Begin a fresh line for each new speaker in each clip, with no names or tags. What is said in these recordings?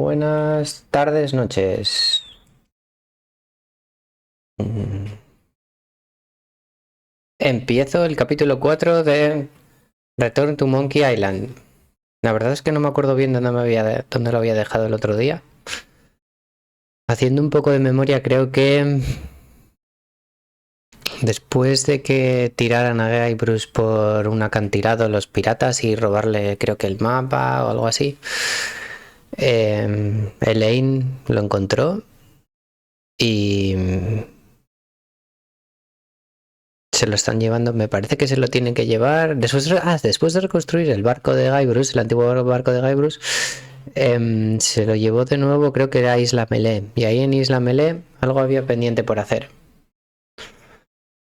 Buenas tardes, noches. Empiezo el capítulo 4 de Return to Monkey Island. La verdad es que no me acuerdo bien dónde lo había dejado el otro día. Haciendo un poco de memoria, creo que después de que tiraran a Guy Bruce por un acantilado los piratas y robarle, creo que el mapa o algo así, Elaine lo encontró y se lo están llevando. Me parece que se lo tienen que llevar después de reconstruir el barco de Guy Bruce, el antiguo barco de Guy Bruce. Se lo llevó de nuevo, creo que era Isla Melee, y ahí en Isla Melee algo había pendiente por hacer.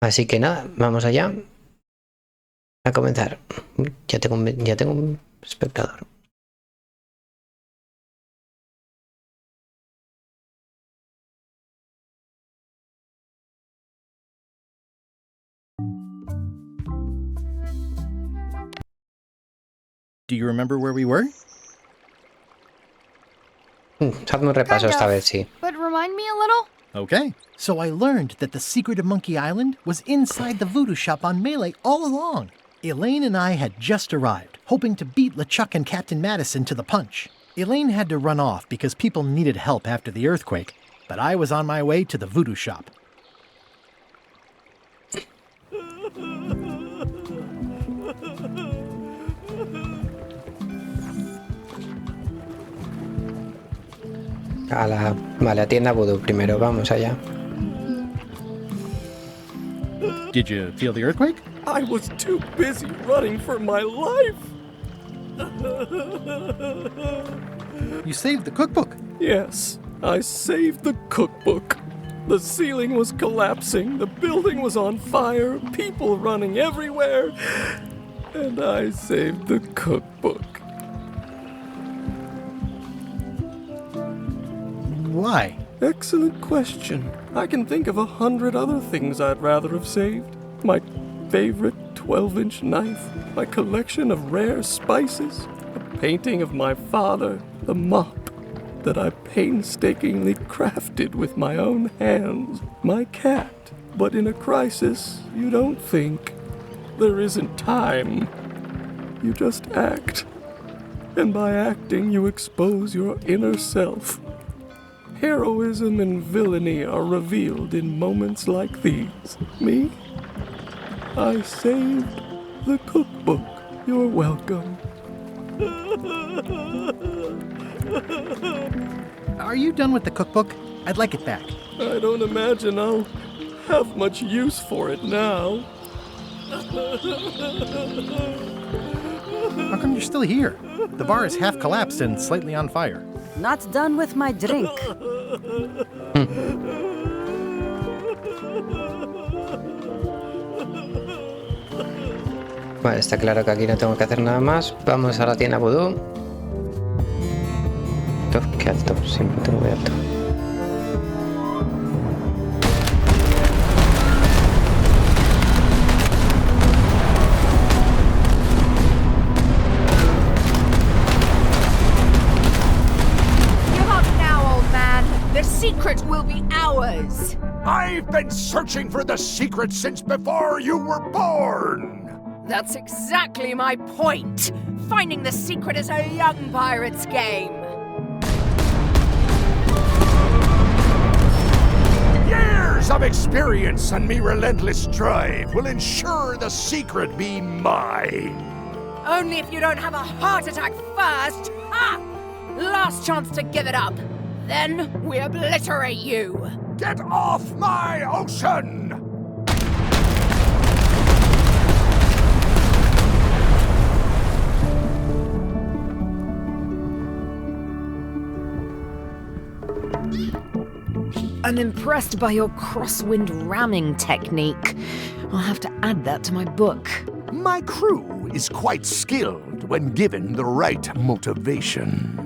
Así que nada, vamos allá a comenzar. Ya tengo un espectador.
Do you remember where we were?
Hazme un repaso esta vez, sí.
But remind me a little?
Okay. So I learned that the secret of Monkey Island was inside the voodoo shop on Melee all along. Elaine and I had just arrived, hoping to beat LeChuck and Captain Madison to the punch. Elaine had to run off because people needed help after the earthquake, but I was on my way to the voodoo shop.
A la tienda Voodoo primero, vamos allá.
Did you feel the earthquake?
I was too busy running for my life.
You saved the cookbook.
Yes, I saved the cookbook. The ceiling was collapsing, the building was on fire, people running everywhere, and I saved the cookbook.
Why?
Excellent question. I can think of 100 other things I'd rather have saved. My favorite 12-inch knife, my collection of rare spices, a painting of my father, the mop that I painstakingly crafted with my own hands, my cat. But in a crisis, you don't think. There isn't time. You just act. And by acting, you expose your inner self. Heroism and villainy are revealed in moments like these. Me? I saved the cookbook. You're welcome.
Are you done with the cookbook? I'd like it back.
I don't imagine I'll have much use for it now.
How come you're still here? The bar is half collapsed and slightly on fire.
Not done with my drink.
Vale, está claro que aquí no tengo que hacer nada más. Vamos a la tienda Voodoo. Uf, qué alto, siempre tengo muy alto.
The secret will be ours!
I've been searching for the secret since before you were born!
That's exactly my point! Finding the secret is a young pirate's game!
Years of experience and me relentless drive will ensure the secret be mine!
Only if you don't have a heart attack first! Ha! Last chance to give it up! Then we obliterate you!
Get off my ocean!
I'm impressed by your crosswind ramming technique. I'll have to add that to my book.
My crew is quite skilled when given the right motivation.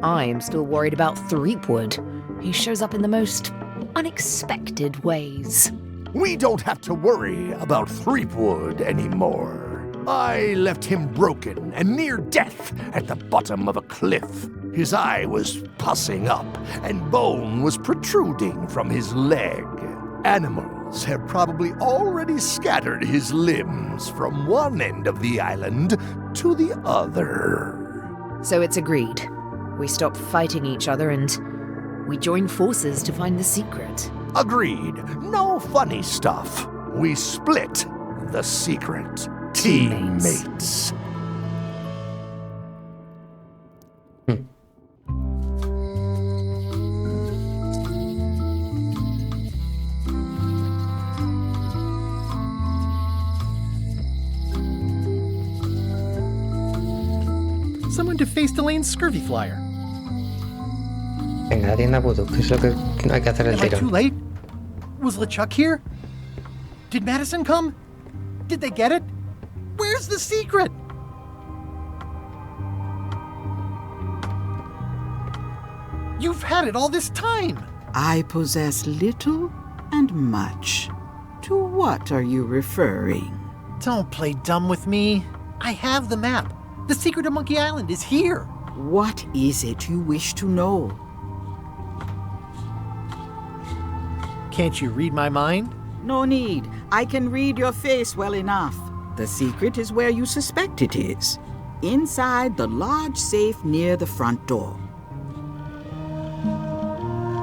I am still worried about Threepwood. He shows up in the most unexpected ways.
We don't have to worry about Threepwood anymore. I left him broken and near death at the bottom of a cliff. His eye was pussing up, and bone was protruding from his leg. Animals have probably already scattered his limbs from one end of the island to the other.
So it's agreed. We stop fighting each other and we join forces to find the secret.
Agreed. No funny stuff. We split the secret. Teammates.
Someone defaced Elaine's scurvy flyer.
Venga, atienda Voodoo, que es lo que hay que hacer el
Am I too
tirón.
late? Was LeChuck here? Did Madison come? Did they get it? Where's the secret? You've had it all this time.
I possess little and much. To what are you referring?
Don't play dumb with me. I have the map. The secret of Monkey Island is here.
What is it you wish to know?
Can't you read my mind?
No need. I can read your face well enough. The secret is where you suspect it is. Inside the large safe near the front door.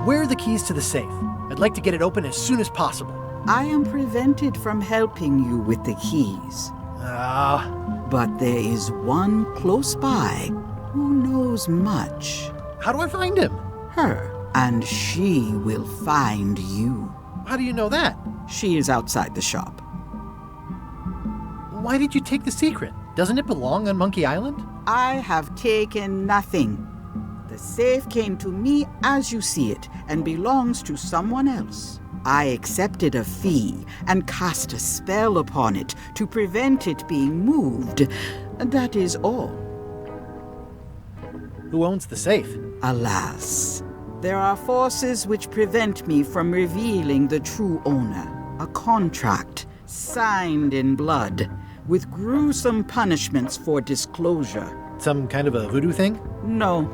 Where are the keys to the safe? I'd like to get it open as soon as possible.
I am prevented from helping you with the keys. But there is one close by who knows much.
How do I find him?
Her. And she will find you.
How do you know that?
She is outside the shop.
Why did you take the secret? Doesn't it belong on Monkey Island?
I have taken nothing. The safe came to me as you see it and belongs to someone else. I accepted a fee and cast a spell upon it to prevent it being moved. That is all.
Who owns the safe?
Alas, there are forces which prevent me from revealing the true owner. A contract signed in blood with gruesome punishments for disclosure.
Some kind of a voodoo thing?
No.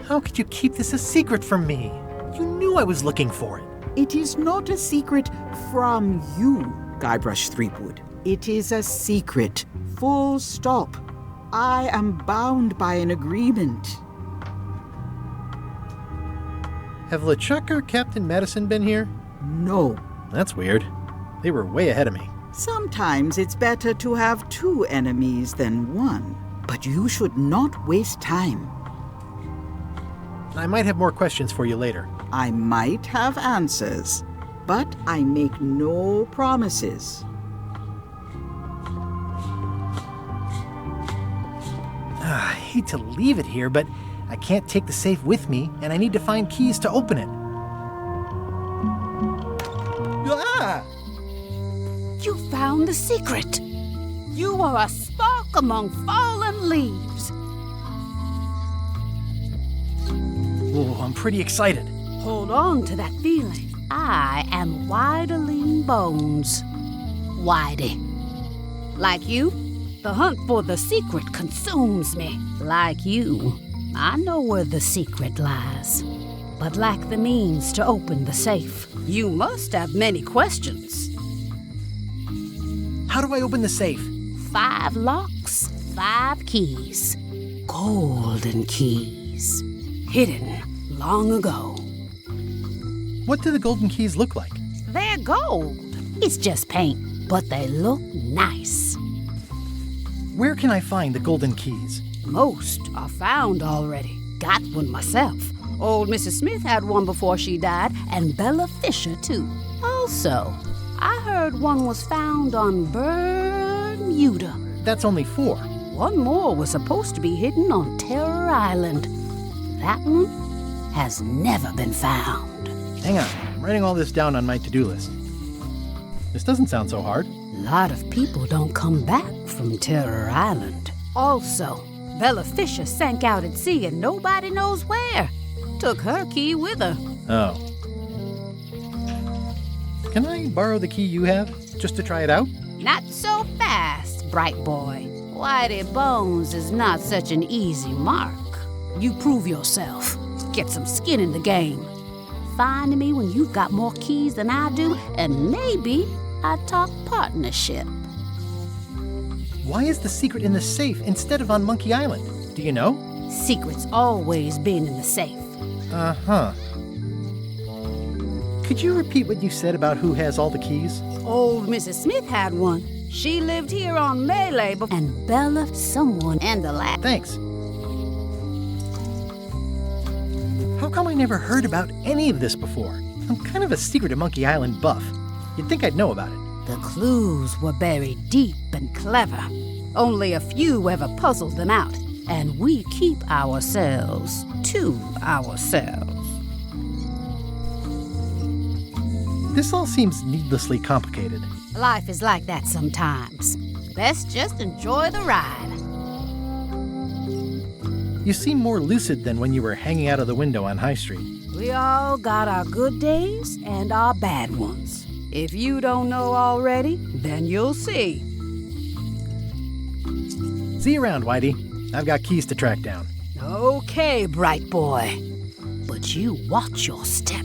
How could you keep this a secret from me? You knew I was looking for it.
It is not a secret from you, Guybrush Threepwood. It is a secret. Full stop. I am bound by an agreement.
Have LeChuck or Captain Madison been here?
No.
That's weird. They were way ahead of me.
Sometimes it's better to have two enemies than one. But you should not waste time.
I might have more questions for you later.
I might have answers, but I make no promises.
I hate to leave it here, but I can't take the safe with me, and I need to find keys to open it. Ah!
You found the secret. You are a spark among fallen leaves.
Oh, I'm pretty excited.
Hold on to that feeling. I am Widerling Bones. Whitey. Like you, the hunt for the secret consumes me. Like you, I know where the secret lies, but lack the means to open the safe. You must have many questions.
How do I open the safe?
5 locks, 5 keys. Golden keys. Hidden long ago.
What do the golden keys look like?
They're gold. It's just paint, but they look nice.
Where can I find the golden keys?
Most are found already. Got one myself. Old Mrs. Smith had one before she died, and Bella Fisher, too. Also, I heard one was found on Bermuda.
That's only 4.
One more was supposed to be hidden on Terror Island. That one has never been found.
Hang on, I'm writing all this down on my to-do list. This doesn't sound so hard.
A lot of people don't come back from Terror Island. Also, Bella Fisher sank out at sea and nobody knows where. Took her key with her.
Oh. Can I borrow the key you have, just to try it out?
Not so fast, bright boy. Whitey Bones is not such an easy mark. You prove yourself. Get some skin in the game. Find me when you've got more keys than I do, and maybe I'd talk partnership.
Why is the secret in the safe instead of on Monkey Island? Do you know?
Secret's always been in the safe.
Uh-huh. Could you repeat what you said about who has all the keys?
Old Mrs. Smith had one. She lived here on Melee, and Bella, someone, and the lab.
Thanks. How come I never heard about any of this before? I'm kind of a Secret of Monkey Island buff. You'd think I'd know about it.
The clues were buried deep and clever. Only a few ever puzzled them out, and we keep ourselves to ourselves.
This all seems needlessly complicated.
Life is like that sometimes. Best just enjoy the ride.
You seem more lucid than when you were hanging out of the window on High Street.
We all got our good days and our bad ones. If you don't know already, then you'll see.
See you around, Whitey. I've got keys to track down.
Okay, bright boy. But you watch your step.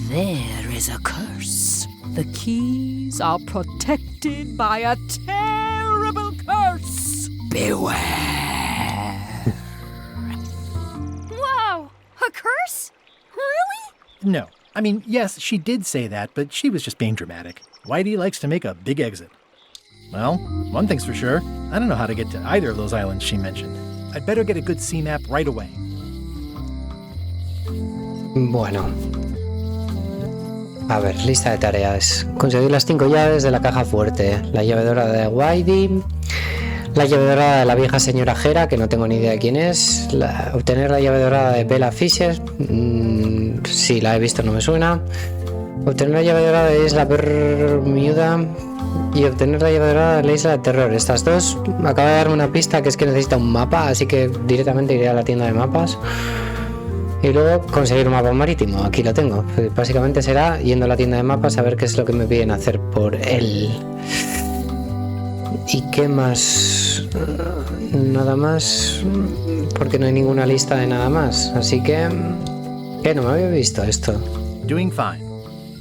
There is a curse. The keys are protected by a terrible curse. Beware.
Whoa! A curse? Really?
No. I mean, yes, she did say that, but she was just being dramatic. Whitey likes to make a big exit. Well, one thing's for sure. I don't know how to get to either of those islands she mentioned. I'd better get a good sea map right away.
Bueno. A ver, lista de tareas. Conseguir las 5 llaves de la caja fuerte. La llave dorada de Whitey. La llave dorada de la vieja señora Jera, que no tengo ni idea de quién es. Obtener la llave dorada de Bella Fisher. Si la he visto, no me suena. Obtener la llave dorada de Isla Bermuda. Y obtener la llave dorada de la Isla de Terror. Estas dos me acaba de darme una pista, que es que necesita un mapa, así que directamente iré a la tienda de mapas. Y luego conseguir un mapa marítimo. Aquí lo tengo. Básicamente será yendo a la tienda de mapas a ver qué es lo que me piden hacer por él. ¿Y qué más? Nada más, porque no hay ninguna lista de nada más. Así que... ¿Qué? No me había visto esto.
Doing fine.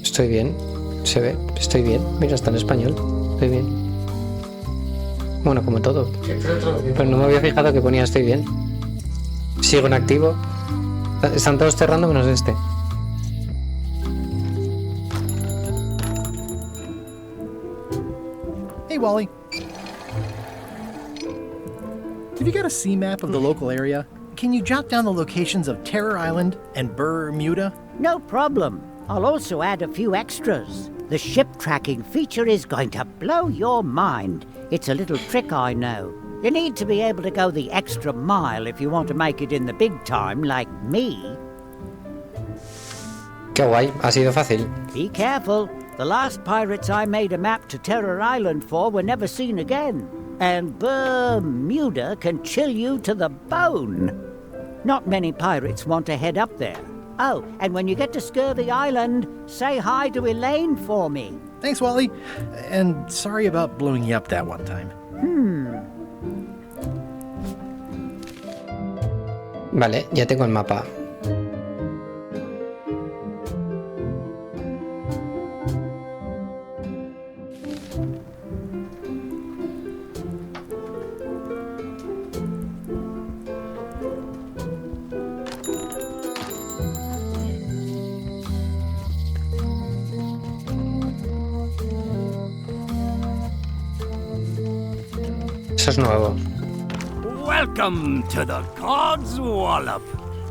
Estoy bien. Se ve. Estoy bien. Mira, está en español. Estoy bien. Bueno, como todo. Pero no me había fijado que ponía estoy bien. Sigo en activo. Están todos cerrando menos este.
Hey, Wally. Have you got a sea map of the local area? Can you jot down the locations of Terror Island and Bermuda?
No problem. I'll also add a few extras. The ship tracking feature is going to blow your mind. It's a little trick, I know. You need to be able to go the extra mile if you want to make it in the big time, like me.
Qué guay, ha sido fácil.
Be careful. The last pirates I made a map to Terror Island for were never seen again. And Bermuda can chill you to the bone. Not many pirates want to head up there. Oh, and when you get to Scurvy Island, say hi to Elaine for me.
Thanks, Wally. And sorry about blowing you up that one time.
Vale, ya tengo el mapa. Eso es nuevo.
Welcome to the God's Wallop.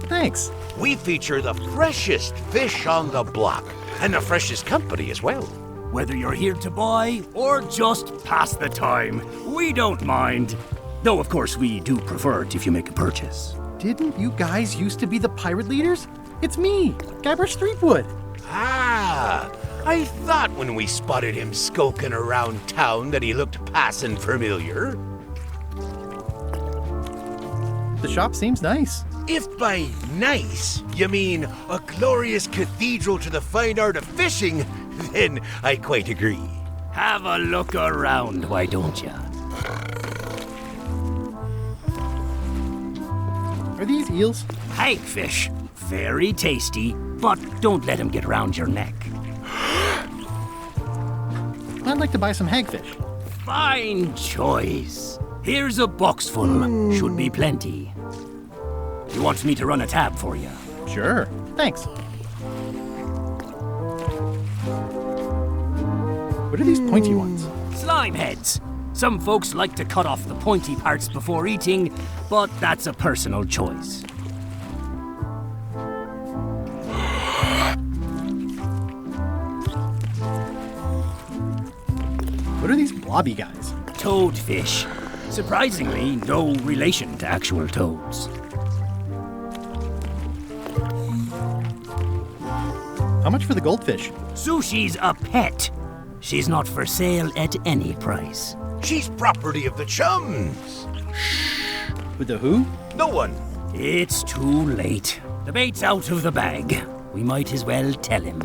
Thanks.
We feature the freshest fish on the block, and the freshest company as well.
Whether you're here to buy or just pass the time, we don't mind. Though, of course, we do prefer it if you make a purchase.
Didn't you guys used to be the pirate leaders? It's me, Guybrush Threepwood.
Ah, I thought when we spotted him skulking around town that he looked passing familiar.
The shop seems nice.
If by nice you mean a glorious cathedral to the fine art of fishing, then I quite agree.
Have a look around, why don't ya?
Are these eels?
Hagfish. Very tasty, but don't let him get round your neck.
I'd like to buy some hagfish.
Fine choice. Here's a box full. Should be plenty. You want me to run a tab for you?
Sure. Thanks. What are these pointy ones?
Slime heads. Some folks like to cut off the pointy parts before eating, but that's a personal choice.
What are these blobby guys?
Toadfish. Surprisingly, no relation to actual toads.
How much for the goldfish?
Sushi's a pet. She's not for sale at any price.
She's property of the chums.
With the who?
No one.
It's too late. The bait's out of the bag. We might as well tell him.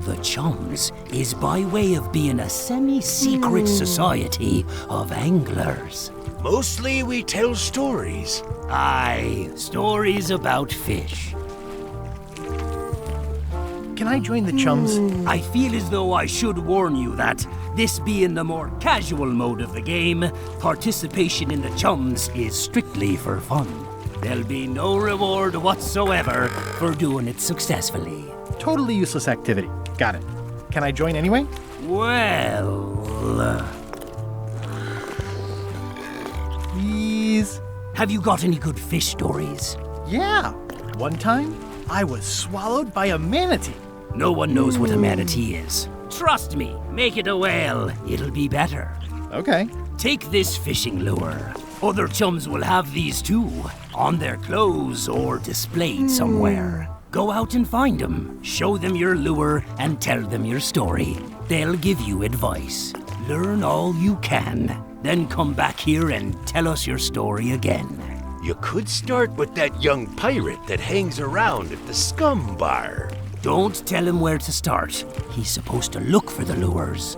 The Chums is by way of being a semi-secret society of anglers.
Mostly we tell stories.
Aye, stories about fish.
Can I join the chums?
I feel as though I should warn you that, this being the more casual mode of the game, participation in the Chums is strictly for fun. There'll be no reward whatsoever for doing it successfully.
Totally useless activity. Got it. Can I join anyway?
Well...
Please?
Have you got any good fish stories?
Yeah. One time, I was swallowed by a manatee.
No one knows what a manatee is. Trust me, make it a whale. It'll be better.
Okay.
Take this fishing lure. Other chums will have these too, on their clothes or displayed somewhere. Go out and find them, show them your lure, and tell them your story. They'll give you advice. Learn all you can, then come back here and tell us your story again.
You could start with that young pirate that hangs around at the scum bar.
Don't tell him where to start. He's supposed to look for the lures.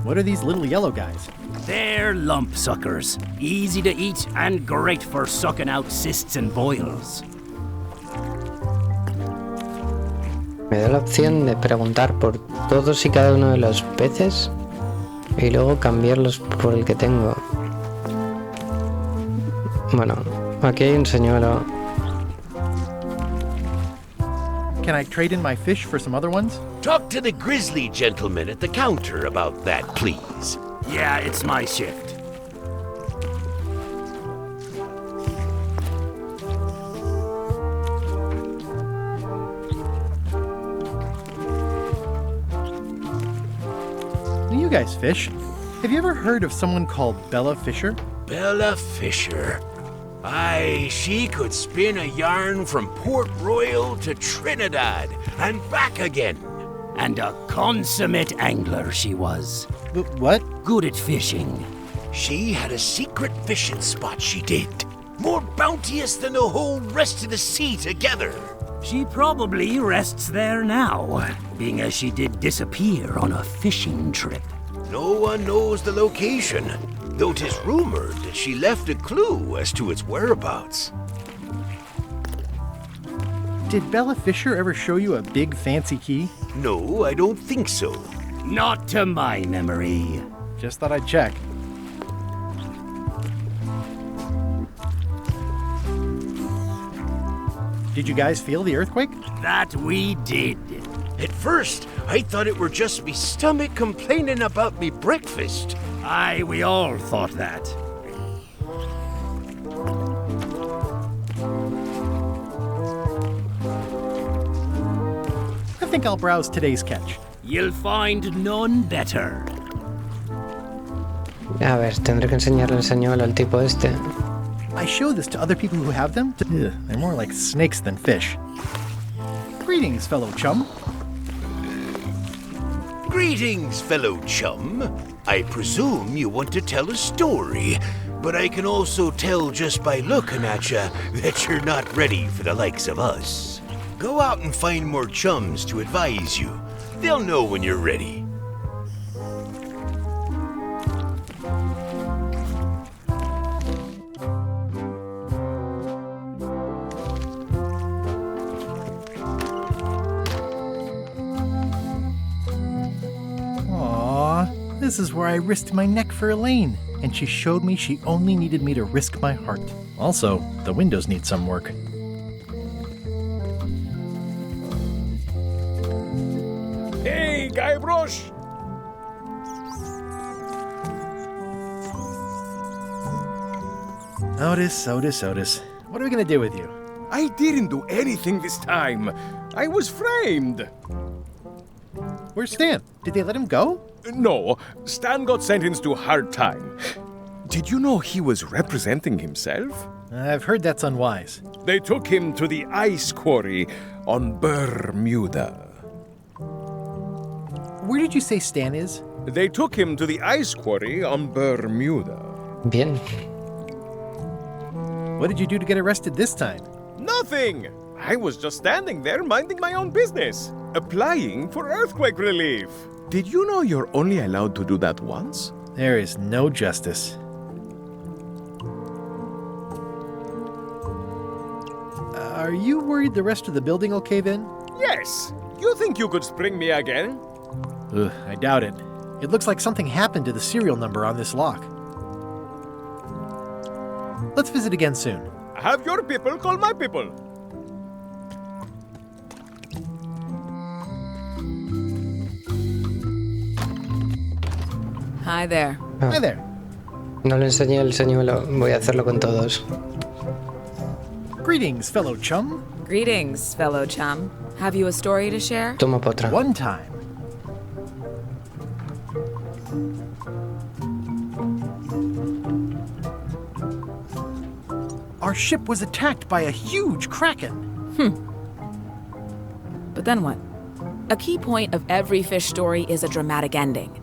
What are these little yellow guys?
They're lump suckers. Easy to eat and great for sucking out cysts and boils.
Me da la opción de preguntar por todos y cada uno de los peces y luego cambiarlos por el que tengo. Bueno, aquí hay un señuelo.
Can I trade in my fish for some other ones?
Talk to the grizzly gentleman at the counter about that, please.
Yeah, it's my shift.
You guys fish. Have you ever heard of someone called Bella Fisher?
Bella Fisher. Aye, she could spin a yarn from Port Royal to Trinidad and back again.
And a consummate angler she was.
What?
Good at fishing.
She had a secret fishing spot, she did. More bounteous than the whole rest of the sea together.
She probably rests there now, being as she did disappear on a fishing trip.
No one knows the location, though 'tis rumored that she left a clue as to its whereabouts.
Did Bella Fisher ever show you a big fancy key?
No, I don't think so.
Not to my memory.
Just thought I'd check. Did you guys feel the earthquake?
That we did.
At first, I thought it were just me stomach complaining about me breakfast.
Aye, we all thought that.
I think I'll browse today's catch.
You'll find none better.
A ver, tendré que enseñarle el señuelo al tipo este.
I show this to other people who have them. Ugh, they're more like snakes than fish. Greetings, fellow chum.
Greetings, fellow chum. I presume you want to tell a story, but I can also tell just by looking at you that you're not ready for the likes of us. Go out and find more chums to advise you. They'll know when you're ready.
This is where I risked my neck for Elaine, and she showed me she only needed me to risk my heart. Also, the windows need some work.
Hey, Guybrush!
Otis. What are we gonna do with you?
I didn't do anything this time. I was framed.
Where's Stan? Did they let him go?
No, Stan got sentenced to hard time. Did you know he was representing himself?
I've heard that's unwise.
They took him to the ice quarry on Bermuda.
Where did you say Stan is?
They took him to the ice quarry on Bermuda.
Bien.
What did you do to get arrested this time?
Nothing! I was just standing there minding my own business, applying for earthquake relief. Did you know you're only allowed to do that once?
There is no justice. Are you worried the rest of the building will cave in?
Yes! You think you could spring me again?
Ugh, I doubt it. It looks like something happened to the serial number on this lock. Let's visit again soon.
Have your people call my people.
Hi there.
Hi there.
No le enseñé el señuelo. Voy a hacerlo con todos.
Greetings, fellow chum.
Greetings, fellow chum. Have you a story to share?
Toma pa' otra.
One time. Our ship was attacked by a huge kraken.
But then what? A key point of every fish story is a dramatic ending.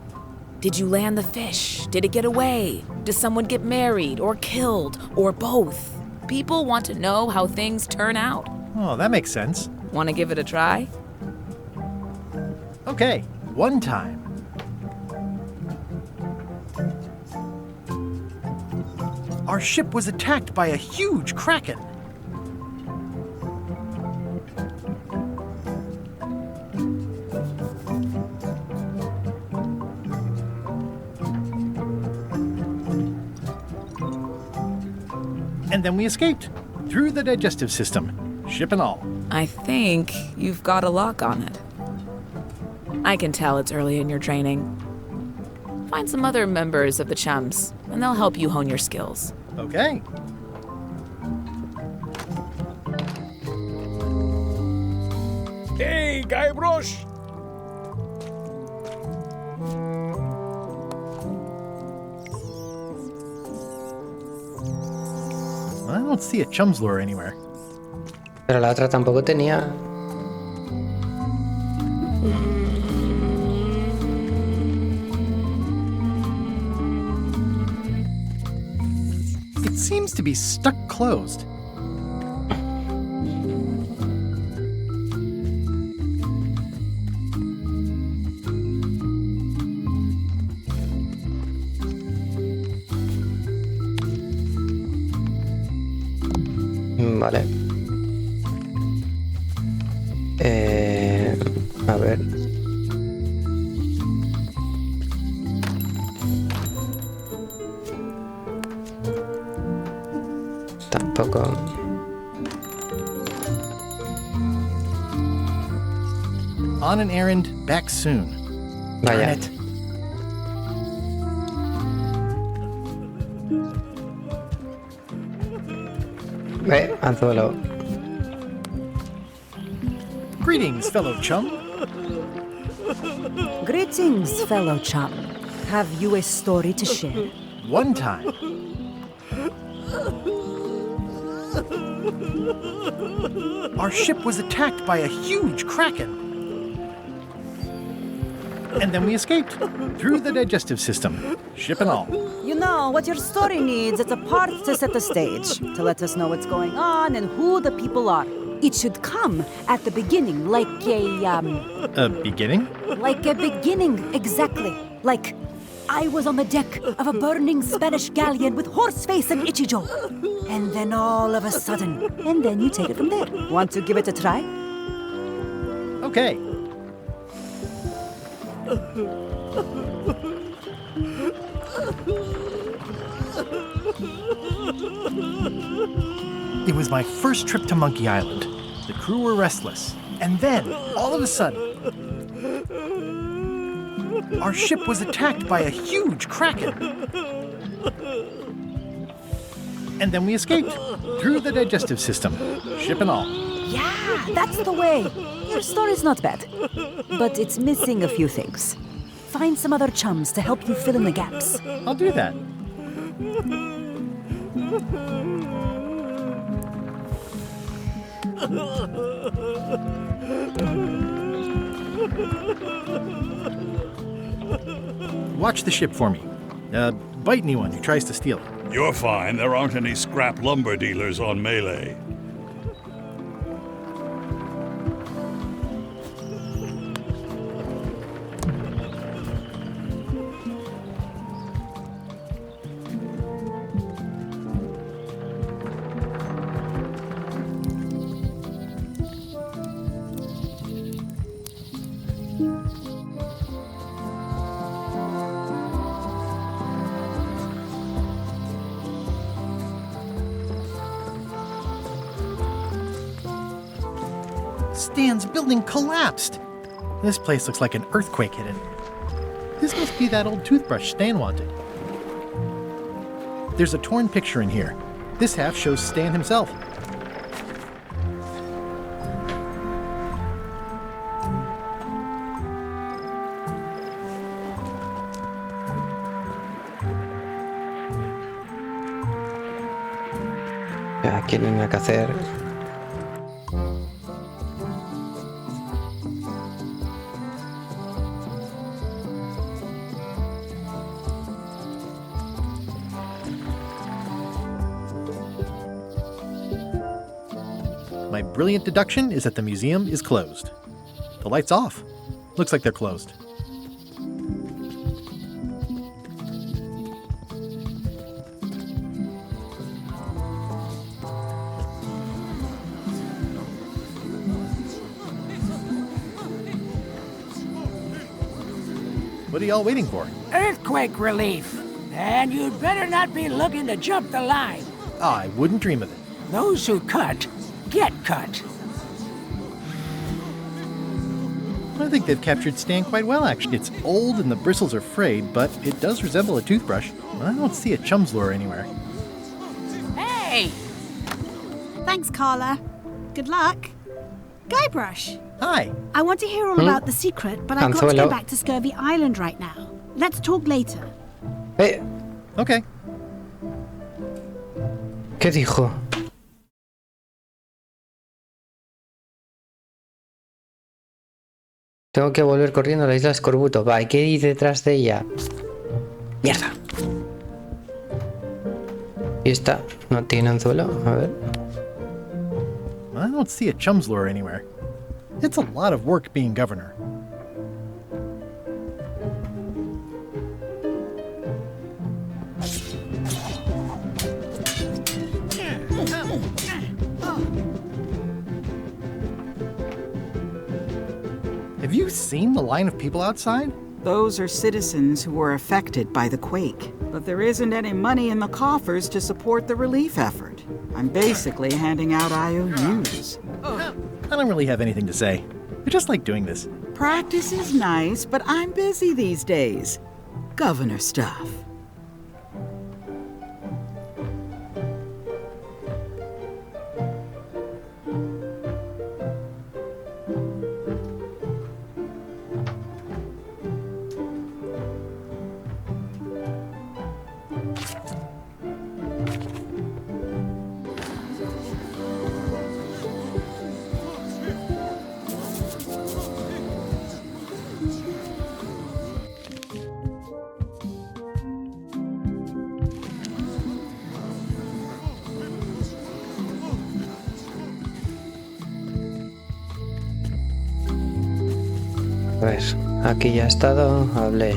Did you land the fish? Did it get away? Did someone get married or killed or both? People want to know how things turn out.
Oh, that makes sense.
Want to give it a try?
Okay, one time. Our ship was attacked by a huge kraken. And then we escaped through the digestive system, ship and all.
I think you've got a lock on it. I can tell it's early in your training. Find some other members of the chums, and they'll help you hone your skills.
Okay.
Hey, Guybrush!
I don't see a chum's lure anywhere.
Pero la otra tampoco tenía.
It seems to be stuck closed.
Vale. A ver. Tampoco.
On an errand, back soon.
Vaya.
Darn it.
Anzuelo.
Greetings, fellow chum.
Greetings, fellow chum. Have you a story to share?
One time. Our ship was attacked by a huge kraken. And then we escaped through the digestive system, ship and all.
You know, what your story needs is a part to set the stage, to let us know what's going on and who the people are. It should come at the beginning, like
A beginning?
like a beginning, exactly. Like, I was on the deck of a burning Spanish galleon with Horseface and Ichijo. And then all of a sudden, and then you take it from there. Want to give it a try?
Okay. It was my first trip to Monkey Island. The crew were restless. And then, all of a sudden, our ship was attacked by a huge kraken. And then we escaped through the digestive system, ship and all.
Yeah, that's the way. Your story's not bad. But it's missing a few things. Find some other chums to help you fill in the gaps.
I'll do that. Watch the ship for me. Bite anyone who tries to steal it.
You're fine. There aren't any scrap lumber dealers on Melee.
Stan's building collapsed. This place looks like an earthquake hit it. This must be that old toothbrush Stan wanted. There's a torn picture in here. This half shows Stan himself.
Aquí no hay nada que hacer.
My brilliant deduction is that the museum is closed. The light's off. Looks like they're closed. What are y'all waiting for?
Earthquake relief. And you'd better not be looking to jump the line.
I wouldn't dream of it.
Those who cut, get cut.
I think they've captured Stan quite well, actually. It's old and the bristles are frayed, but it does resemble a toothbrush. I don't see a chum's lure anywhere.
Hey! Thanks, Carla. Good luck. Guybrush.
Hi.
I want to hear all about the secret, but I've got to go back to Scurvy Island right now. Let's talk later.
Okay.
¿Qué dijo? Tengo que volver corriendo a la isla Escorbuto. Va, hay que ir detrás de ella. ¡Mierda! Y esta no tiene anzuelo. A ver.
I don't see a chum's lure anywhere. It's a lot of work being governor. Have you seen the line of people outside?
Those are citizens who were affected by the quake. But there isn't any money in the coffers to support the relief effort. I'm basically handing out IOUs.
I don't really have anything to say. I just like doing this.
Practice is nice, but I'm busy these days. Governor stuff.
A ver, aquí ya he estado, hablé.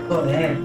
Joder.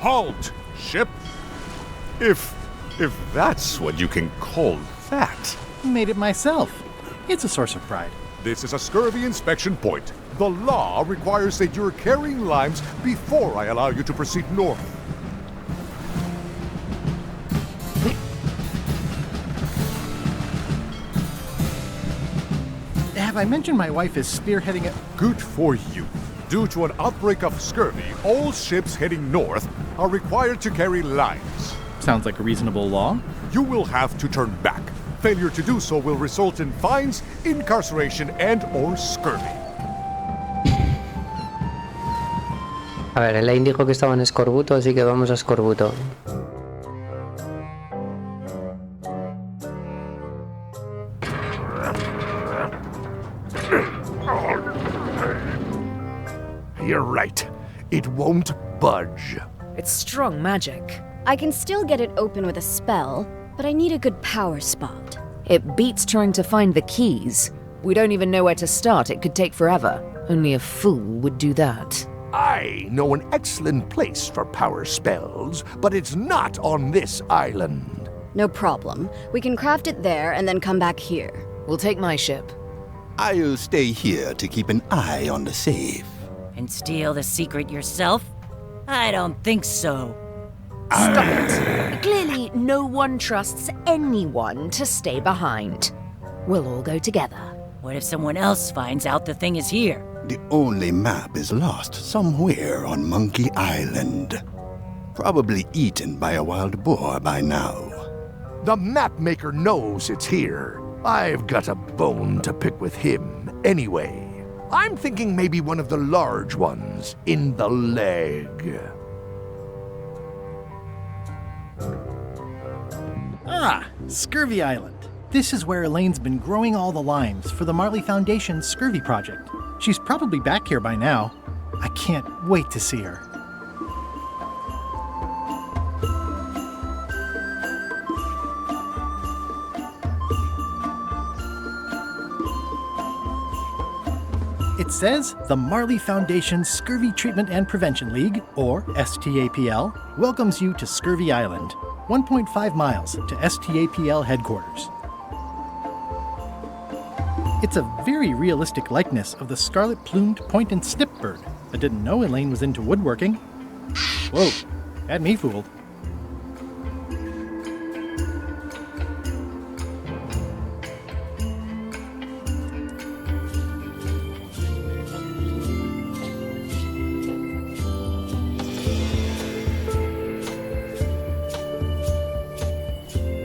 Halt, ship! If that's what you can call that.
Made it myself. It's a source of pride.
This is a scurvy inspection point. The law requires that you're carrying limes before I allow you to proceed north.
Have I mentioned my wife is spearheading a...
Good for you. Due to an outbreak of scurvy, all ships heading north are required to carry limes.
Sounds like a reasonable law.
You will have to turn back. Failure to do so will result in fines, incarceration, and/or scurvy.
A ver, Elaine dijo que estaba en escorbuto, así que vamos a escorbuto.
You're right. It won't budge.
It's strong magic.
I can still get it open with a spell, but I need a good power spot.
It beats trying to find the keys. We don't even know where to start. It could take forever. Only a fool would do that.
I know an excellent place for power spells, but it's not on this island.
No problem. We can craft it there and then come back here.
We'll take my ship.
I'll stay here to keep an eye on the safe.
And steal the secret yourself? I don't think so.
Stop it! Clearly, no one trusts anyone to stay behind. We'll all go together.
What if someone else finds out the thing is here?
The only map is lost somewhere on Monkey Island. Probably eaten by a wild boar by now.
The map maker knows it's here. I've got a bone to pick with him anyway. I'm thinking maybe one of the large ones in the leg.
Ah, Scurvy Island. This is where Elaine's been growing all the limes for the Marley Foundation's Scurvy project. She's probably back here by now. I can't wait to see her. It says the Marley Foundation Scurvy Treatment and Prevention League, or STAPL, welcomes you to Scurvy Island, 1.5 miles to STAPL headquarters. It's a very realistic likeness of the scarlet-plumed point and snip bird. I didn't know Elaine was into woodworking. Whoa, had me fooled.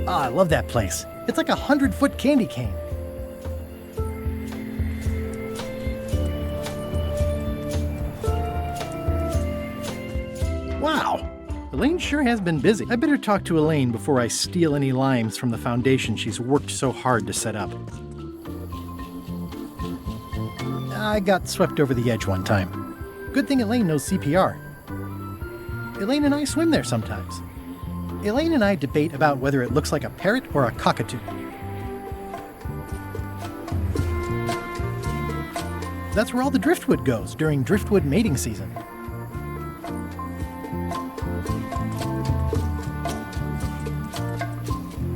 I love that place. It's like a 100-foot candy cane. Wow, Elaine sure has been busy. I better talk to Elaine before I steal any limes from the foundation she's worked so hard to set up. I got swept over the edge one time. Good thing Elaine knows CPR. Elaine and I swim there sometimes. Elaine and I debate about whether it looks like a parrot or a cockatoo. That's where all the driftwood goes during driftwood mating season.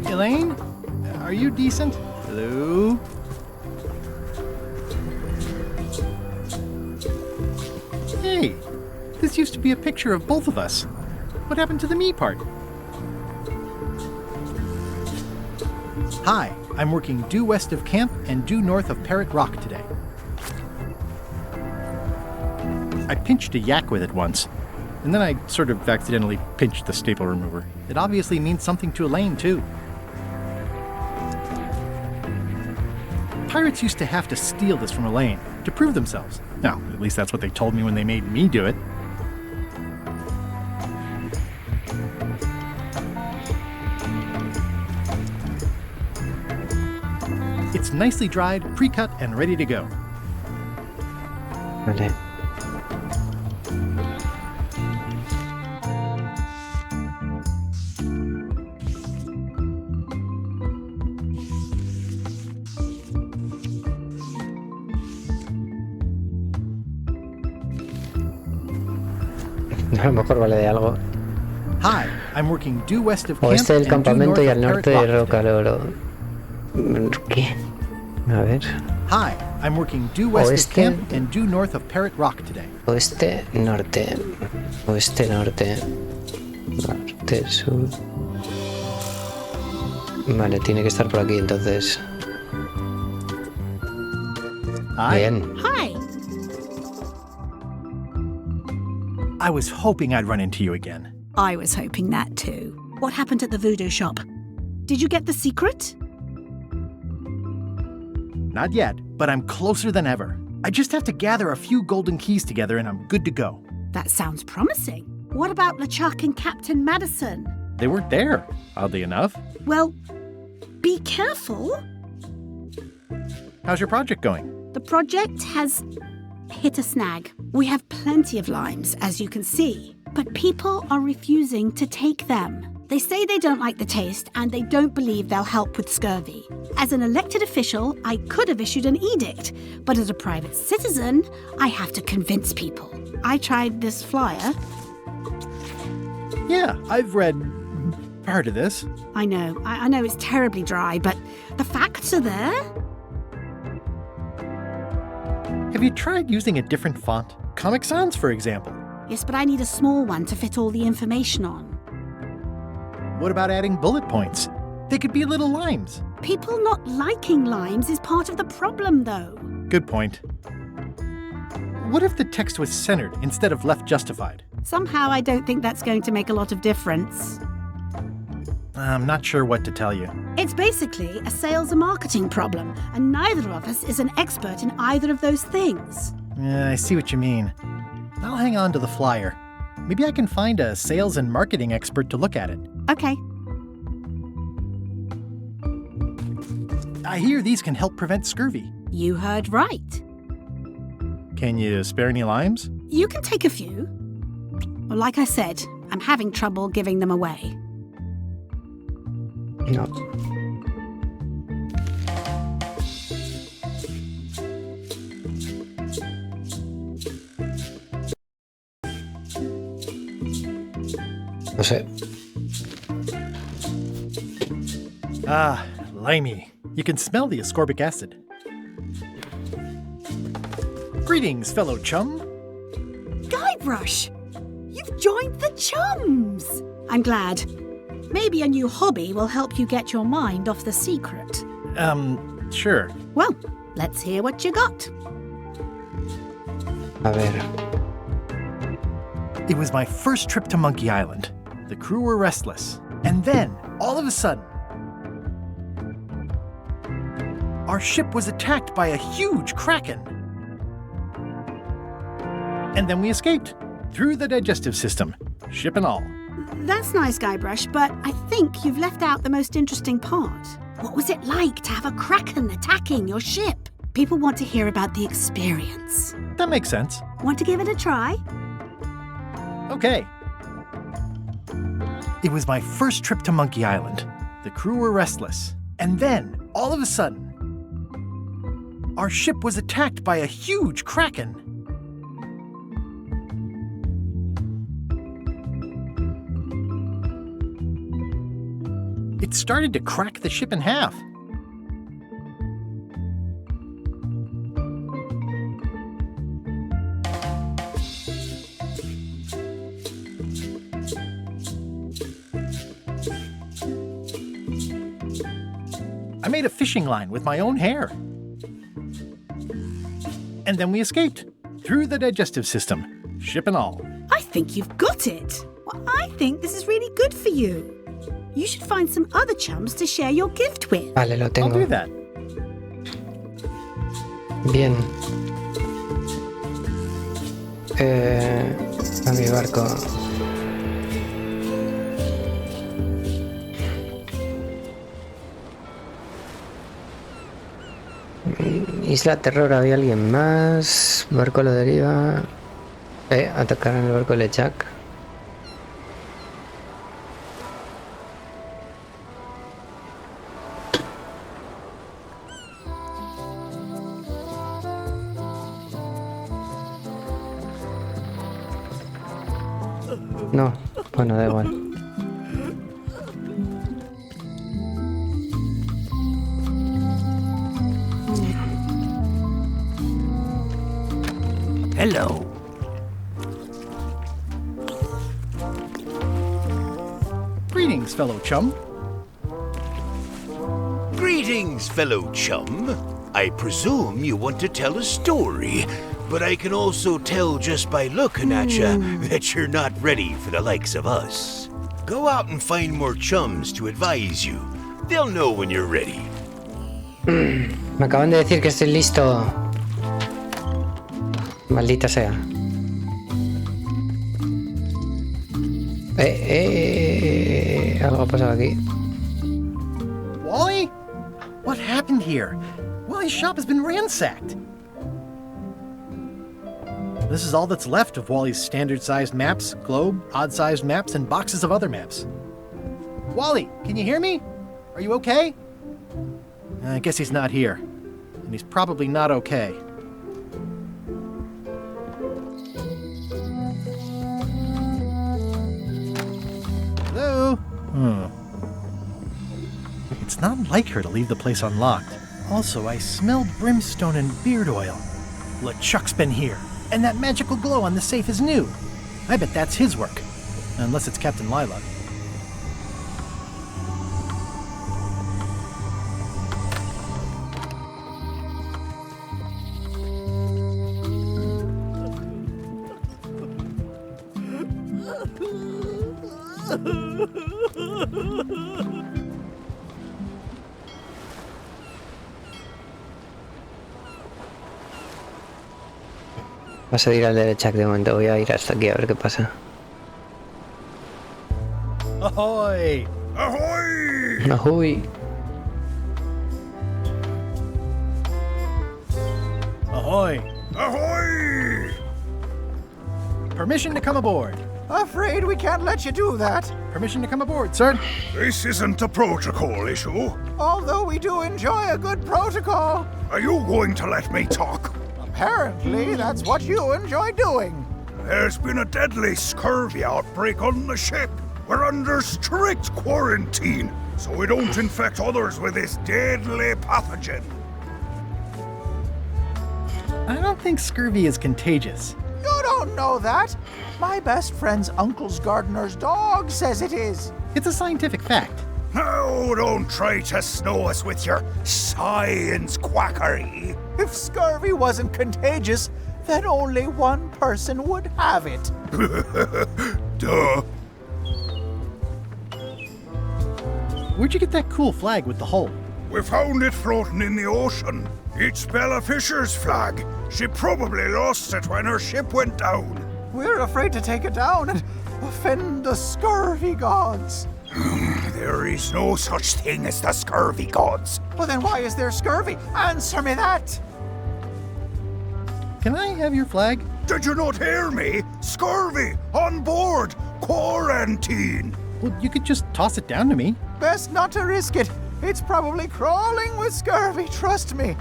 Elaine? Are you decent? Hello? Hey, this used to be a picture of both of us. What happened to the me part? Hi, I'm working due west of camp and due north of Parrot Rock today. I pinched a yak with it once, and then I sort of accidentally pinched the staple remover. It obviously means something to Elaine, too. Pirates used to have to steal this from Elaine to prove themselves. Now, at least that's what they told me when they made me do it. It's nicely dried, pre-cut, and ready to go.
Vale. A lo mejor vale de algo.
Hi, I'm working due west of camp
Oeste del
and due
campamento
north
y
of
al norte
Parrot
de
Rock
Roca
today.
Loro. ¿Qué? A ver.
Hi, I'm working due west
Oeste.
of camp and due north of Parrot Rock today.
Oeste, norte. Oeste, norte. Norte, sur. Vale, tiene que estar por aquí entonces.
Hi.
Bien.
Hi.
I was hoping I'd run into you again.
I was hoping that too. What happened at the voodoo shop? Did you get the secret?
Not yet, but I'm closer than ever. I just have to gather a few golden keys together and I'm good to go.
That sounds promising. What about LeChuck and Captain Madison?
They weren't there, oddly enough.
Well, be careful.
How's your project going?
The project has hit a snag. We have plenty of limes, as you can see, but people are refusing to take them. They say they don't like the taste and they don't believe they'll help with scurvy. As an elected official, I could have issued an edict, but as a private citizen, I have to convince people. I tried this flyer.
Yeah, I've read part of this.
I know it's terribly dry, but the facts are there.
Have you tried using a different font? Comic Sans, for example.
Yes, but I need a small one to fit all the information on.
What about adding bullet points? They could be little limes.
People not liking limes is part of the problem, though.
Good point. What if the text was centered instead of left justified?
Somehow I don't think that's going to make a lot of difference.
I'm not sure what to tell you.
It's basically a sales and marketing problem, and neither of us is an expert in either of those things.
Yeah, I see what you mean. I'll hang on to the flyer. Maybe I can find a sales and marketing expert to look at it.
Okay.
I hear these can help prevent scurvy.
You heard right.
Can you spare any limes?
You can take a few. Well, like I said, I'm having trouble giving them away.
No. No sé.
Ah, limey. You can smell the ascorbic acid. Greetings, fellow chum.
Guybrush! You've joined the chums! I'm glad. Maybe a new hobby will help you get your mind off the secret.
Sure.
Well, let's hear what you got.
A ver.
It was my first trip to Monkey Island. The crew were restless. And then, all of a sudden, our ship was attacked by a huge kraken. And then we escaped through the digestive system, ship and all.
That's nice, Guybrush, but I think you've left out the most interesting part. What was it like to have a kraken attacking your ship? People want to hear about the experience.
That makes sense.
Want to give it a try?
Okay. It was my first trip to Monkey Island. The crew were restless. And then, all of a sudden, Our ship was attacked by a huge kraken. It started to crack the ship in half. I made a fishing line with my own hair. And then we escaped through the digestive system, ship and all.
I think you've got it. Well, I think this is really good for you. You should find some other chums to share your gift with.
Vale, lo tengo.
I'll do that.
Bien. A mi barco. Isla Terror, había alguien más. Barco a la deriva. Atacaron el barco de Lechak. No, bueno, da igual.
Hello.
Greetings, fellow chum.
Greetings, fellow chum. I presume you want to tell a story, but I can also tell just by looking at you that you're not ready for the likes of us. Go out and find more chums to advise you. They'll know when you're ready.
Me acaban de decir que estoy listo. Maldita sea. Algo ha pasado aquí.
Wally? What happened here? Wally's shop has been ransacked. This is all that's left of Wally's standard-sized maps, globe, odd-sized maps, and boxes of other maps. Wally, can you hear me? Are you okay? I guess he's not here. And he's probably not okay. Hello? It's not like her to leave the place unlocked. Also, I smelled brimstone and beard oil. LeChuck's been here. And that magical glow on the safe is new. I bet that's his work. Unless it's Captain Lila.
Vas a ir al derecha de momento, voy a ir hasta aquí a ver qué pasa.
Ahoy!
Ahoy!
Ahoy!
Ahoy!
Ahoy!
Permission to come aboard.
Afraid we can't let you do that.
Permission to come aboard, sir.
This isn't a protocol issue.
Although we do enjoy a good protocol.
Are you going to let me talk?
Apparently, that's what you enjoy doing.
There's been a deadly scurvy outbreak on the ship. We're under strict quarantine, so we don't infect others with this deadly pathogen.
I don't think scurvy is contagious.
You don't know that. My best friend's uncle's gardener's dog says it is.
It's a scientific fact.
No, don't try to snow us with your science quackery.
If scurvy wasn't contagious, then only one person would have it.
Duh.
Where'd you get that cool flag with the hole?
We found it floating in the ocean. It's Bella Fisher's flag. She probably lost it when her ship went down.
We're afraid to take it down and offend the scurvy gods.
There is no such thing as the scurvy gods.
Well, then why is there scurvy? Answer me that.
Can I have your flag?
Did you not hear me? Scurvy! On board! Quarantine!
Well, you could just toss it down to me.
Best not to risk it. It's probably crawling with scurvy, trust me.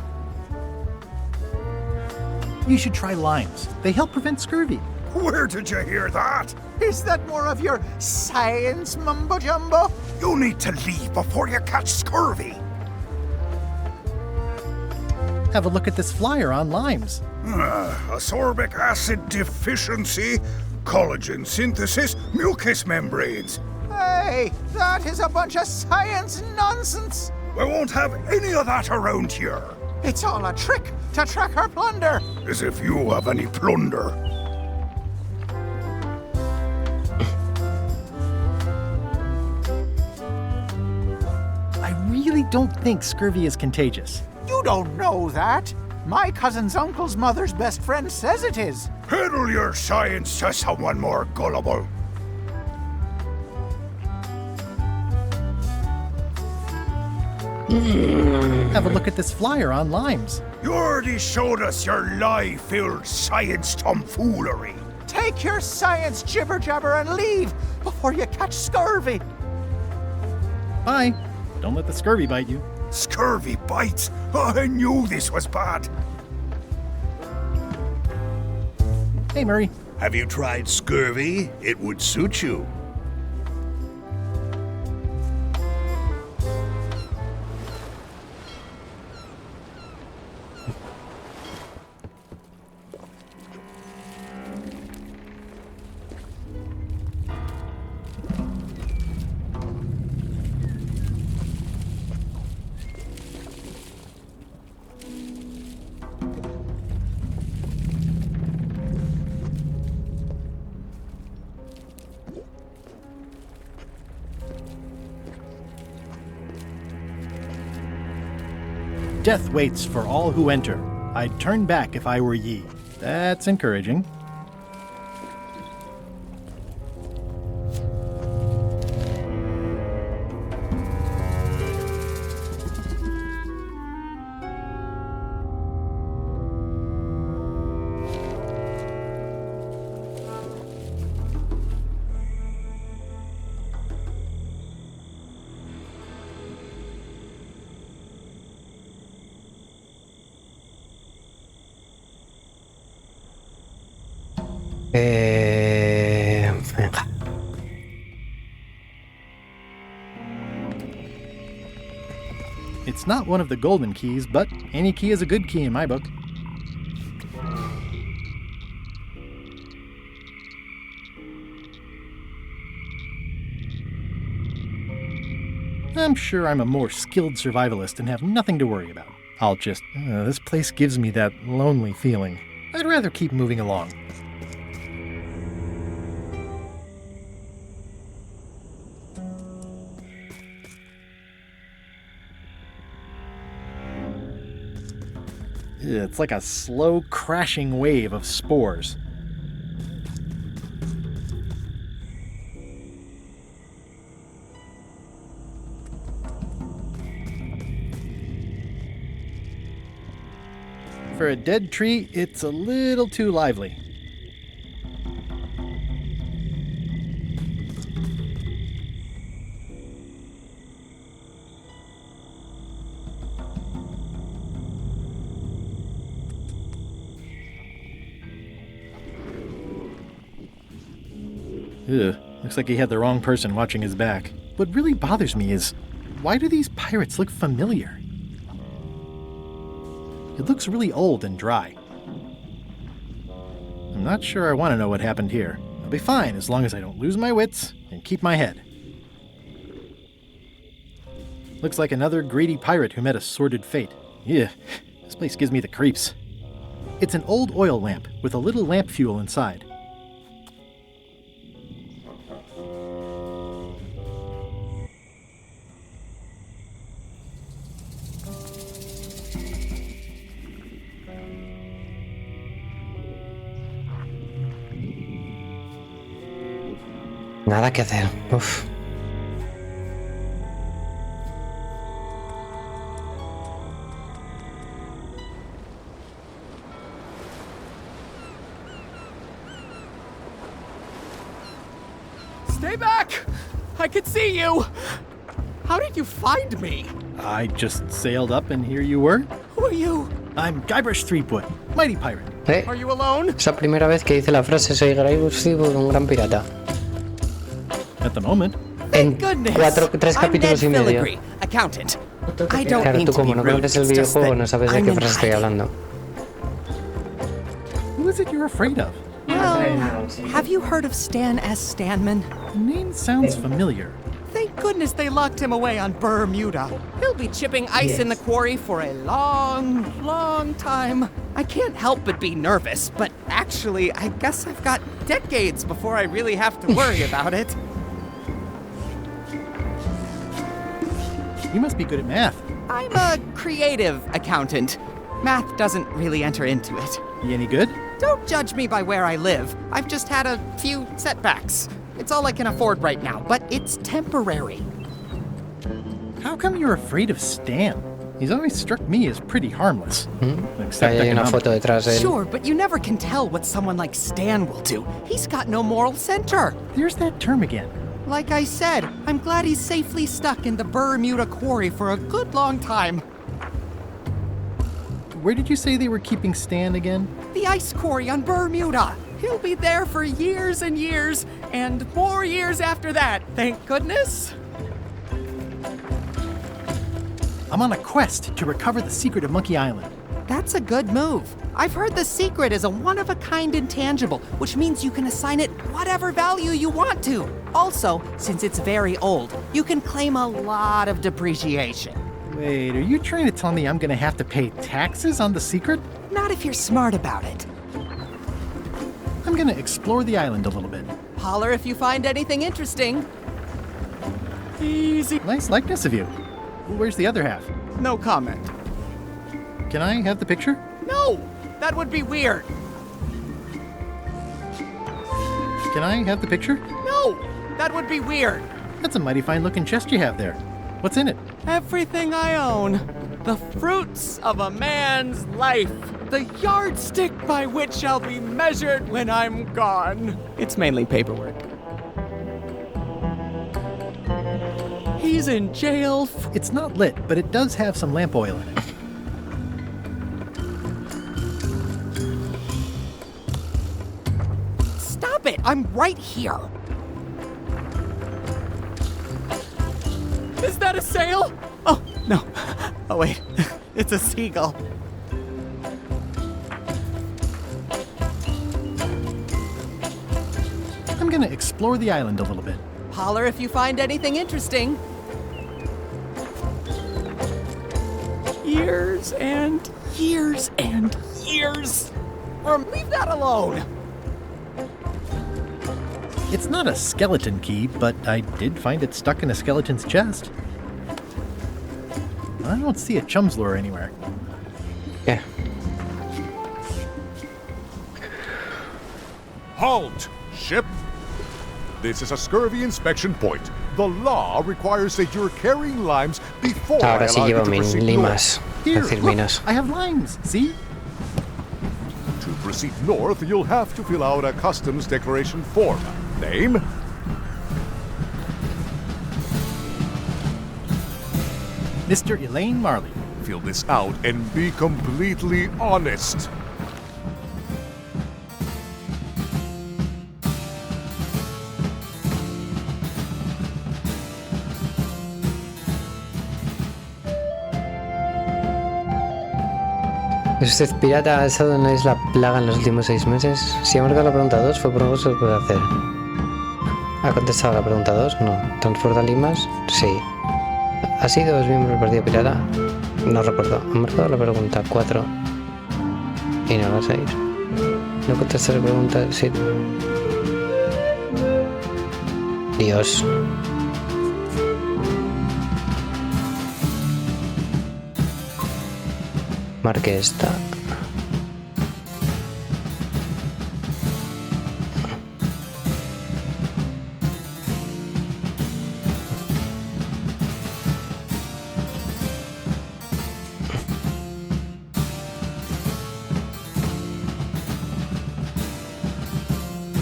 You should try limes. They help prevent scurvy.
Where did you hear that?
Is that more of your science mumbo-jumbo?
You need to leave before you catch scurvy.
Have a look at this flyer on limes.
Ascorbic acid deficiency, collagen synthesis, mucous membranes.
Hey, that is a bunch of science nonsense.
We won't have any of that around here.
It's all a trick to track our plunder.
As if you have any plunder.
I really don't think scurvy is contagious.
You don't know that. My cousin's uncle's mother's best friend says it is.
Peddle your science to someone more gullible.
Have a look at this flyer on limes.
You already showed us your lie-filled science tomfoolery.
Take your science jibber-jabber and leave before you catch scurvy.
Bye. Don't let the scurvy bite you.
Scurvy bites? I knew this was bad.
Hey, Murray.
Have you tried scurvy? It would suit you.
Death waits for all who enter. I'd turn back if I were ye. That's encouraging.
Venga.
It's not one of the golden keys, but any key is a good key in my book. I'm sure I'm a more skilled survivalist and have nothing to worry about. I'll just... this place gives me that lonely feeling. I'd rather keep moving along. It's like a slow crashing wave of spores. For a dead tree, it's a little too lively. Ugh, looks like he had the wrong person watching his back. What really bothers me is, why do these pirates look familiar? It looks really old and dry. I'm not sure I want to know what happened here. I'll be fine as long as I don't lose my wits and keep my head. Looks like another greedy pirate who met a sordid fate. Yeah, this place gives me the creeps. It's an old oil lamp with a little lamp fuel inside.
Nada que hacer. Uf.
Stay back! I can see you! How did you find me?
I just sailed up and here you were.
Who are you?
I'm Guybrush Threepwood, mighty pirate.
Are you alone?
Es la primera vez que dice la frase soy un gran pirata.
At the moment.
En 3 capítulos y medio.
Accountant.
Claro, tú como no conoces el videojuego no sabes de qué frase estoy hablando.
Who is it you're afraid of?
Well, have you heard of Stan S. Stanman?
The name sounds familiar.
Thank goodness they locked him away on Bermuda. He'll be chipping ice in the quarry for a long, long time. I can't help but be nervous, but actually, I guess I've got decades before I really have to worry about it.
You must be good at math.
I'm a creative accountant. Math doesn't really enter into it.
You any good?
Don't judge me by where I live. I've just had a few setbacks. It's all I can afford right now, but it's temporary.
How come you're afraid of Stan? He's always struck me as pretty harmless. Except
Hay una foto detrás de él.
Sure, but you never can tell what someone like Stan will do. He's got no moral center.
There's that term again.
Like I said, I'm glad he's safely stuck in the Bermuda quarry for a good long time.
Where did you say they were keeping Stan again?
The ice quarry on Bermuda. He'll be there for years and years, and more years after that, thank goodness.
I'm on a quest to recover the secret of Monkey Island.
That's a good move. I've heard the secret is a one-of-a-kind intangible, which means you can assign it whatever value you want to. Also, since it's very old, you can claim a lot of depreciation.
Wait, are you trying to tell me I'm gonna have to pay taxes on the secret?
Not if you're smart about it.
I'm gonna explore the island a little bit.
Holler if you find anything interesting. Easy.
Nice likeness of you. Where's the other half?
No comment.
Can I have the picture?
No! That would be weird.
Can I have the picture?
No! That would be weird.
That's a mighty fine looking chest you have there. What's in it?
Everything I own. The fruits of a man's life. The yardstick by which I'll be measured when I'm gone. It's mainly paperwork. He's in jail.
It's not lit, but it does have some lamp oil in it.
Stop it! I'm right here. Is that a sail? Oh, no. Oh, wait. It's a seagull.
I'm gonna explore the island a little bit.
Holler if you find anything interesting. Years and years and years. Or leave that alone.
It's not a skeleton key, but I did find it stuck in a skeleton's chest. I don't see a chum's lure anywhere.
Yeah.
Halt! Ship! This is a scurvy inspection point. The law requires that you're carrying limes before I
Ahora sí
allow you
llevo
to
mis
proceed
limas.
north.
Here,
Es decir,
look,
minas.
I have limes, see?
To proceed north, you'll have to fill out a customs declaration form. Name?
Mr. Elaine Marley.
Fill this out and be completely honest.
¿Es usted pirata? ¿Ha estado en la isla Plaga en los últimos 6 meses? Si ha marcado la pregunta 2, fue por algo que se puede hacer. ¿Ha contestado la pregunta 2? No. ¿Transporta limas? Sí. ¿Ha sido miembro del partido pirata? No recuerdo. ¿Ha marcado la pregunta 4? Y no la 6. ¿No contesta la pregunta 7? Dios. Marque esta.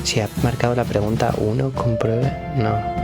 Si ha marcado la pregunta 1, compruebe. No.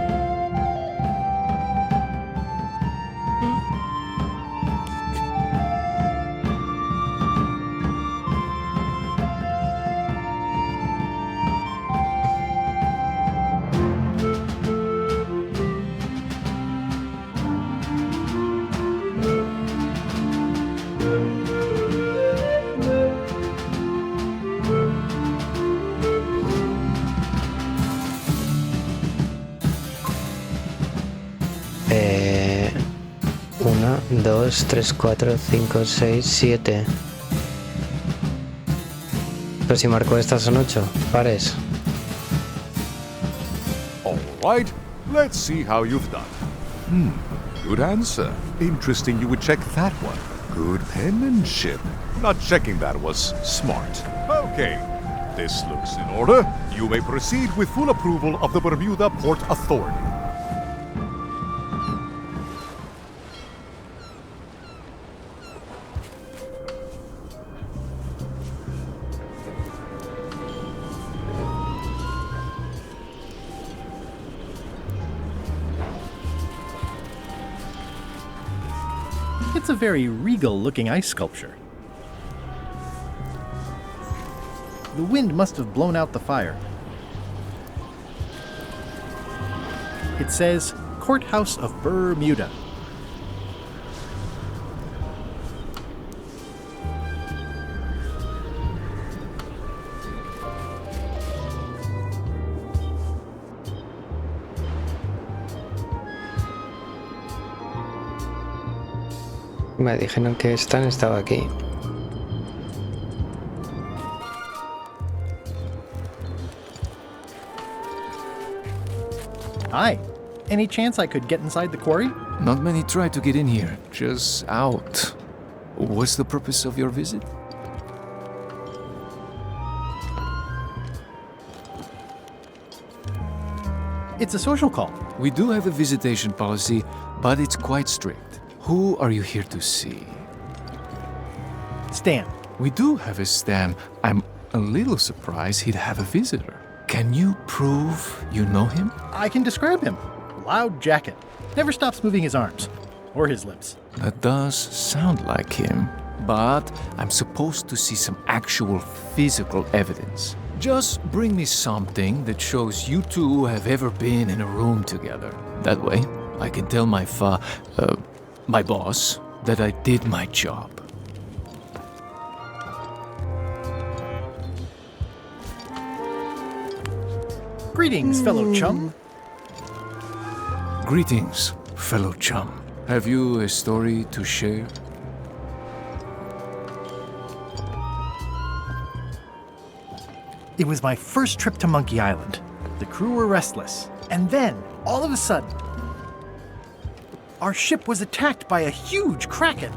2, 3, 4, 5, 6, 7. Pero si marco estas son 8 pares.
All right, let's see how you've done. Good answer. Interesting you would check that one. Good penmanship. Not checking that was smart. Okay, this looks in order. You may proceed with full approval of the Bermuda Port Authority.
It's a very regal-looking ice sculpture. The wind must have blown out the fire. It says, Courthouse of Bermuda.
Me dijeron que Stan estaba aquí.
Hi. Any chance I could get inside the quarry?
Not many try to get in here, just out. What's the purpose of your visit?
It's a social call.
We do have a visitation policy, but it's quite strict. Who are you here to see?
Stan.
We do have a Stan. I'm a little surprised he'd have a visitor. Can you prove you know him?
I can describe him. Loud jacket. Never stops moving his arms. Or his lips.
That does sound like him. But I'm supposed to see some actual physical evidence. Just bring me something that shows you two have ever been in a room together. That way, I can tell my boss that I did my job.
Greetings, fellow chum.
Greetings, fellow chum. Have you a story to share?
It was my first trip to Monkey Island. The crew were restless. And then, all of a sudden, our ship was attacked by a huge kraken.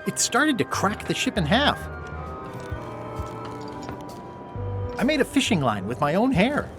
It started to crack the ship in half. I made a fishing line with my own hair.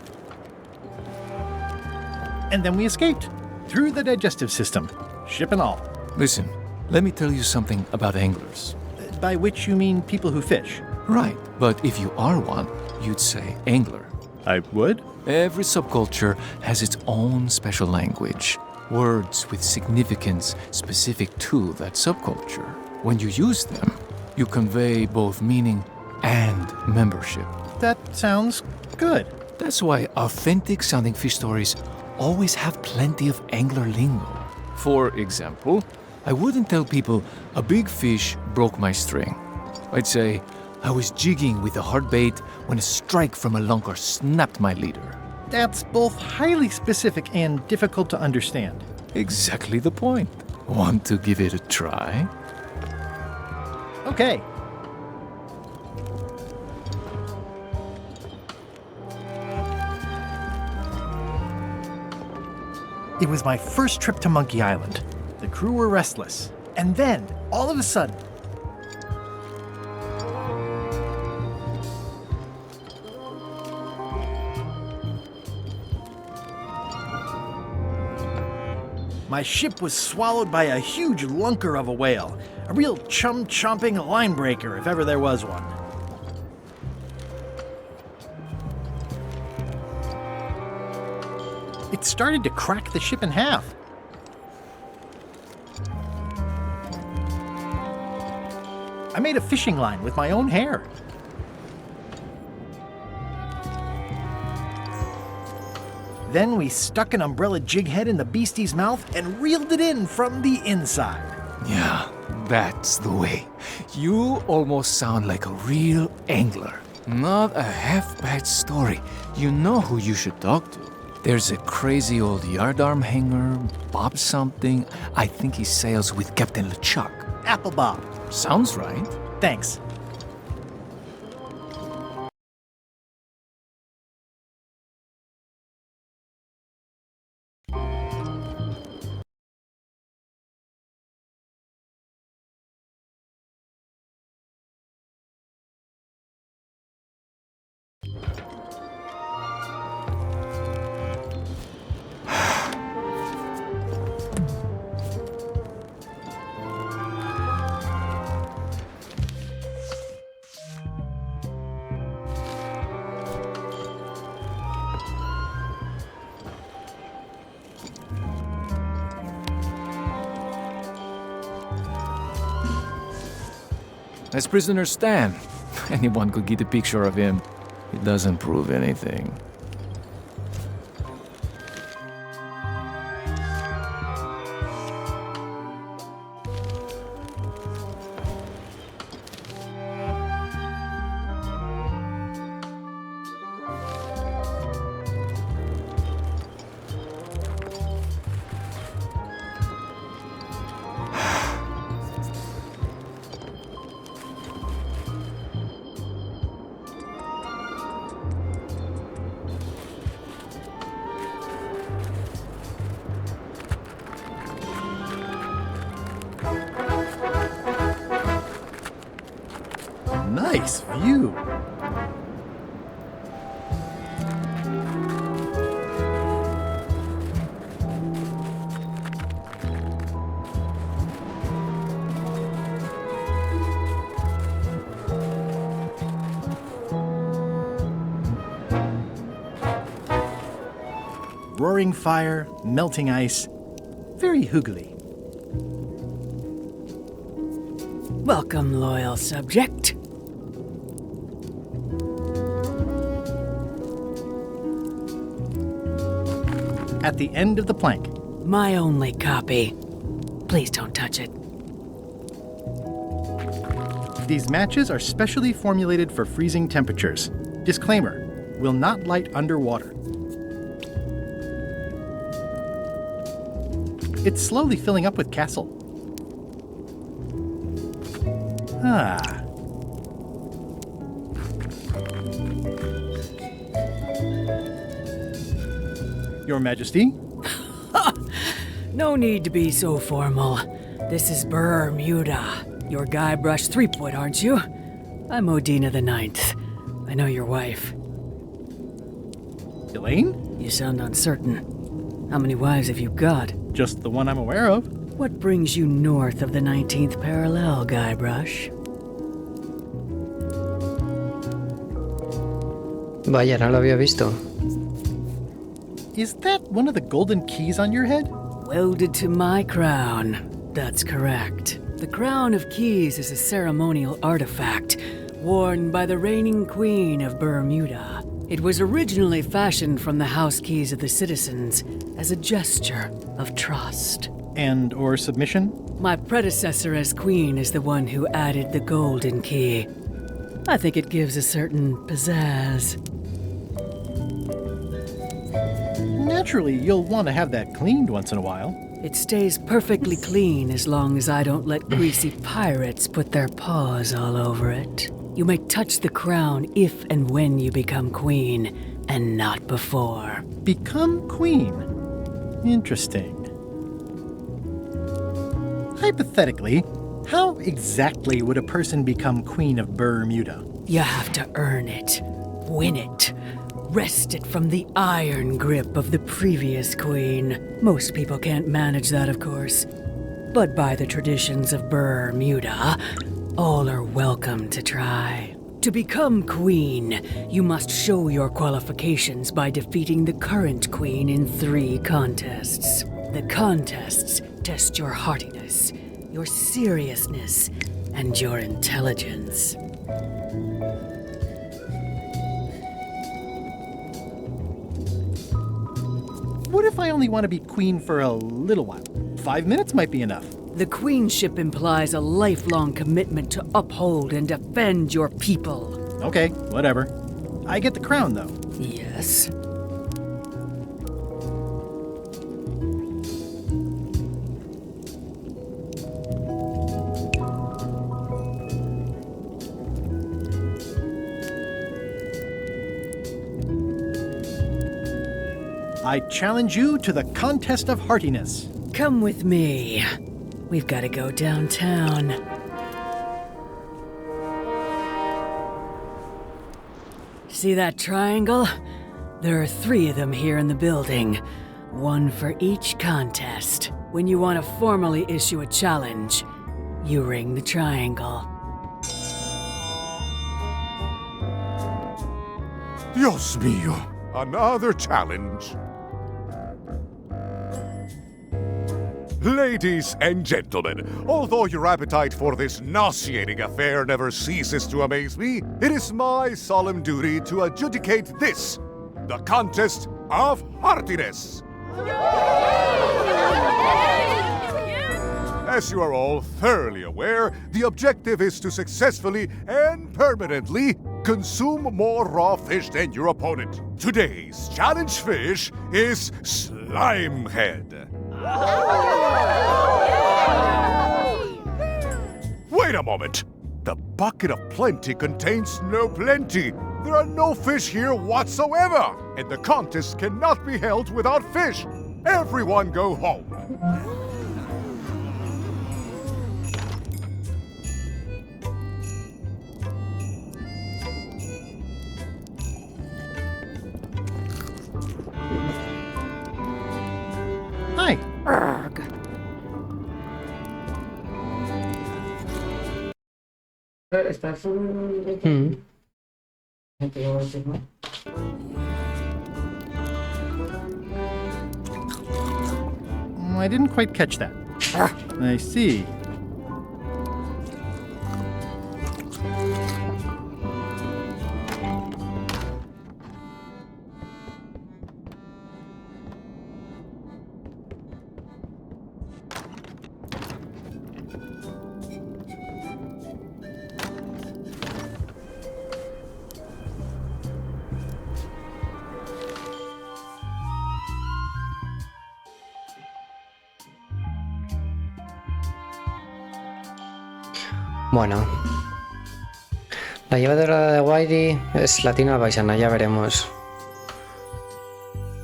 And then we escaped, through the digestive system, ship and all.
Listen, let me tell you something about anglers.
By which you mean people who fish?
Right, but if you are one, you'd say angler.
I would?
Every subculture has its own special language, words with significance specific to that subculture. When you use them, you convey both meaning and membership.
That sounds good.
That's why authentic-sounding fish stories always have plenty of angler lingo. For example, I wouldn't tell people a big fish broke my string. I'd say I was jigging with a hard bait when a strike from a lunker snapped my leader.
That's both highly specific and difficult to understand.
Exactly the point. Want to give it a try?
Okay. It was my first trip to Monkey Island. The crew were restless. And then, all of a sudden, my ship was swallowed by a huge lunker of a whale. A real chum-chomping line breaker, if ever there was one. It started to crack the ship in half. I made a fishing line with my own hair. Then we stuck an umbrella jig head in the beastie's mouth and reeled it in from the inside.
Yeah, that's the way. You almost sound like a real angler. Not a half-bad story. You know who you should talk to. There's a crazy old yardarm hanger, Bob something. I think he sails with Captain LeChuck.
Apple Bob.
Sounds right.
Thanks.
As prisoner Stan. Anyone could get a picture of him. It doesn't prove anything.
Nice view. Roaring fire, melting ice, very hoogly.
Welcome, loyal subject.
At the end of the plank.
My only copy. Please don't touch it.
These matches are specially formulated for freezing temperatures. Disclaimer, will not light underwater. It's slowly filling up with castle. Ah. Your Majesty?
No need to be so formal. This is Bermuda. You're Guybrush Threepwood, aren't you? I'm Odina the Ninth. I know your wife.
Elaine?
You sound uncertain. How many wives have you got?
Just the one I'm aware of.
What brings you north of the 19th parallel, Guybrush?
Vaya, no lo había visto.
Is that one of the golden keys on your head?
Welded to my crown. That's correct. The Crown of Keys is a ceremonial artifact worn by the reigning queen of Bermuda. It was originally fashioned from the house keys of the citizens as a gesture of trust.
And or submission?
My predecessor as queen is the one who added the golden key. I think it gives a certain pizzazz.
Naturally, you'll want to have that cleaned once in a while.
It stays perfectly clean as long as I don't let greasy pirates put their paws all over it. You may touch the crown if and when you become queen, and not before.
Become queen? Interesting. Hypothetically, how exactly would a person become queen of Bermuda?
You have to earn it, win it, wrest it from the iron grip of the previous queen. Most people can't manage that, of course. But by the traditions of Bermuda, all are welcome to try. To become queen, you must show your qualifications by defeating the current queen in 3 contests. The contests test your heartiness, your seriousness, and your intelligence.
What if I only want to be queen for a little while? 5 minutes might be enough.
The queenship implies a lifelong commitment to uphold and defend your people.
Okay, whatever. I get the crown, though.
Yes.
I challenge you to the contest of heartiness.
Come with me. We've got to go downtown. See that triangle? There are 3 of them here in the building. 1 for each contest. When you want to formally issue a challenge, you ring the triangle.
Dios mío, another challenge. Ladies and gentlemen, although your appetite for this nauseating affair never ceases to amaze me, it is my solemn duty to adjudicate this, the contest of heartiness. As you are all thoroughly aware, the objective is to successfully and permanently consume more raw fish than your opponent. Today's challenge fish is Slimehead. Wait a moment! The bucket of plenty contains no plenty. There are no fish here whatsoever, and the contest cannot be held without fish. Everyone go home.
Hi.
Urgh.
I didn't quite catch that. I see.
Bueno. La llevadora de Whitey es latina paisana, ya veremos.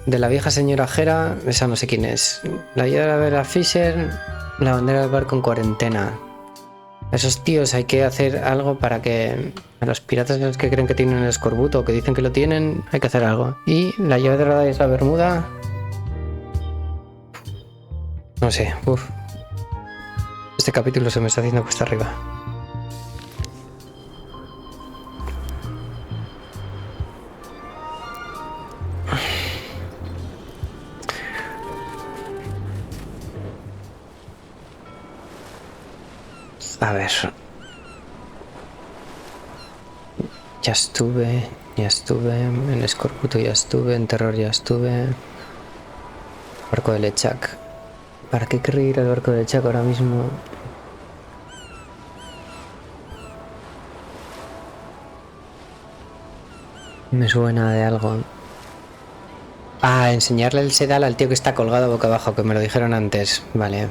De la vieja señora Jera, esa no sé quién es. La llevadora de la Fisher, la bandera del barco en cuarentena. Esos tíos hay que hacer algo para que a los piratas los que creen que tienen el escorbuto o que dicen que lo tienen, hay que hacer algo. Y la llevadora de Isla Bermuda... No sé, uff. Este capítulo se me está haciendo cuesta arriba. A ver. Ya estuve en escorbuto, ya estuve en terror, ya estuve. Barco de Lechak. ¿Para qué querría ir al barco de Lechak ahora mismo? Me suena de algo. Ah, enseñarle el sedal al tío que está colgado boca abajo, que me lo dijeron antes. Vale.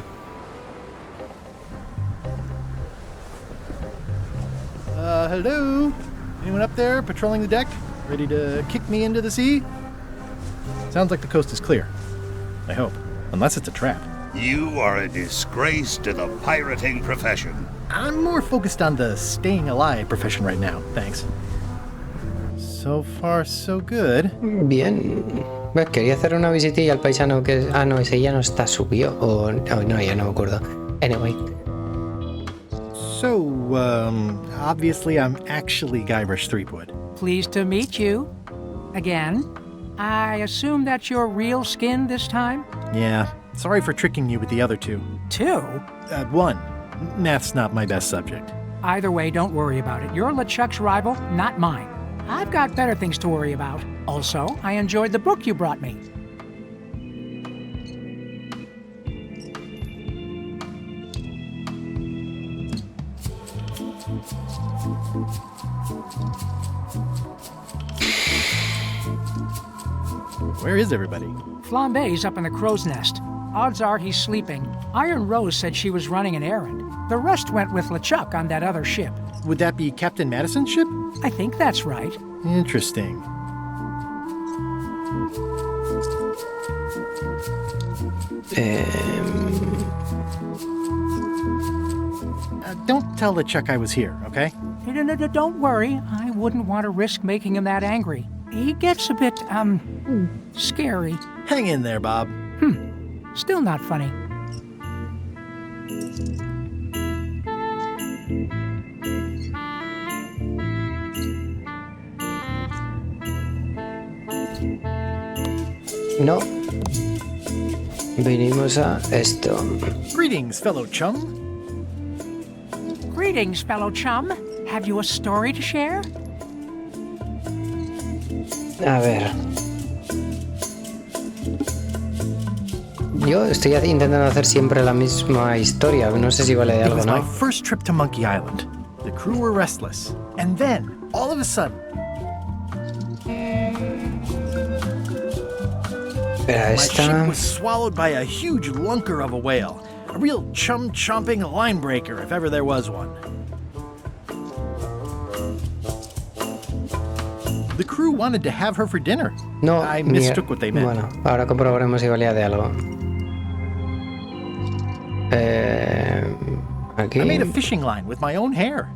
Hello? Anyone up there patrolling the deck? Ready to kick me into the sea? Sounds like the coast is clear. I hope. Unless it's a trap.
You are a disgrace to the pirating profession.
I'm more focused on the staying alive profession right now, thanks. So far, so good.
Bien. Quería hacer una visitilla al paisano que... Ah, no, ese ya no está subido. O no, ya no me acuerdo. Anyway.
So, obviously I'm actually Guybrush Threepwood.
Pleased to meet you. Again. I assume that's your real skin this time?
Yeah. Sorry for tricking you with the other two.
2?
1. Math's not my best subject.
Either way, don't worry about it. You're LeChuck's rival, not mine. I've got better things to worry about. Also, I enjoyed the book you brought me.
Where is everybody?
Flambe's up in the crow's nest. Odds are he's sleeping. Iron Rose said she was running an errand. The rest went with LeChuck on that other ship.
Would that be Captain Madison's ship?
I think that's right.
Interesting. Don't tell LeChuck I was here, okay?
No, don't worry. I wouldn't want to risk making him that angry. He gets a bit, scary.
Hang in there, Bob.
Still not funny.
No. Vinimos a esto.
Greetings, fellow chum.
Greetings, fellow chum. Have you a story to share?
A ver. Yo estoy intentando hacer siempre la misma historia. No sé si vale de
It
algo,
was
¿no?
my first trip to Monkey Island. The crew were restless. And then, all of a sudden,
Espera,
my ship
esta...
was swallowed by a huge lunker of a whale. A real chum-chomping line breaker, if ever there was one. The crew wanted to have her for dinner.
No,
I mistook what they meant.
Bueno, ahora comprobaremos si valía de algo. Aquí.
I made a fishing line with my own hair.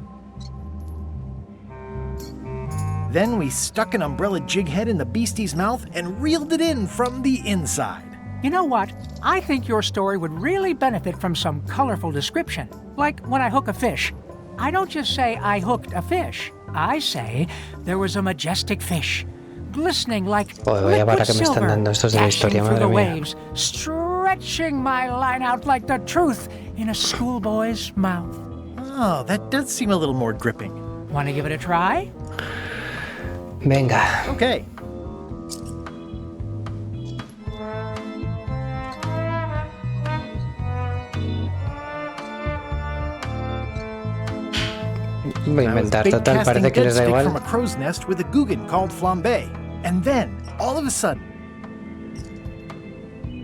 Then we stuck an umbrella jig head in the beastie's mouth and reeled it in from the inside.
You know what? I think your story would really benefit from some colorful description. Like when I hook a fish. I don't just say I hooked a fish. I say there was a majestic fish, glistening like
Vaya vara
liquid
que me están
silver,
dando estos de la
dashing
historia,
through the
madre mía.
waves, stretching my line out like the truth in a schoolboy's mouth.
Oh, that does seem a little more gripping.
Want to give it a try?
Venga.
Okay.
Voy a inventar,
bait
total,
casting
parece que les da
dead stick
igual.
from a crow's nest with a Guggen called flambe. And then, all of a sudden,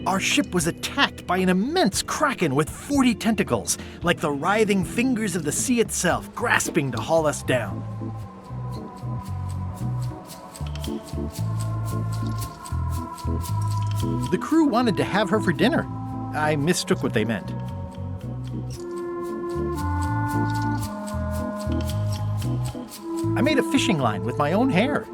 our ship was attacked by an immense kraken with 40 tentacles, like the writhing fingers of the sea itself, grasping to haul us down. The crew wanted to have her for dinner. I mistook what they meant. I made a fishing line with my own hair.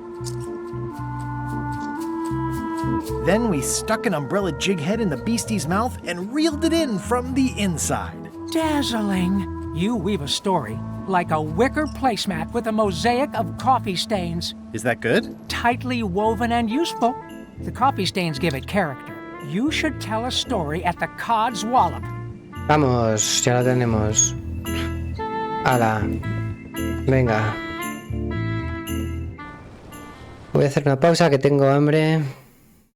Then we stuck an umbrella jig head in the beastie's mouth and reeled it in from the inside.
Dazzling. You weave a story like a wicker placemat with a mosaic of coffee stains.
Is that good?
Tightly woven and useful. The coffee stains give it character. You should tell a story at the Cod's Wallop.
Vamos, ya la tenemos. Hala. Venga. Voy a hacer una pausa que tengo hambre.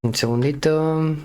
Un segundito.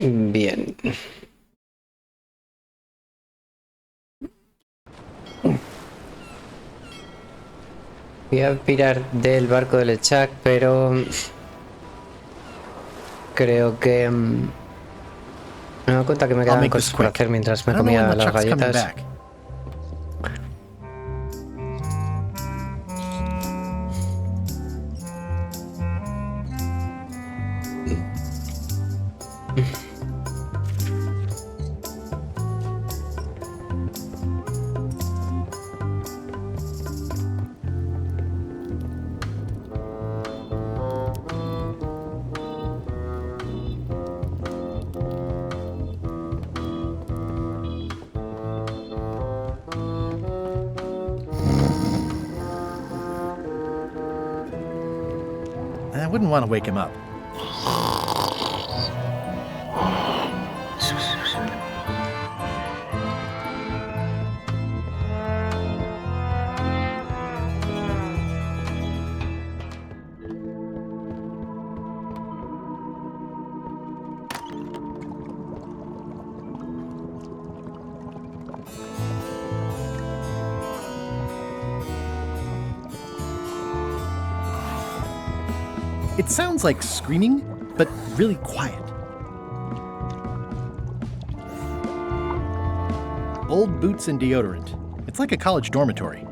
Bien. Voy a pirar del barco del Lechak, pero creo que me he dado cuenta que me quedaban cosas por hacer mientras me comía las galletas.
I wouldn't want to wake him up. It sounds like screaming, but really quiet. Old boots and deodorant. It's like a college dormitory.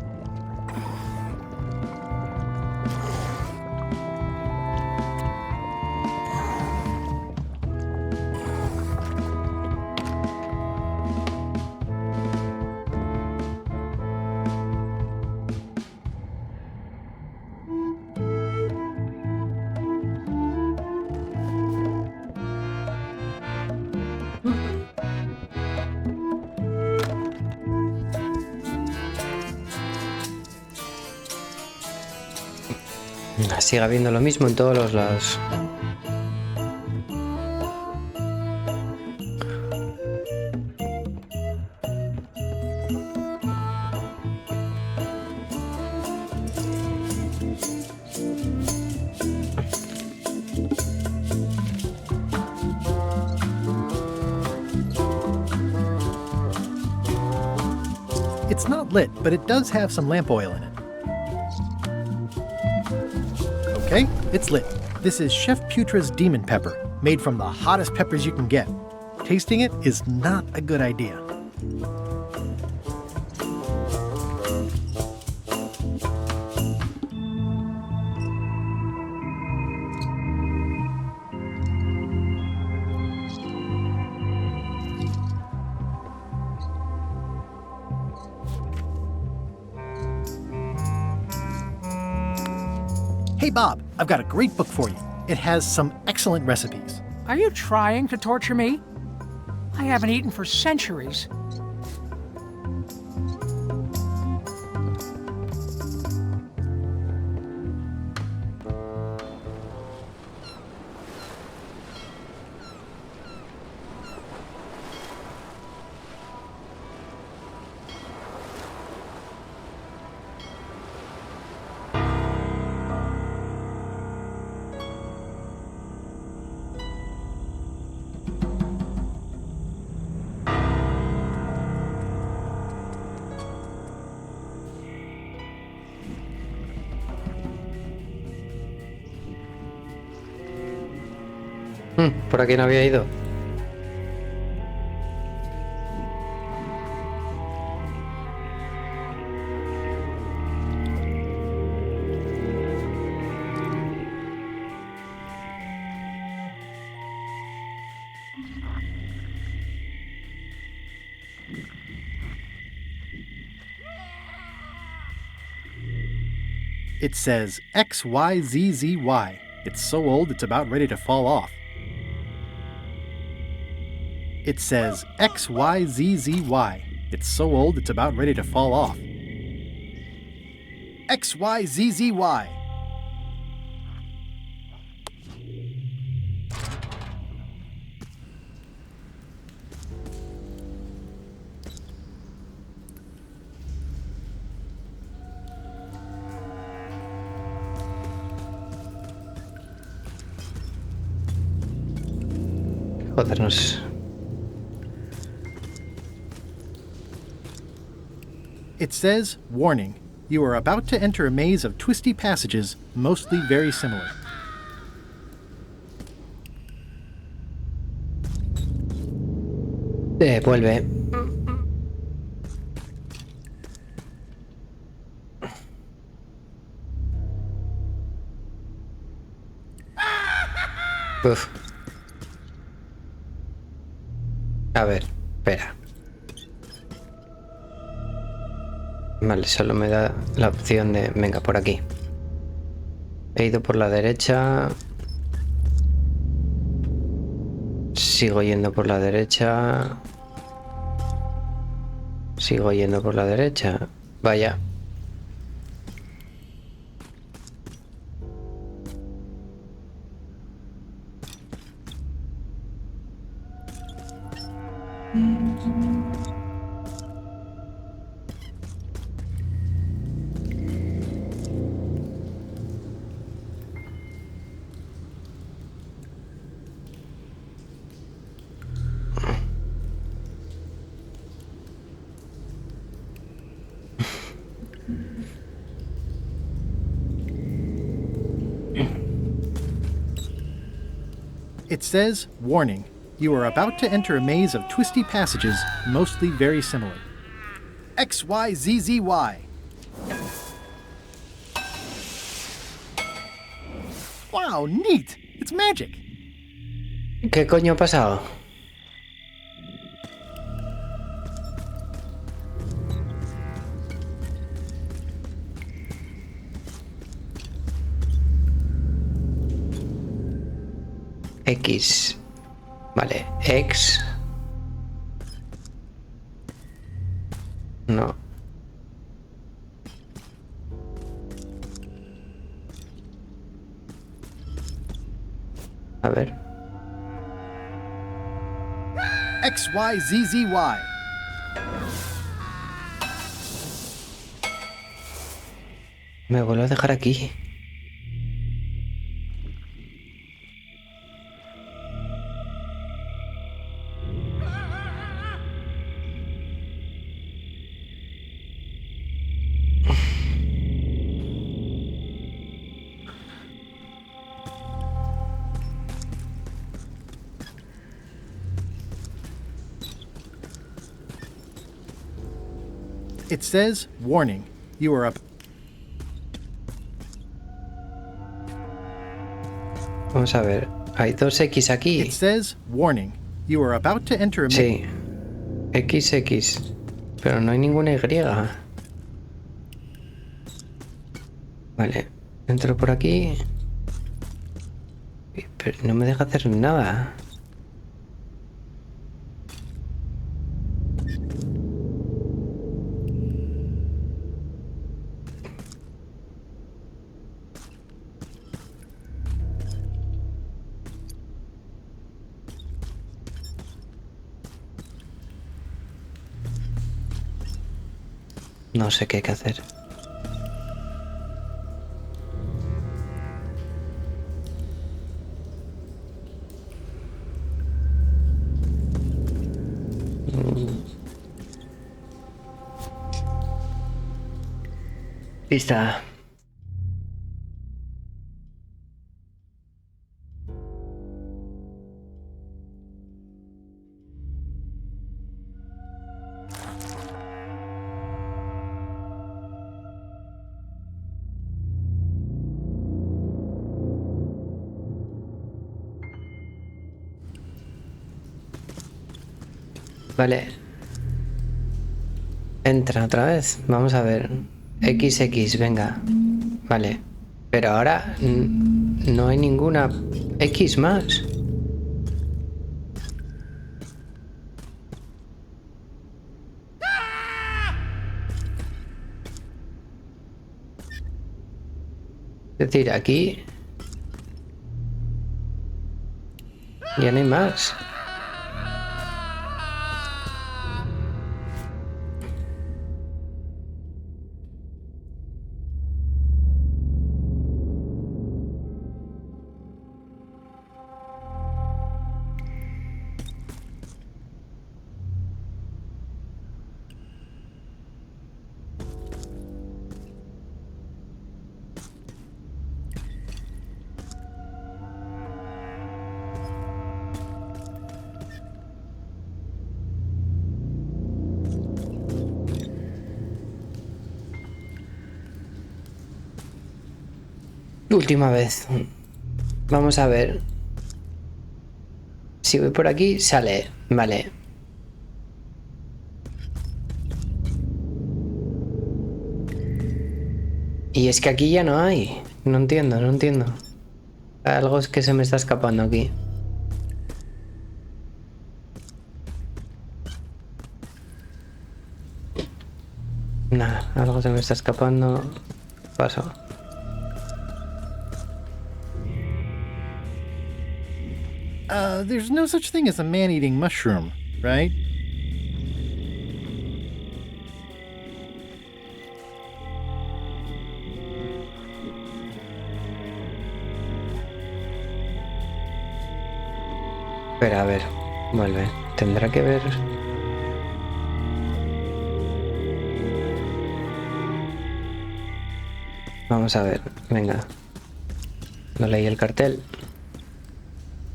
Sigue habiendo lo mismo en todos los lados.
It's not lit, but it does have some lamp oil in it. Okay, it's lit. This is Chef Putra's Demon Pepper, made from the hottest peppers you can get. Tasting it is not a good idea. Hey Bob, I've got a great book for you. It has some excellent recipes.
Are you trying to torture me? I haven't eaten for centuries.
Por aquí no había ido.
It says XYZZY. It's so old it's about ready to fall off. It says XYZZY. It's so old it's about ready to fall off. XYZZY.
Joder, no sé.
It says, warning, you are about to enter a maze of twisty passages, mostly very similar.
Vuelve. Uf. A ver, espera. Vale, solo me da la opción de... Venga, por aquí. He ido por la derecha. Sigo yendo por la derecha. Sigo yendo por la derecha. Vaya.
It says, warning, you are about to enter a maze of twisty passages, mostly very similar. XYZZY. Wow, neat! It's magic!
¿Qué coño ha pasado? X. Vale, X. No. A ver.
XYZZY.
Me vuelvo a dejar aquí.
It says, warning, you are up.
Vamos a ver. Hay dos X aquí.
It says, warning, you are about to enter a maze.
Sí. XX. Pero no hay ninguna Y. Vale. Entro por aquí. Pero no me deja hacer nada. No sé qué hay que hacer. Lista. Vale. Entra otra vez. Vamos a ver. XX, venga. Vale. Pero ahora no hay ninguna X más. Es decir, aquí ya no hay más. Última vez. Vamos a ver. Si voy por aquí, sale. Vale. Y es que aquí ya no hay. No entiendo, no entiendo. Algo es que se me está escapando aquí. Nada, algo se me está escapando. Paso.
There's no such thing as a man-eating mushroom, right?
Espera, a ver. Vuelve. Tendrá que ver... Vamos a ver. Venga. No leí el cartel.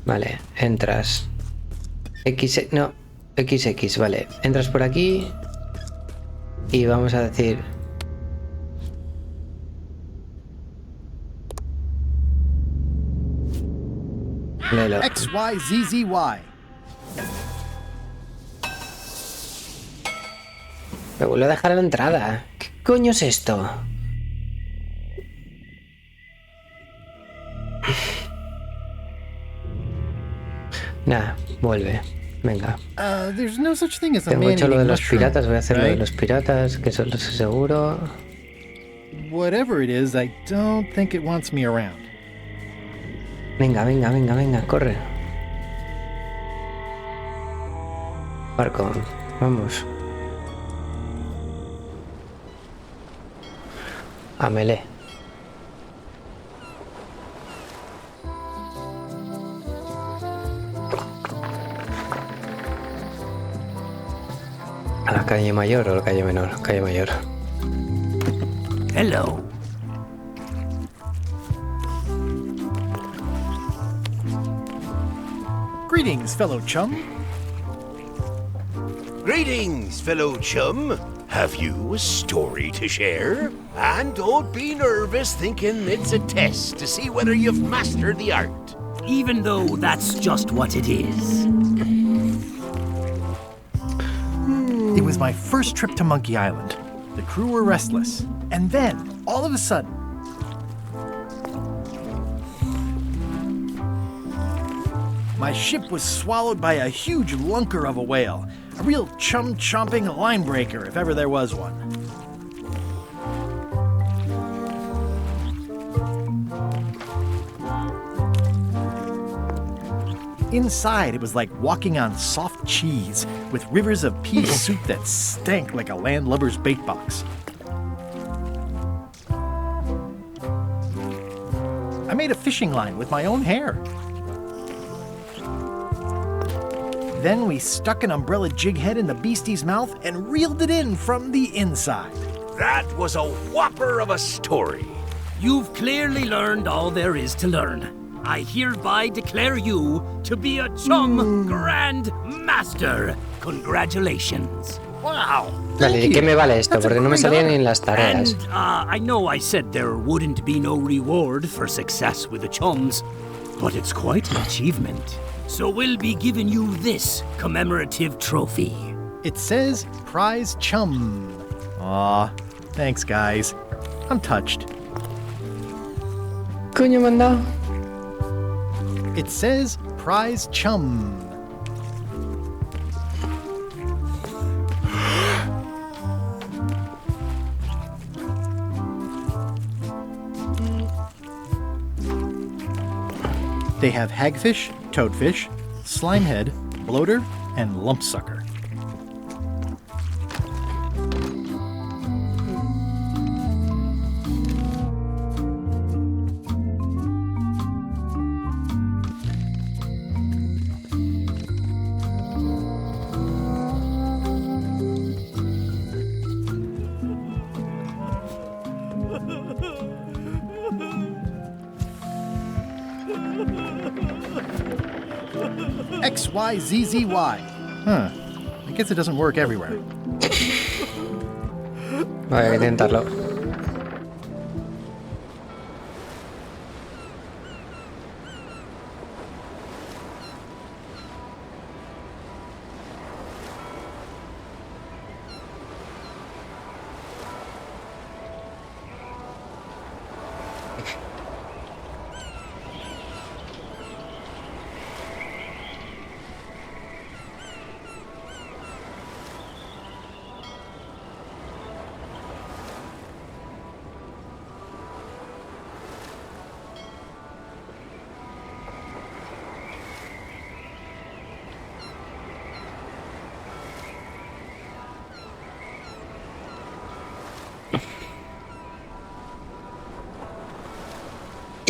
Vale. Entras. X... No. XX. Vale. Entras por aquí. Y vamos a decir... Léelo.
XYZZY.
Me vuelvo a dejar a la entrada. ¿Qué coño es esto? Nah, vuelve. Venga.
There's no such thing as a
Tengo hecho lo de
man-eating
los
mushroom,
piratas. Voy a hacer lo de
right?
los piratas, que son los seguro.
Whatever it is, I don't think it wants me around.
Venga, venga, venga, venga, corre. Barco, vamos. A melee. ¿A la calle mayor o la calle menor? Calle mayor.
Hello.
Greetings, fellow chum.
Greetings, fellow chum. Have you a story to share? And don't be nervous thinking it's a test to see whether you've mastered the art.
Even though that's just what it is.
It was my first trip to Monkey Island. The crew were restless. And then, all of a sudden, my ship was swallowed by a huge lunker of a whale. A real chum-chomping line breaker, if ever there was one. Inside, it was like walking on soft cheese, with rivers of pea soup that stank like a landlubber's bait box. I made a fishing line with my own hair. Then we stuck an umbrella jig head in the beastie's mouth and reeled it in from the inside.
That was a whopper of a story.
You've clearly learned all there is to learn. I hereby declare you to be a Chum Grand Master. Congratulations.
Wow.
Vale, ¿de qué me vale esto? Porque no me salían ni en las tareas.
And I know I said there wouldn't be no reward for success with the chums, but it's quite an achievement. So we'll be giving you this commemorative trophy.
It says Prize Chum. Aw, thanks guys. I'm touched.
Coño me han dado.
It says Prize Chum. They have hagfish, toadfish, slimehead, bloater, and lumpsucker. XYZZY. Huh. I guess it doesn't work everywhere.
Voy a intentarlo.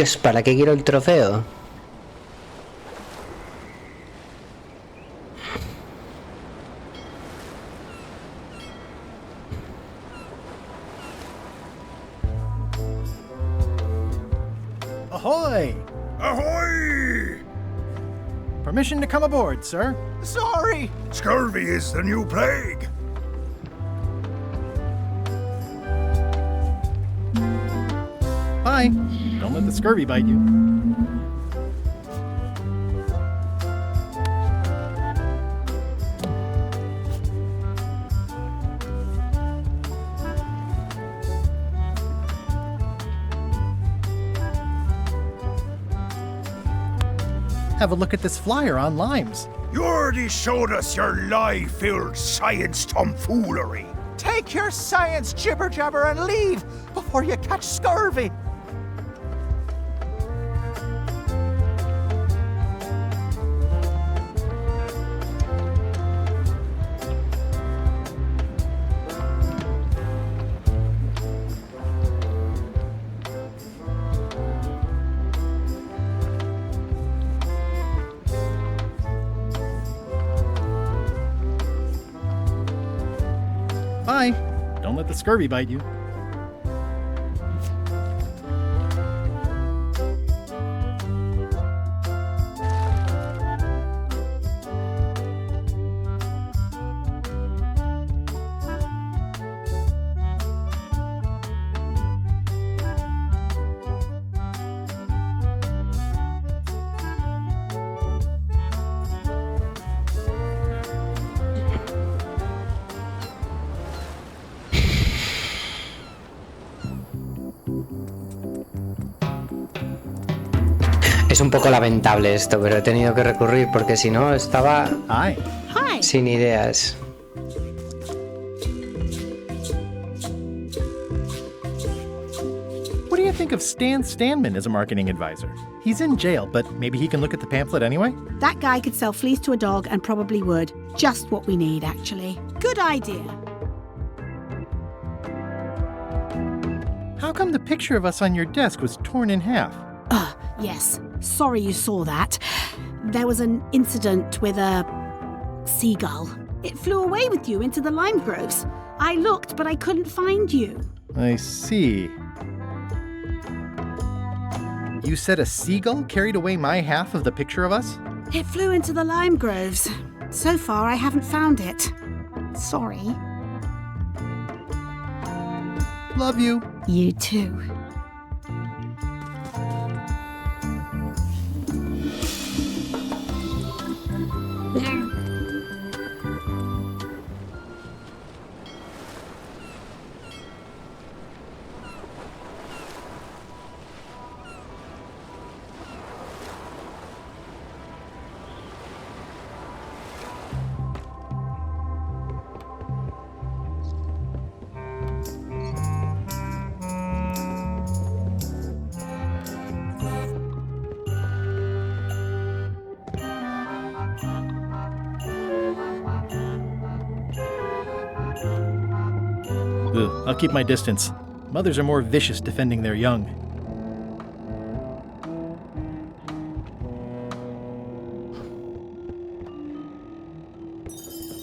Dios, ¿para qué quiero el trofeo?
Ahoy!
Ahoy!
Permission to come aboard, sir.
Sorry!
Scurvy is the new plague.
Bye. Don't let the scurvy bite you. Have a look at this flyer on limes.
You already showed us your lie-filled science tomfoolery.
Take your science jibber-jabber and leave before you catch scurvy.
Bye. Don't let the scurvy bite you.
Es un poco lamentable esto, pero he tenido que recurrir porque si no estaba sin ideas.
What do you think of Stan Stanman as a marketing advisor? He's in jail, but maybe he can look at the pamphlet anyway?
That guy could sell fleece to a dog and probably would. Just what we need, actually. Good idea.
How come the picture of us on your desk was torn in half?
Yes. Sorry you saw that. There was an incident with a seagull. It flew away with you into the lime groves. I looked, but I couldn't find you.
I see. You said a seagull carried away my half of the picture of us?
It flew into the lime groves. So far, I haven't found it. Sorry.
Love you.
You too.
Ugh, I'll keep my distance. Mothers are more vicious defending their young.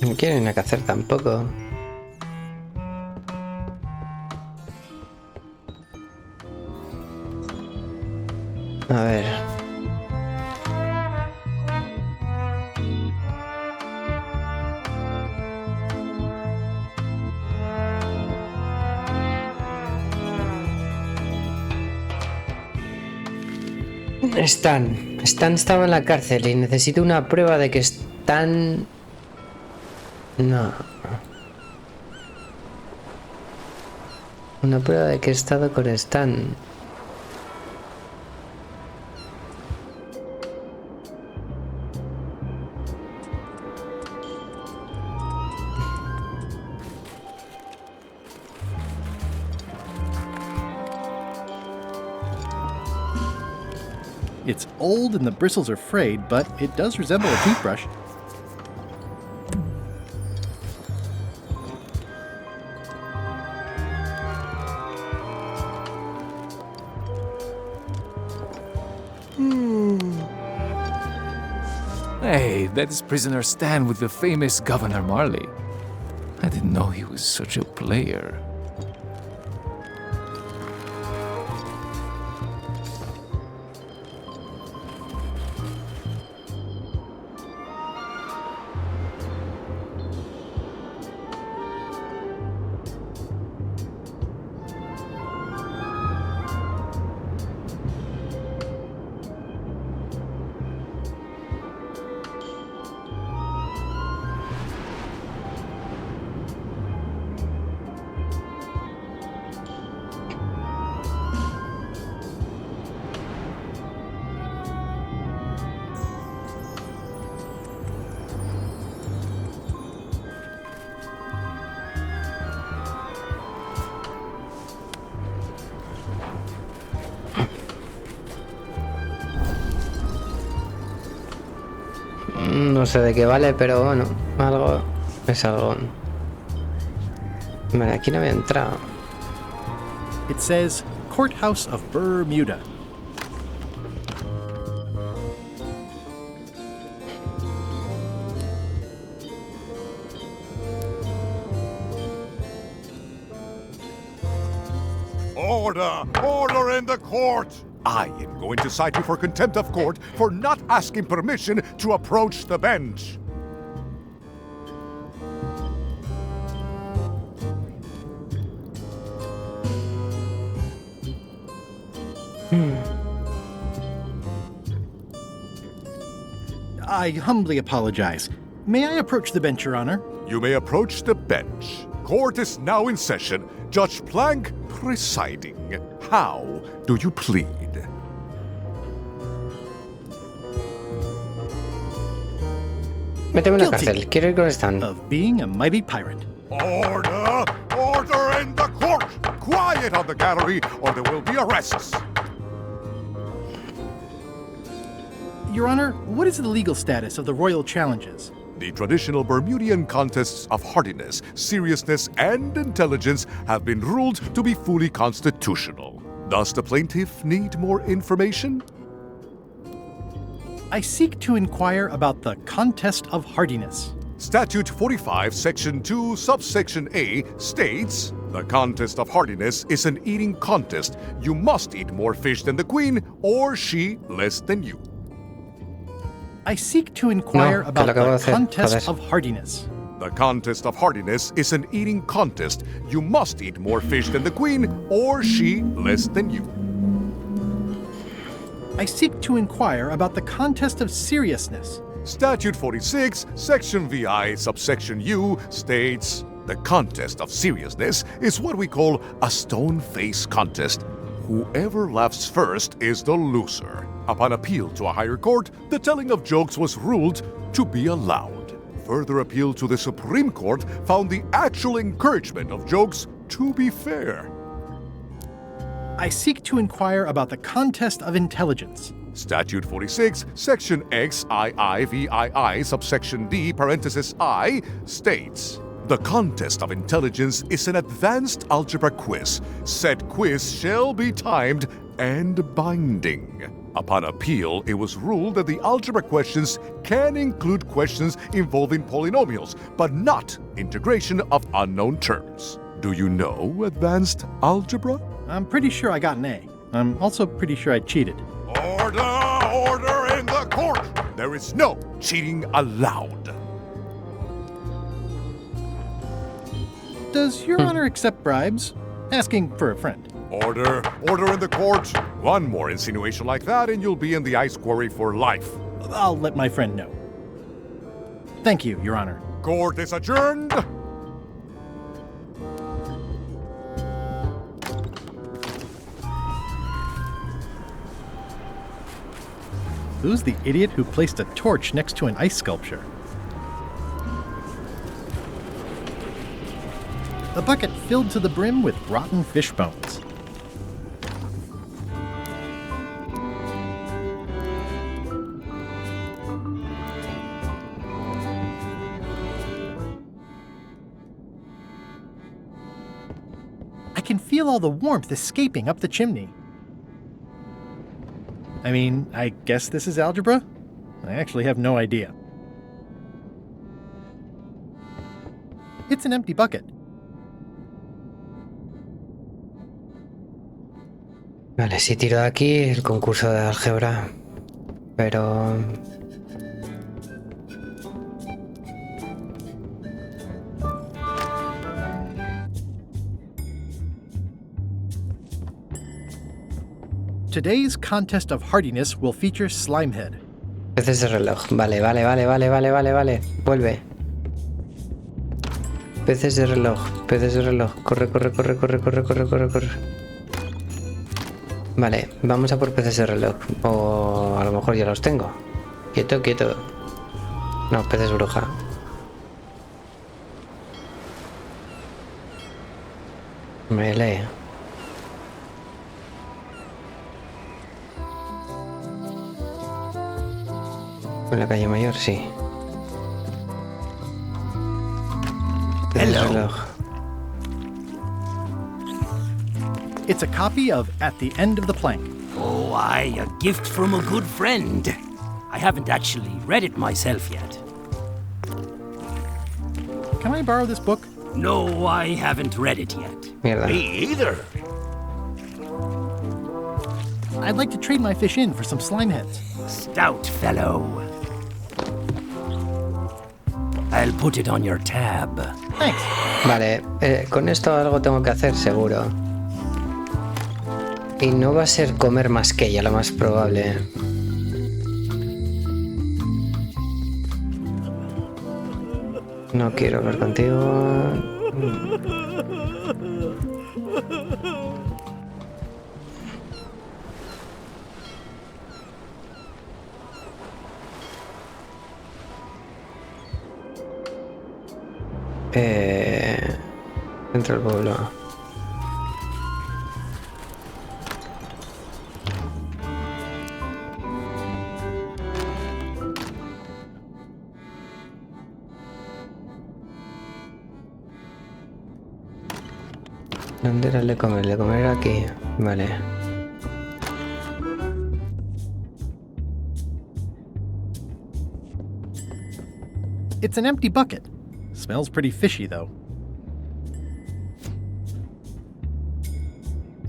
No quieren a cazar tampoco. A ver. Stan estaba en la cárcel y necesito una prueba de que Stan... No. Una prueba de que he estado con Stan.
It's old and the bristles are frayed, but it does resemble a toothbrush.
Hey, that's prisoner Stan with the famous Governor Marley. I didn't know he was such a player.
No sé de qué vale, pero bueno, algo es algo. Vale, aquí no había entrado.
It says Courthouse of Bermuda.
Order! Order in the court! I am going to cite you for contempt of court for not asking permission to approach the bench.
I humbly apologize. May I approach the bench, Your Honor?
You may approach the bench. Court is now in session. Judge Plank presiding. How do you plead?
Méteme en la cárcel. Quiero ir con Stan.
Of being a mighty pirate.
Order! Order in the court! Quiet on the gallery, or there will be arrests.
Your Honor, what is the legal status of the royal challenges?
The traditional Bermudian contests of hardiness, seriousness, and intelligence have been ruled to be fully constitutional. Does the plaintiff need more information?
I seek to inquire about the contest of hardiness.
Statute 45, Section 2, Subsection A states, "The contest of hardiness is an eating contest. You must eat more fish than the queen, or she less than you."
I seek to inquire about the contest
Joder.
of hardiness.
The contest of hardiness is an eating contest. You must eat more fish than the queen, or she less than you.
I seek to inquire about the contest of seriousness.
Statute 46, Section VI, Subsection U states, "The contest of seriousness is what we call a stone face contest. Whoever laughs first is the loser." Upon appeal to a higher court, the telling of jokes was ruled to be allowed. Further appeal to the Supreme Court found the actual encouragement of jokes to be fair.
I seek to inquire about the contest of intelligence.
Statute 46, Section XIIVII, Subsection D, parenthesis I, states, "The contest of intelligence is an advanced algebra quiz. Said quiz shall be timed and binding." Upon appeal, it was ruled that the algebra questions can include questions involving polynomials, but not integration of unknown terms. Do you know advanced algebra?
I'm pretty sure I got an A. I'm also pretty sure I cheated.
Order! Order in the court! There is no cheating allowed.
Does Your Honor accept bribes? Asking for a friend.
Order! Order in the court! One more insinuation like that and you'll be in the ice quarry for life.
I'll let my friend know. Thank you, Your Honor.
Court is adjourned!
Who's the idiot who placed a torch next to an ice sculpture? A bucket filled to the brim with rotten fish bones. I can feel all the warmth escaping up the chimney. I mean, I guess this is algebra? I actually have no idea. It's an empty bucket.
Vale, si tiro de aquí, el concurso de álgebra. Pero...
Today's contest of hardiness will feature Slimehead.
Peces de reloj. Vale. Vuelve. Peces de reloj. Corre. Vale, vamos a por peces de reloj. O a lo mejor ya los tengo. Quieto. No, peces bruja. Melee. En la calle mayor, sí. Peces de reloj.
It's a copy of At the End of the Plank.
Oh, aye, a gift from a good friend. I haven't actually read it myself yet.
Can I borrow this book?
No, I haven't read it yet.
Mierda.
Me either.
I'd like to trade my fish in for some Slimeheads.
Stout fellow. I'll put it on your tab.
Thanks.
Vale, con esto algo tengo que hacer, seguro. Y no va a ser comer más que ella, lo más probable. No quiero hablar contigo. Dentro del pueblo. ¿Dónde era el de comer? El de comer era aquí. Vale.
It's an empty bucket. Smells pretty fishy, though.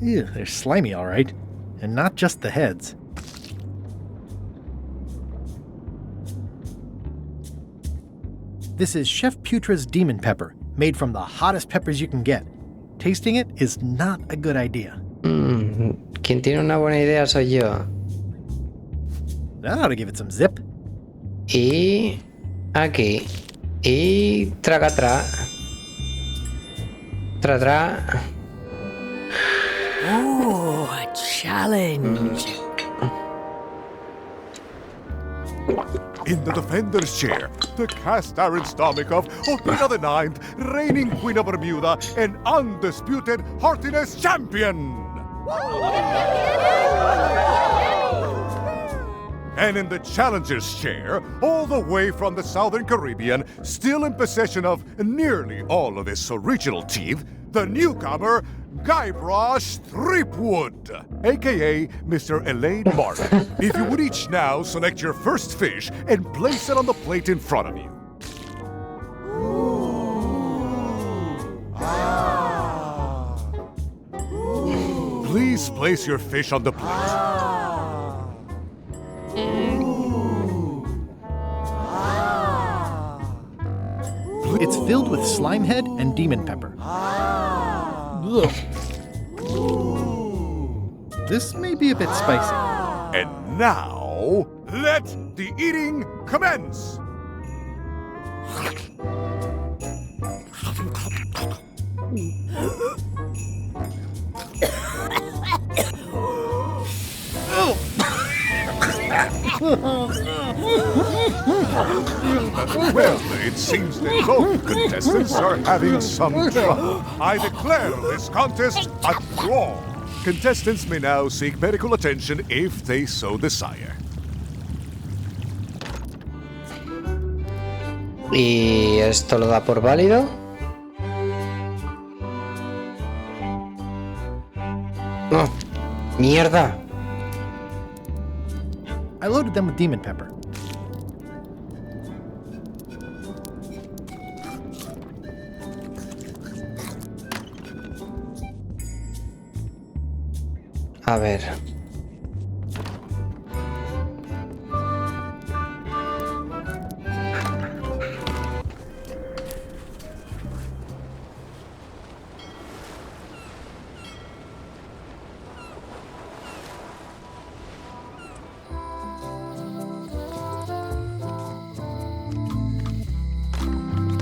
Ew, they're slimy, all right. And not just the heads. This is Chef Putra's Demon Pepper, made from the hottest peppers you can get. Tasting it is not a good idea.
Quien tiene una buena idea soy yo.
That ought to give it some zip.
Y... aquí. Y... Tra.
Oh, a challenge.
In the defender's chair, the cast-iron stomach of Otina the Ninth, reigning Queen of Bermuda and undisputed heartiness champion! And in the challenger's chair, all the way from the Southern Caribbean, still in possession of nearly all of his original teeth, the newcomer, Guybrush Threepwood, aka Mr. Elaine Martin. If you would each now select your first fish and place it on the plate in front of you. Please place your fish on the plate.
It's filled with Slimehead and Demon Pepper. Ugh. This may be a bit spicy.
And now, let the eating commence! Well, it seems that both contestants are having some trouble. I declare this contest a draw. Contestants may now seek medical attention if they so desire.
¿Y esto lo da por válido? No. Mierda.
I loaded them with Demon Pepper.
A ver.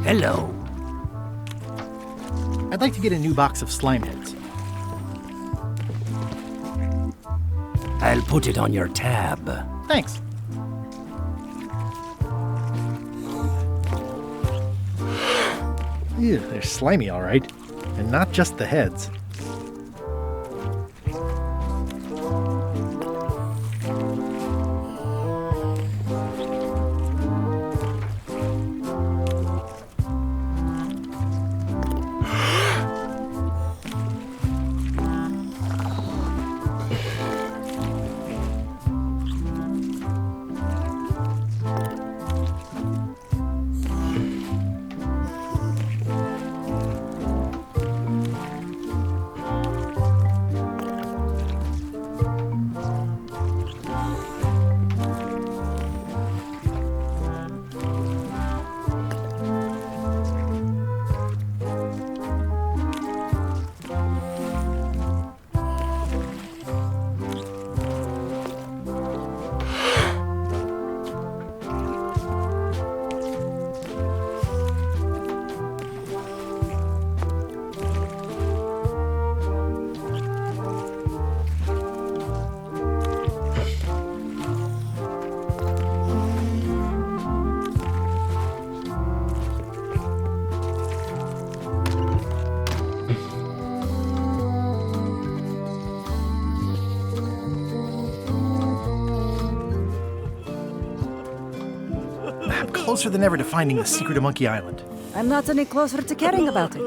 Hello.
I'd like to get a new box of slime heads.
I'll put it on your tab.
Thanks. Ew, they're slimy, all right. And not just the heads. Closer than ever to finding the secret of Monkey Island.
I'm not any closer to caring about it.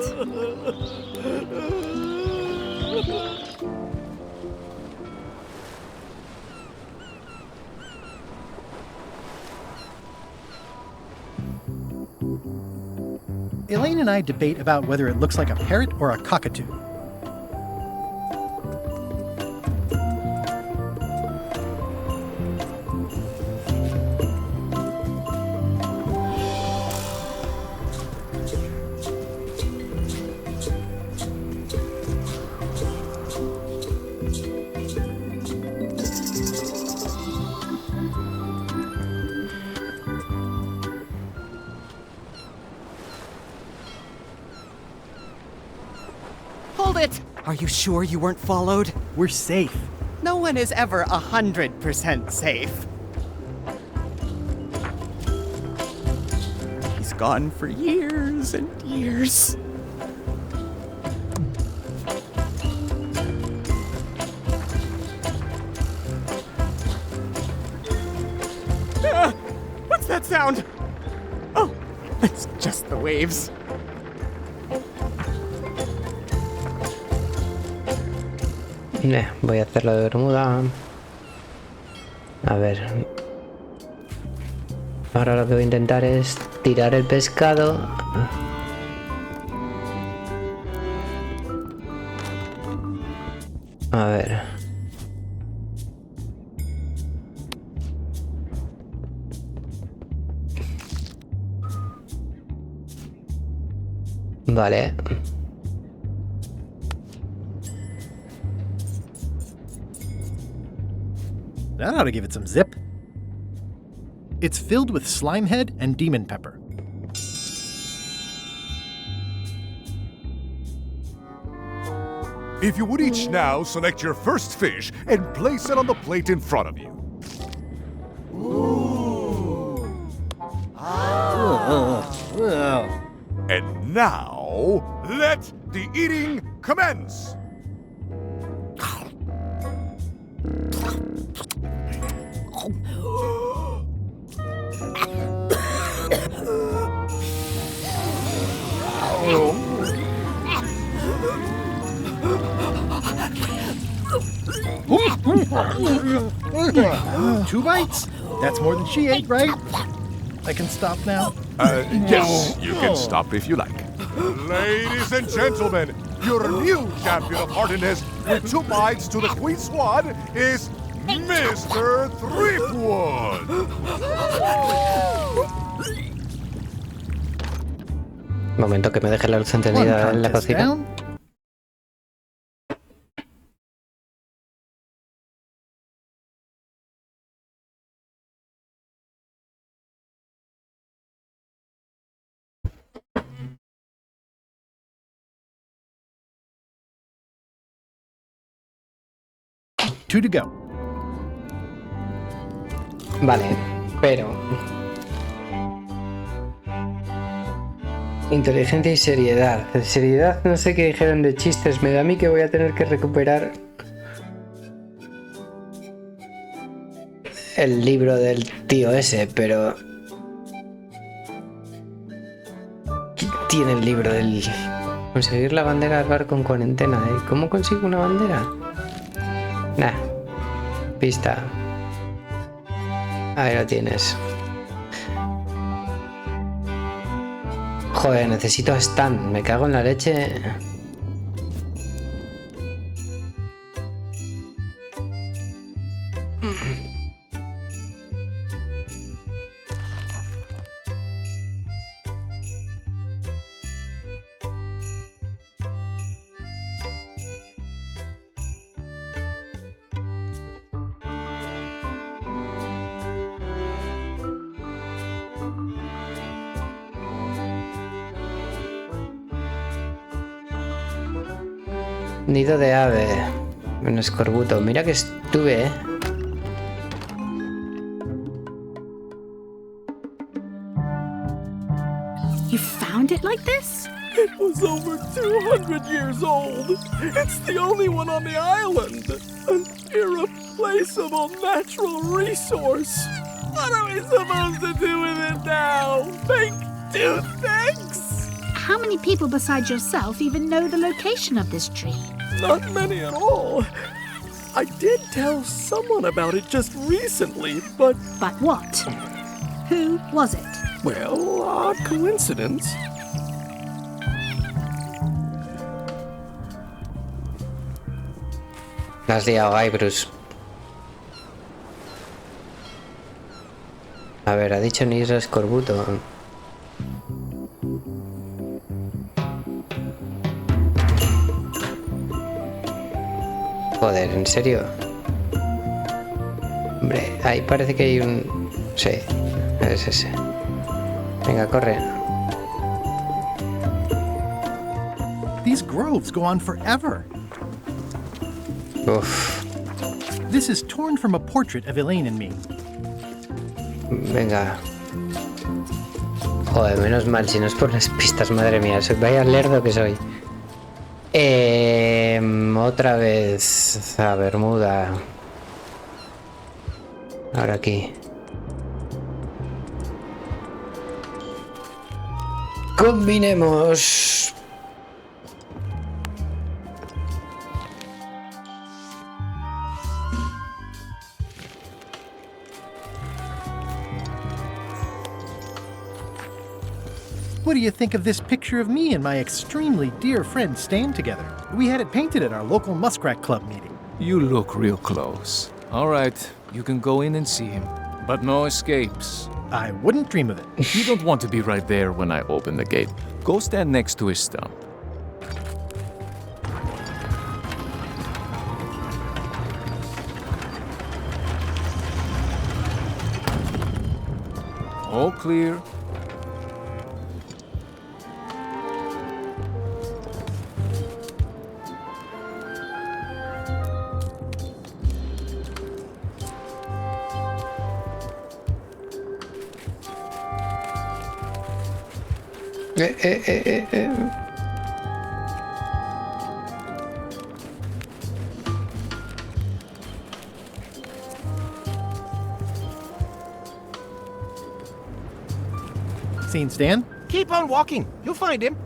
Elaine and I debate about whether it looks like a parrot or a cockatoo.
Hold it! Are you sure you weren't followed?
We're safe.
No one is ever 100% safe. He's gone for years and years. What's that sound? Oh, it's just the waves.
Voy a hacerlo de Bermuda. A ver. Ahora lo que voy a intentar es tirar el pescado. A ver. Vale.
That ought to give it some zip. It's filled with slime head and demon pepper.
If you would each now select your first fish and place it on the plate in front of you. And now, let the eating commence!
Two bites? That's more than she ate, right? I can stop now?
Yes, you can stop if you like. Ladies and gentlemen, your new champion of hardiness with 2 bites to the Queen Swan is Mr. Threepwood!
Momento que me deje la luz encendida en la cocina.
Two to go.
Vale, pero... Inteligencia y seriedad. De seriedad no sé qué dijeron de chistes. Me da a mí que voy a tener que recuperar el libro del tío ese, pero... ¿Quién tiene el libro del... Conseguir la bandera del barco en cuarentena? ¿Cómo consigo una bandera? Nah. Pista. Ahí lo tienes. Joder, necesito a Stan. Me cago en la leche. Nido de ave. Un escorbuto. Mira que estuve,
You found it like this?
It was over 200 years old. It's the only one on the island. An irreplaceable natural resource. What are we supposed to do with it now? Make toothpicks?
How many people besides yourself even know the location of this tree?
Not many at all. I did tell someone about it just recently, but...
But what? Who was it?
Well, odd coincidence.
La has liado, Bruce. A ver, ha dicho ni escorbuto. Joder, ¿en serio? Hombre, ahí parece que hay un... Sí, es ese. Venga, corre.
These groves go on forever.
Uf.
This is torn from a portrait of Elaine and me.
Venga. Joder, menos mal, si no es por las pistas, madre mía. Vaya lerdo que soy. Otra vez a Bermuda. Ahora aquí. Combinemos.
What do you think of this picture of me and my extremely dear friend Stan together? We had it painted at our local Muskrat Club meeting.
You look real close. All right, you can go in and see him. But no escapes.
I wouldn't dream of it.
You don't want to be right there when I open the gate. Go stand next to his stump. All clear.
Seen Stan?
Keep on walking. You'll find him.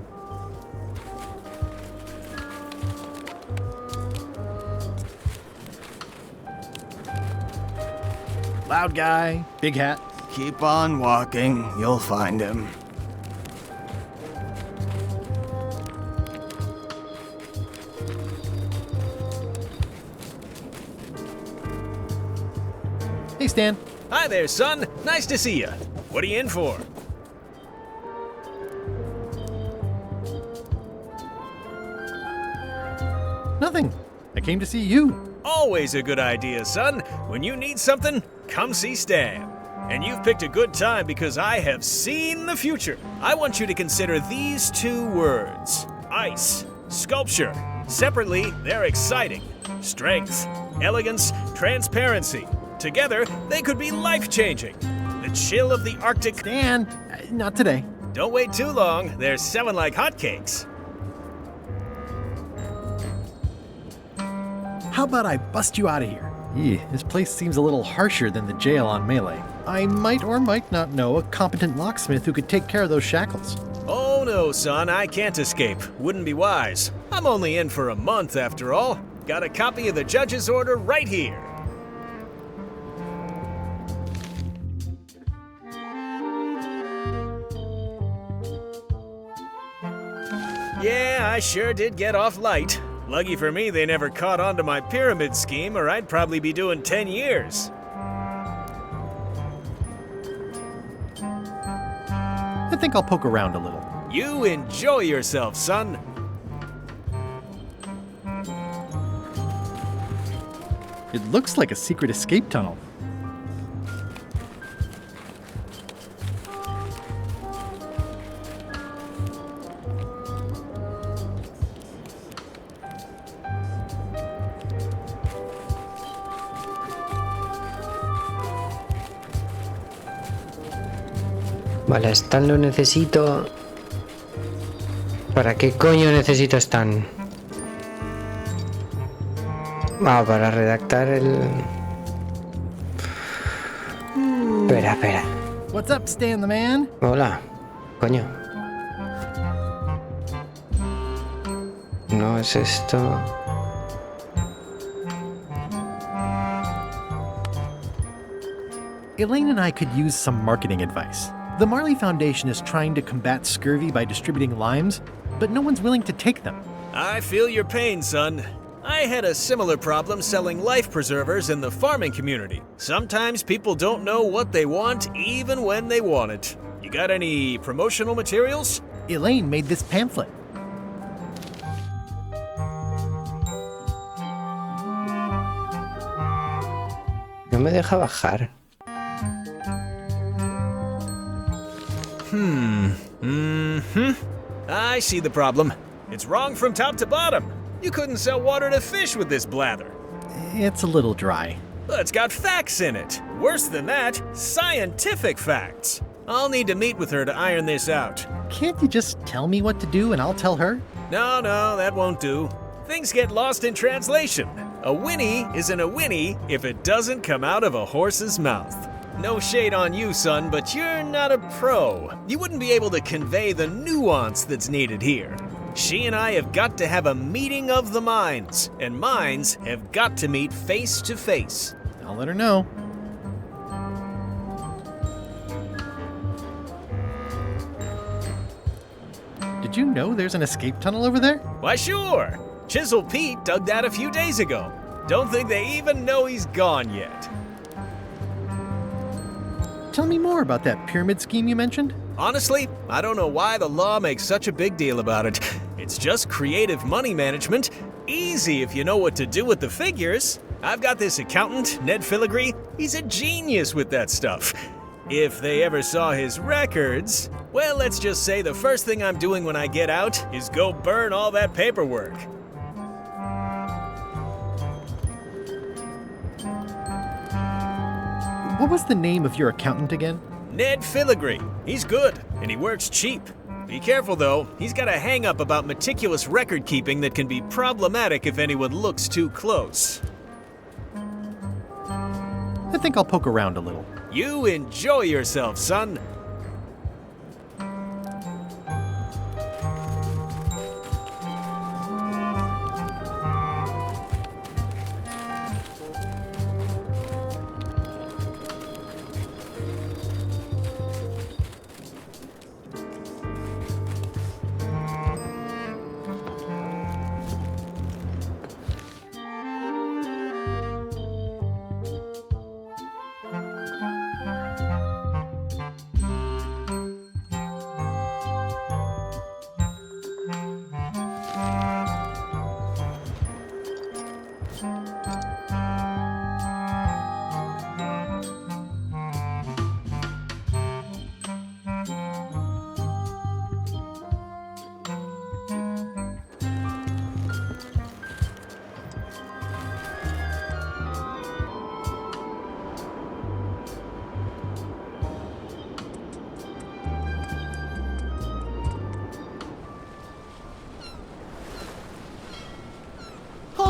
Loud guy, big hat.
Keep on walking. You'll find him.
Hey, Stan.
Hi there, son. Nice to see you. What are you in for?
Nothing. I came to see you.
Always a good idea, son. When you need something, come see Stan. And you've picked a good time because I have seen the future. I want you to consider these two words: ice, sculpture. Separately, they're exciting. Strength, elegance, transparency. Together, they could be life-changing. The chill of the Arctic...
Stan, not today.
Don't wait too long. They're selling like hotcakes.
How about I bust you out of here? This place seems a little harsher than the jail on Melee. I might or might not know a competent locksmith who could take care of those shackles.
Oh no, son, I can't escape. Wouldn't be wise. I'm only in for a month after all. Got a copy of the judge's order right here. Yeah, I sure did get off light. Lucky for me, they never caught on to my pyramid scheme, or I'd probably be doing 10 years.
I think I'll poke around a little.
You enjoy yourself, son.
It looks like a secret escape tunnel.
Vale, Stan lo necesito. ¿Para qué coño necesito Stan? Para redactar el... Espera.
What's up, Stan the man?
Hola, coño. No es esto.
Elaine and I could use some marketing advice. The Marley Foundation is trying to combat scurvy by distributing limes, but no one's willing to take them.
I feel your pain, son. I had a similar problem selling life preservers in the farming community. Sometimes people don't know what they want, even when they want it. You got any promotional materials?
Elaine made this pamphlet.
No me deja bajar.
I see the problem. It's wrong from top to bottom. You couldn't sell water to fish with this blather.
It's a little dry.
But it's got facts in it. Worse than that, scientific facts. I'll need to meet with her to iron this out.
Can't you just tell me what to do and I'll tell her?
No, that won't do. Things get lost in translation. A whinny isn't a whinny if it doesn't come out of a horse's mouth. No shade on you, son, but you're not a pro. You wouldn't be able to convey the nuance that's needed here. She and I have got to have a meeting of the minds, and minds have got to meet face to face.
I'll let her know. Did you know there's an escape tunnel over there?
Why, sure. Chisel Pete dug that a few days ago. Don't think they even know he's gone yet.
Tell me more about that pyramid scheme you mentioned.
Honestly, I don't know why the law makes such a big deal about it. It's just creative money management. Easy if you know what to do with the figures. I've got this accountant, Ned Filigree. He's a genius with that stuff. If they ever saw his records, well, let's just say the first thing I'm doing when I get out is go burn all that paperwork.
What was the name of your accountant again?
Ned Filigree. He's good, and he works cheap. Be careful, though. He's got a hang-up about meticulous record-keeping that can be problematic if anyone looks too close.
I think I'll poke around a little.
You enjoy yourself, son.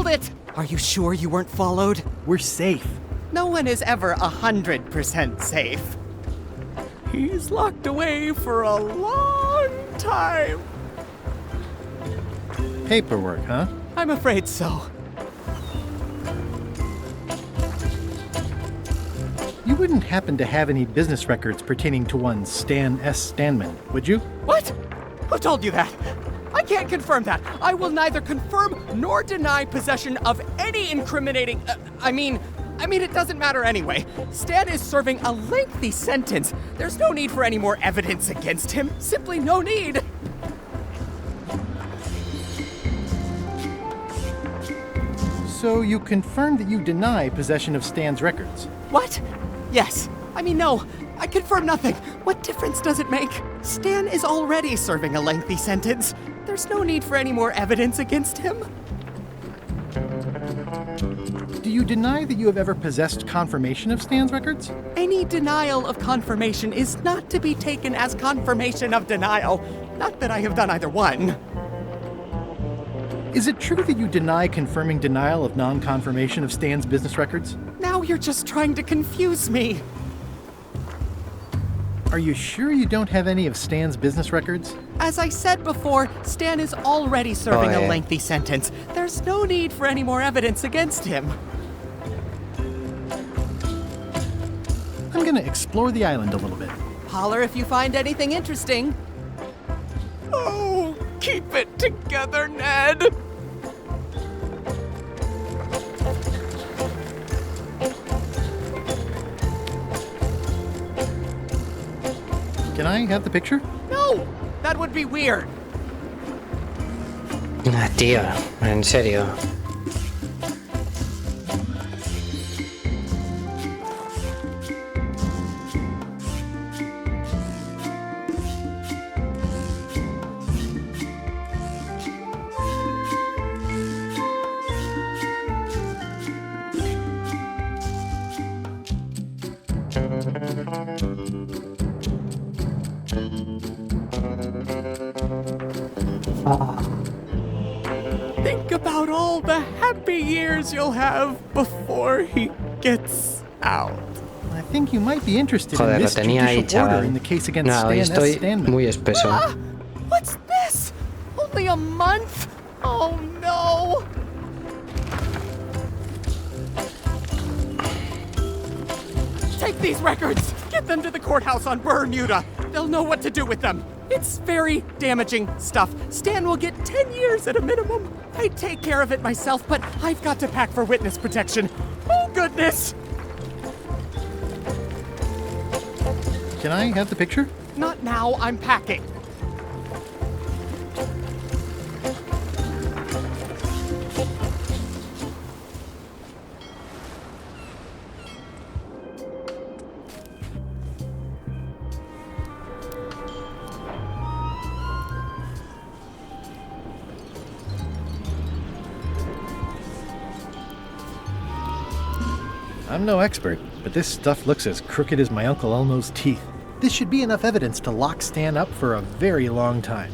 Hold it! Are you sure you weren't followed?
We're safe.
No one is ever 100% safe. He's locked away for a long time.
Paperwork, huh?
I'm afraid so.
You wouldn't happen to have any business records pertaining to one Stan S. Stanman, would you?
What? Who told you that? I can't confirm that. I will neither confirm nor deny possession of any incriminating... I mean, it doesn't matter anyway. Stan is serving a lengthy sentence. There's no need for any more evidence against him. Simply no need.
So you confirmed that you deny possession of Stan's records?
What? Yes. No. I confirm nothing. What difference does it make? Stan is already serving a lengthy sentence. There's no need for any more evidence against him.
Do you deny that you have ever possessed confirmation of Stan's records?
Any denial of confirmation is not to be taken as confirmation of denial. Not that I have done either one.
Is it true that you deny confirming denial of non-confirmation of Stan's business records?
Now you're just trying to confuse me.
Are you sure you don't have any of Stan's business records?
As I said before, Stan is already serving a lengthy sentence. There's no need for any more evidence against him.
I'm gonna explore the island a little bit.
Holler if you find anything interesting. Oh, keep it together, Ned!
Can I have the picture?
No! That would be weird.
Ah, tío, en serio.
Think about all the happy years you'll have before he gets out.
I think you might be interested
Joder,
in
lo
this
tenía ahí,
judicial order
chaval.
in the case against
No, hoy
Stan S.
estoy
Stanman.
muy espeso.
What's this? Only a month? Oh no! Take these records! Get them to the courthouse on Bermuda! They'll know what to do with them! It's very damaging stuff. Stan will get 10 years at a minimum. I'd take care of it myself, but I've got to pack for witness protection. Oh, goodness!
Can I have the picture?
Not now, I'm packing.
I'm no expert, but this stuff looks as crooked as my Uncle Elmo's teeth. This should be enough evidence to lock Stan up for a very long time.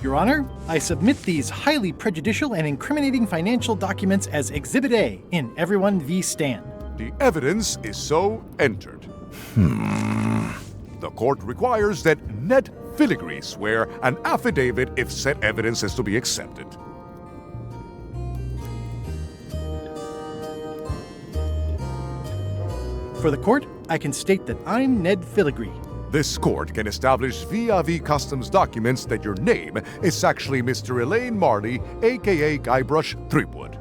Your Honor, I submit these highly prejudicial and incriminating financial documents as Exhibit A in Everyone v. Stan.
The evidence is so entered. The court requires that Ned Filigree swear an affidavit if said evidence is to be accepted.
For the court, I can state that I'm Ned Filigree,
This court can establish via customs documents that your name is actually Mr. Elaine Marley, aka Guybrush Threepwood.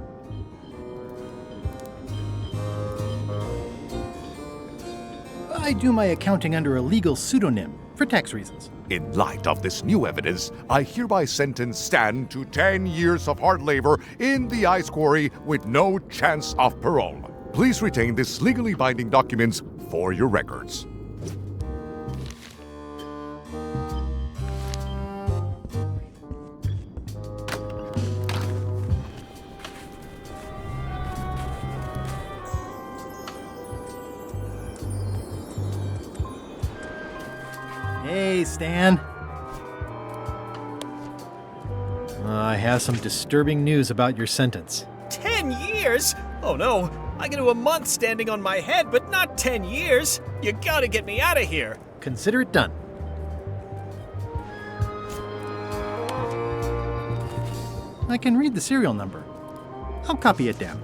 I do my accounting under a legal pseudonym, for tax reasons.
In light of this new evidence, I hereby sentence Stan to 10 years of hard labor in the ice quarry with no chance of parole. Please retain this legally binding documents for your records.
Hey, Stan. I have some disturbing news about your sentence.
10 years? Oh no, I can do a month standing on my head, but not 10 years. You gotta get me out of here.
Consider it done. I can read the serial number. I'll copy it down.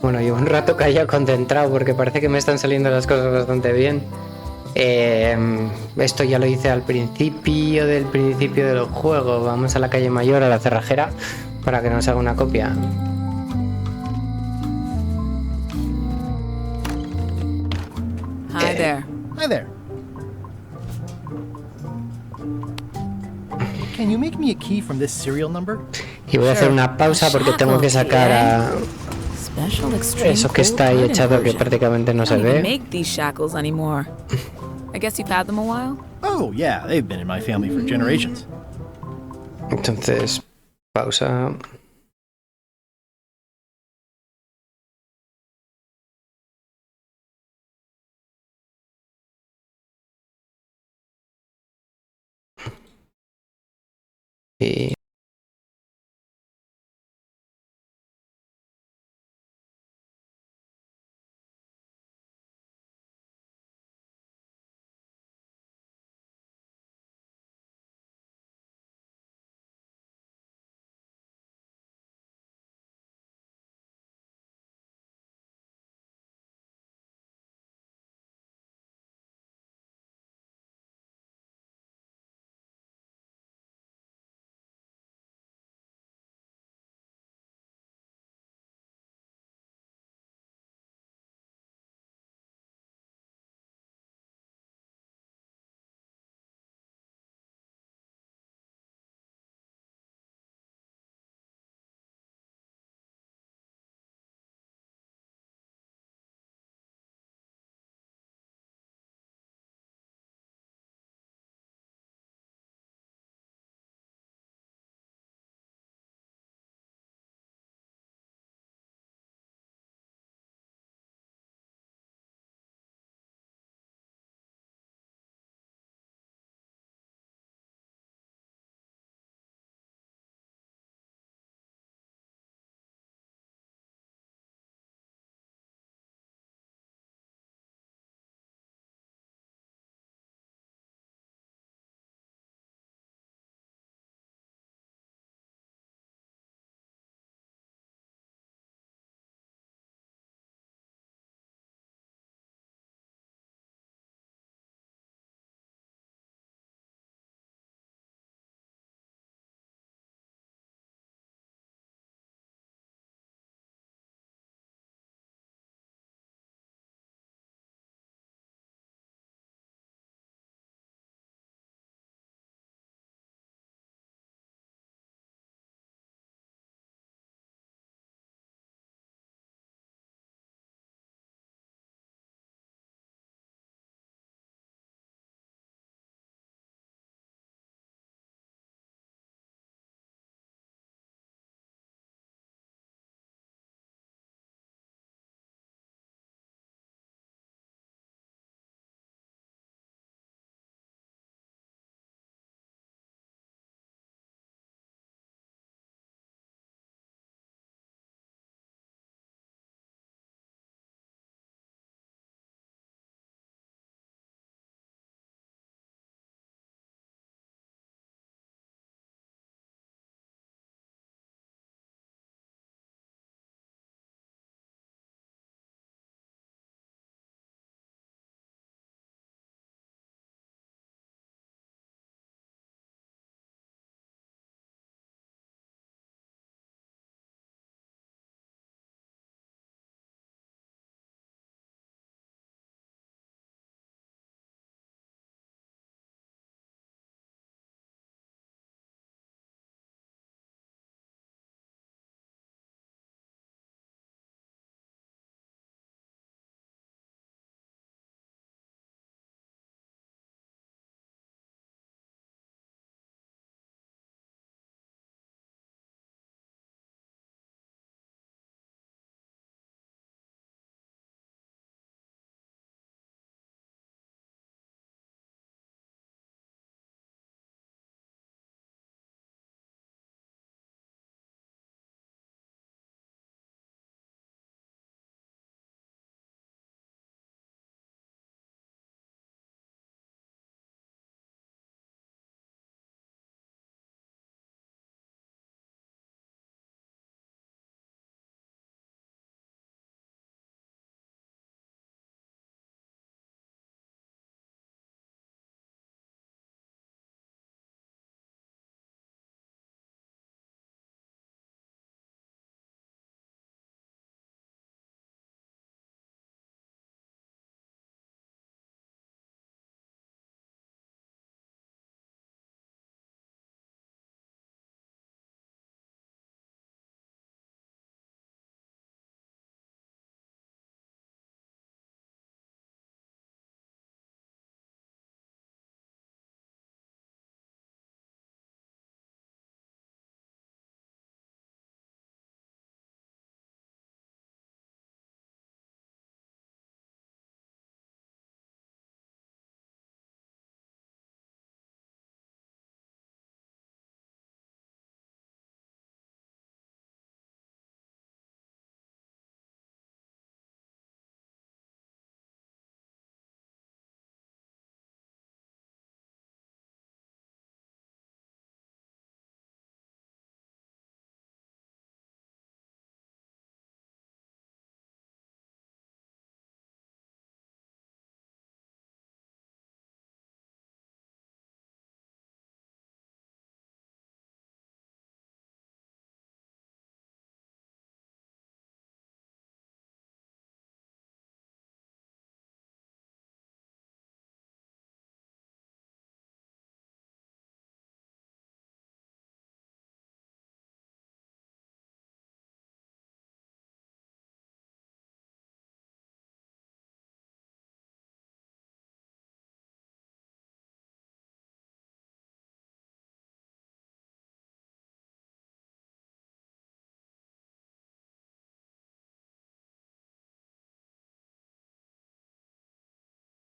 Bueno, llevo un rato callado concentrado porque parece que me están saliendo las cosas bastante bien. Esto ya lo hice al principio del juego. Vamos a la calle mayor, a la cerrajera, para que nos haga una copia.
Hi there.
Hi there. Can you make me a key from this serial number?
Y voy a hacer una pausa porque tengo que sacar a eso que está ahí echado que prácticamente no se ve.
Make these shackles anymore. I guess you've had them a while.
Oh, yeah, they've been in my family for generations.
Entonces, pausa. Y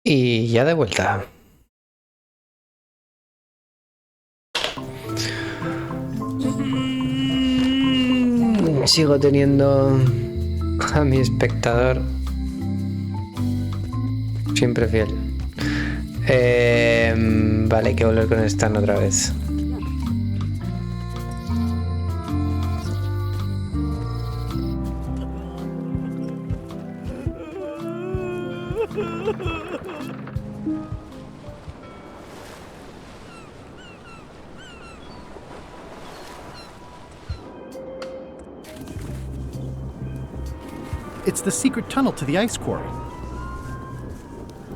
Y ya de vuelta. Sigo teniendo a mi espectador siempre fiel. Vale, hay que volver con Stan otra vez.
It's the secret tunnel to the ice quarry.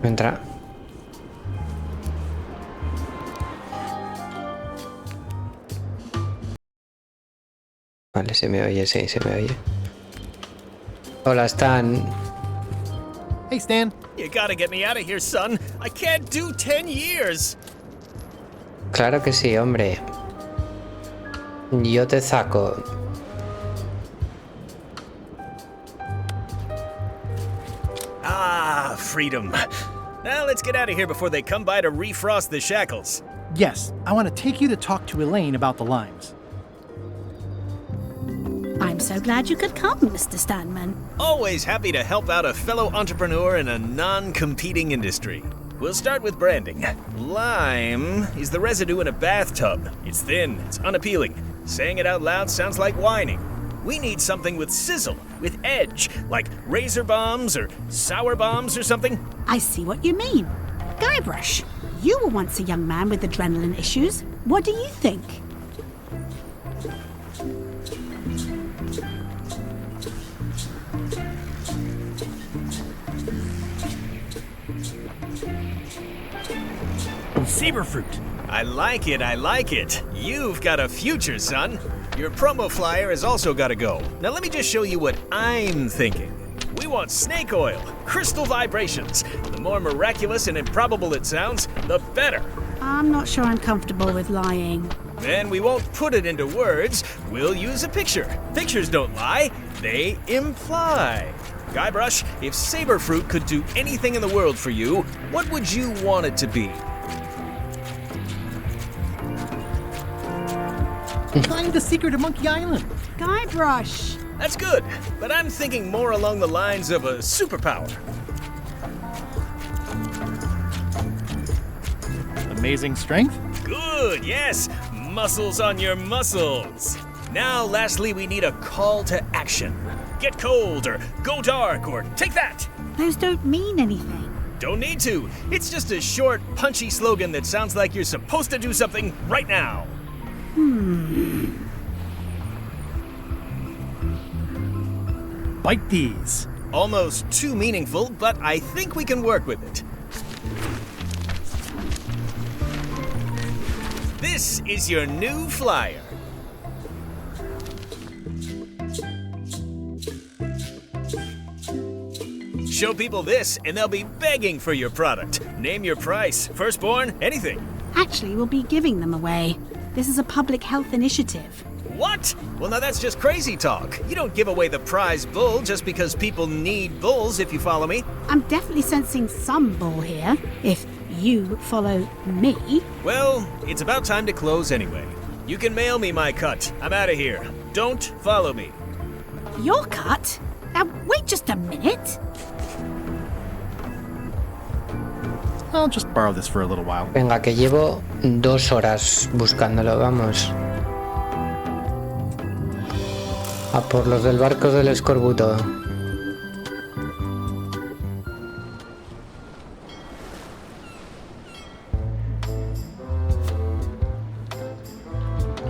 Entra. Vale, se me oye, sí, se me oye. Hola, Stan.
Hey, Stan.
You gotta get me out of here, son. I can't do 10 years.
Claro que sí, hombre. Yo te saco.
Ah, freedom. Now let's get out of here before they come by to refrost the shackles.
Yes, I want to take you to talk to Elaine about the limes.
I'm so glad you could come, Mr. Stanman.
Always happy to help out a fellow entrepreneur in a non-competing industry. We'll start with branding. Lime is the residue in a bathtub. It's thin, it's unappealing. Saying it out loud sounds like whining. We need something with sizzle, with edge, like razor bombs or sour bombs or something.
I see what you mean. Guybrush, you were once a young man with adrenaline issues. What do you think?
Saberfruit. I like it, I like it. You've got a future, son. Your promo flyer has also got to go. Now let me just show you what I'm thinking. We want snake oil, crystal vibrations. The more miraculous and improbable it sounds, the better.
I'm not sure I'm comfortable with lying.
Then we won't put it into words. We'll use a picture. Pictures don't lie, they imply. Guybrush, if Saberfruit could do anything in the world for you, what would you want it to be?
Find the secret of Monkey Island.
Guybrush.
That's good, but I'm thinking more along the lines of a superpower.
Amazing strength?
Good, yes. Muscles on your muscles. Now, lastly, we need a call to action. Get cold, or go dark, or take that.
Those don't mean anything.
Don't need to. It's just a short, punchy slogan that sounds like you're supposed to do something right now.
Bite these.
Almost too meaningful, but I think we can work with it. This is your new flyer. Show people this, and they'll be begging for your product. Name your price, firstborn, anything.
Actually, we'll be giving them away. This is a public health initiative.
What? Well, now that's just crazy talk. You don't give away the prize bull just because people need bulls, if you follow me.
I'm definitely sensing some bull here, if you follow me.
Well, it's about time to close anyway. You can mail me my cut. I'm out of here. Don't follow me.
Your cut? Now, wait just a minute.
I'll just borrow this for a little while.
Venga, que llevo 2 horas buscándolo, vamos. A por los del barco del escorbuto.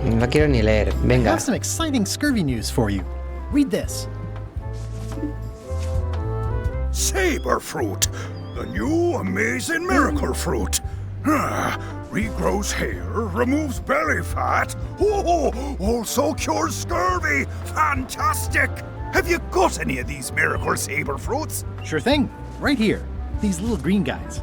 No quiero ni leer,
I
venga.
have some exciting scurvy news for you. Read this.
Saberfruit, the new amazing miracle fruit. Regrows hair, removes belly fat. Also cures scurvy. Fantastic! Have you got any of these miracle saber fruits?
Sure thing. Right here. These little green guys.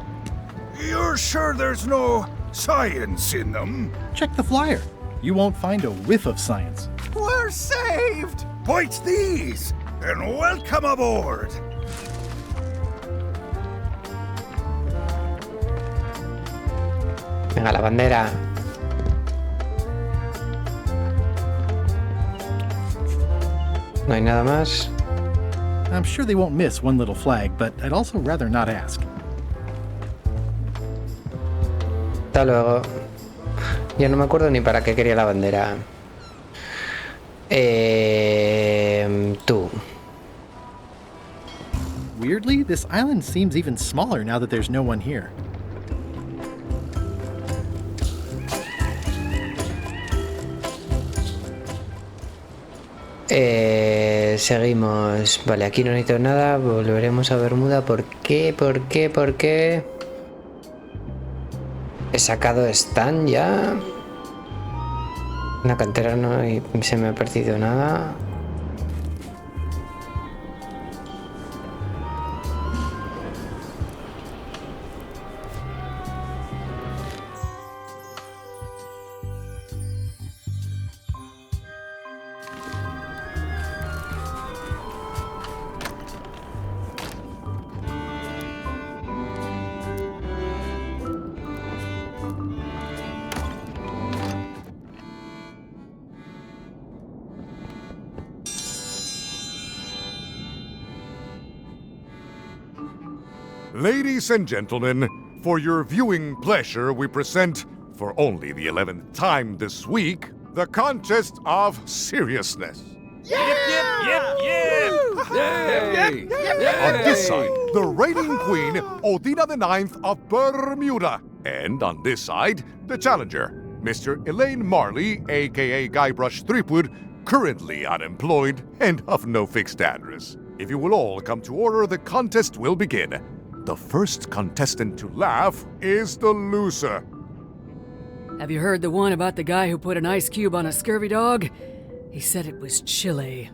You're sure there's no science in them?
Check the flyer. You won't find a whiff of science.
We're saved!
Bite these, and welcome aboard.
Venga, la bandera. No hay nada más.
I'm sure they won't miss one little flag, but I'd also rather not ask.
Hasta luego. Ya no me acuerdo ni para qué quería la bandera. Tú.
Weirdly, this island seems even smaller now that there's no one here.
Seguimos. Vale, aquí no necesito nada. Volveremos a Bermuda. ¿Por qué? ¿Por qué? ¿Por qué? He sacado Stan ya. La cantera no se me ha perdido nada.
Ladies and gentlemen, for your viewing pleasure, we present, for only the 11th time this week, the Contest of Seriousness.
Yip, yip, yip, yip!
On this side, the reigning queen, Odina IX of Bermuda. And on this side, the challenger, Mr. Elaine Marley, aka Guybrush Threepwood, currently unemployed and of no fixed address. If you will all come to order, the contest will begin. The first contestant to laugh is the loser.
Have you heard the one about the guy who put an ice cube on a scurvy dog? He said it was chilly.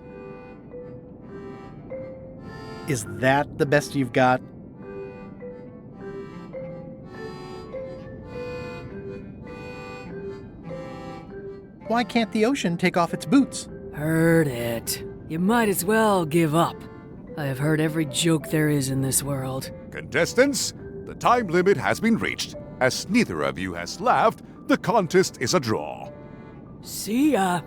Is that the best you've got? Why can't the ocean take off its boots?
Heard it. You might as well give up. I have heard every joke there is in this world.
Contestants, the time limit has been reached. As neither of you has laughed, the contest is a draw.
See ya.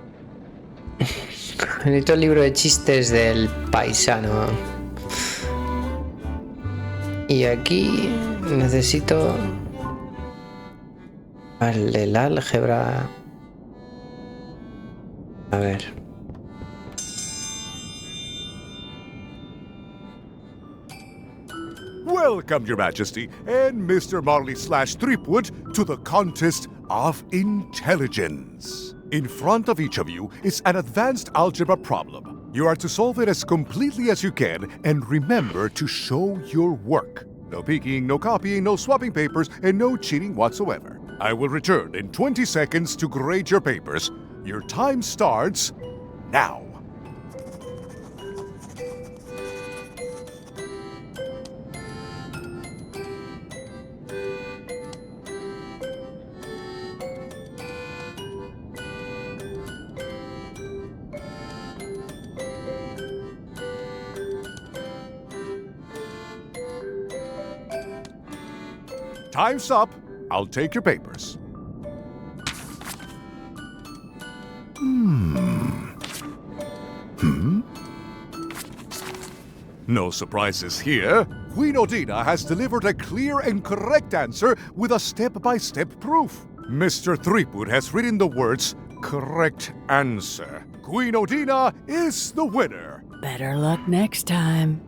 Necesito el libro de chistes del paisano. Y aquí necesito el álgebra. A ver.
Welcome, Your Majesty, and Mr. Marley/Threepwood to the Contest of Intelligence. In front of each of you is an advanced algebra problem. You are to solve it as completely as you can, and remember to show your work. No peeking, no copying, no swapping papers, and no cheating whatsoever. I will return in 20 seconds to grade your papers. Your time starts now. Time's up. I'll take your papers. No surprises here. Queen Odina has delivered a clear and correct answer with a step-by-step proof. Mr. Threepwood has written the words, correct answer. Queen Odina is the winner.
Better luck next time.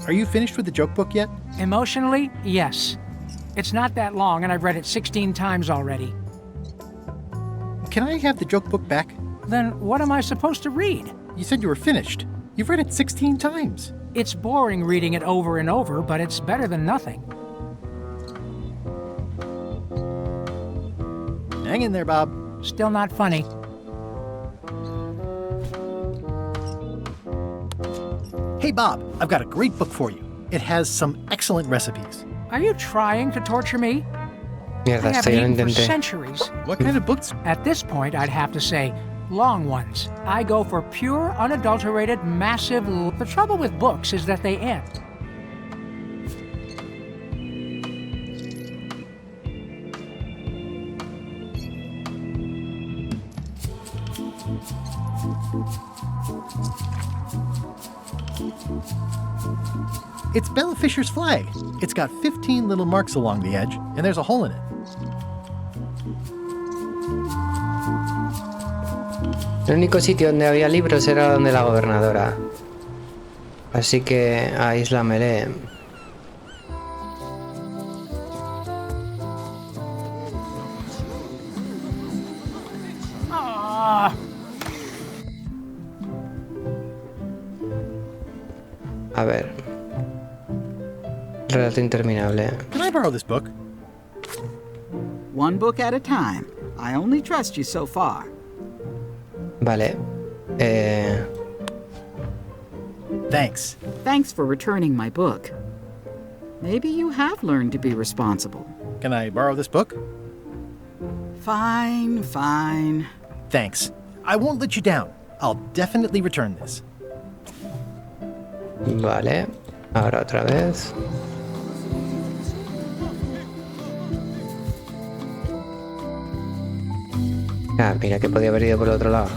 Are you finished with the joke book yet?
Emotionally, yes. It's not that long, and I've read it 16 times already.
Can I have the joke book back?
Then what am I supposed to read?
You said you were finished. You've read it 16 times.
It's boring reading it over and over, but it's better than nothing.
Hang in there, Bob.
Still not funny.
Hey, Bob, I've got a great book for you. It has some excellent recipes.
Are you trying to torture me?
Mierda,
I haven't
esto ya lo
eaten for
intenté.
centuries.
What kind of books?
At this point, I'd have to say long ones. I go for pure, unadulterated, massive... The trouble with books is that they end.
It's Bella Fisher's flag. It's got 15 little marks along the edge, and there's a hole in it.
El único sitio donde había libros era donde la gobernadora. Así que a Isla Melee. A ver. Relato interminable.
Can I borrow this book?
One book at a time. I only trust you so far.
Vale.
Thanks.
Thanks for returning my book. Maybe you have learned to be responsible.
Can I borrow this book?
Fine, fine.
Thanks. I won't let you down. I'll definitely return this.
Vale. Ahora otra vez. Ah, mira que podía haber ido por el otro lado.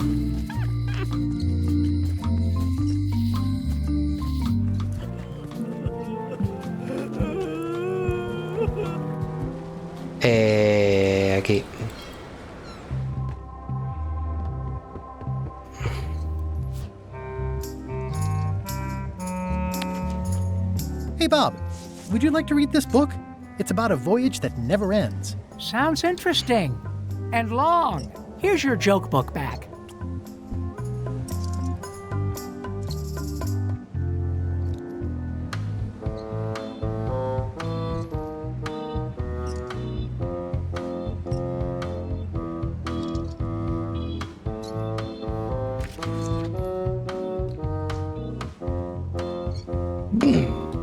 Aquí.
Hey, Bob, would you like to read this book? It's about a voyage that never ends.
Sounds interesting. And long. Here's your joke book back.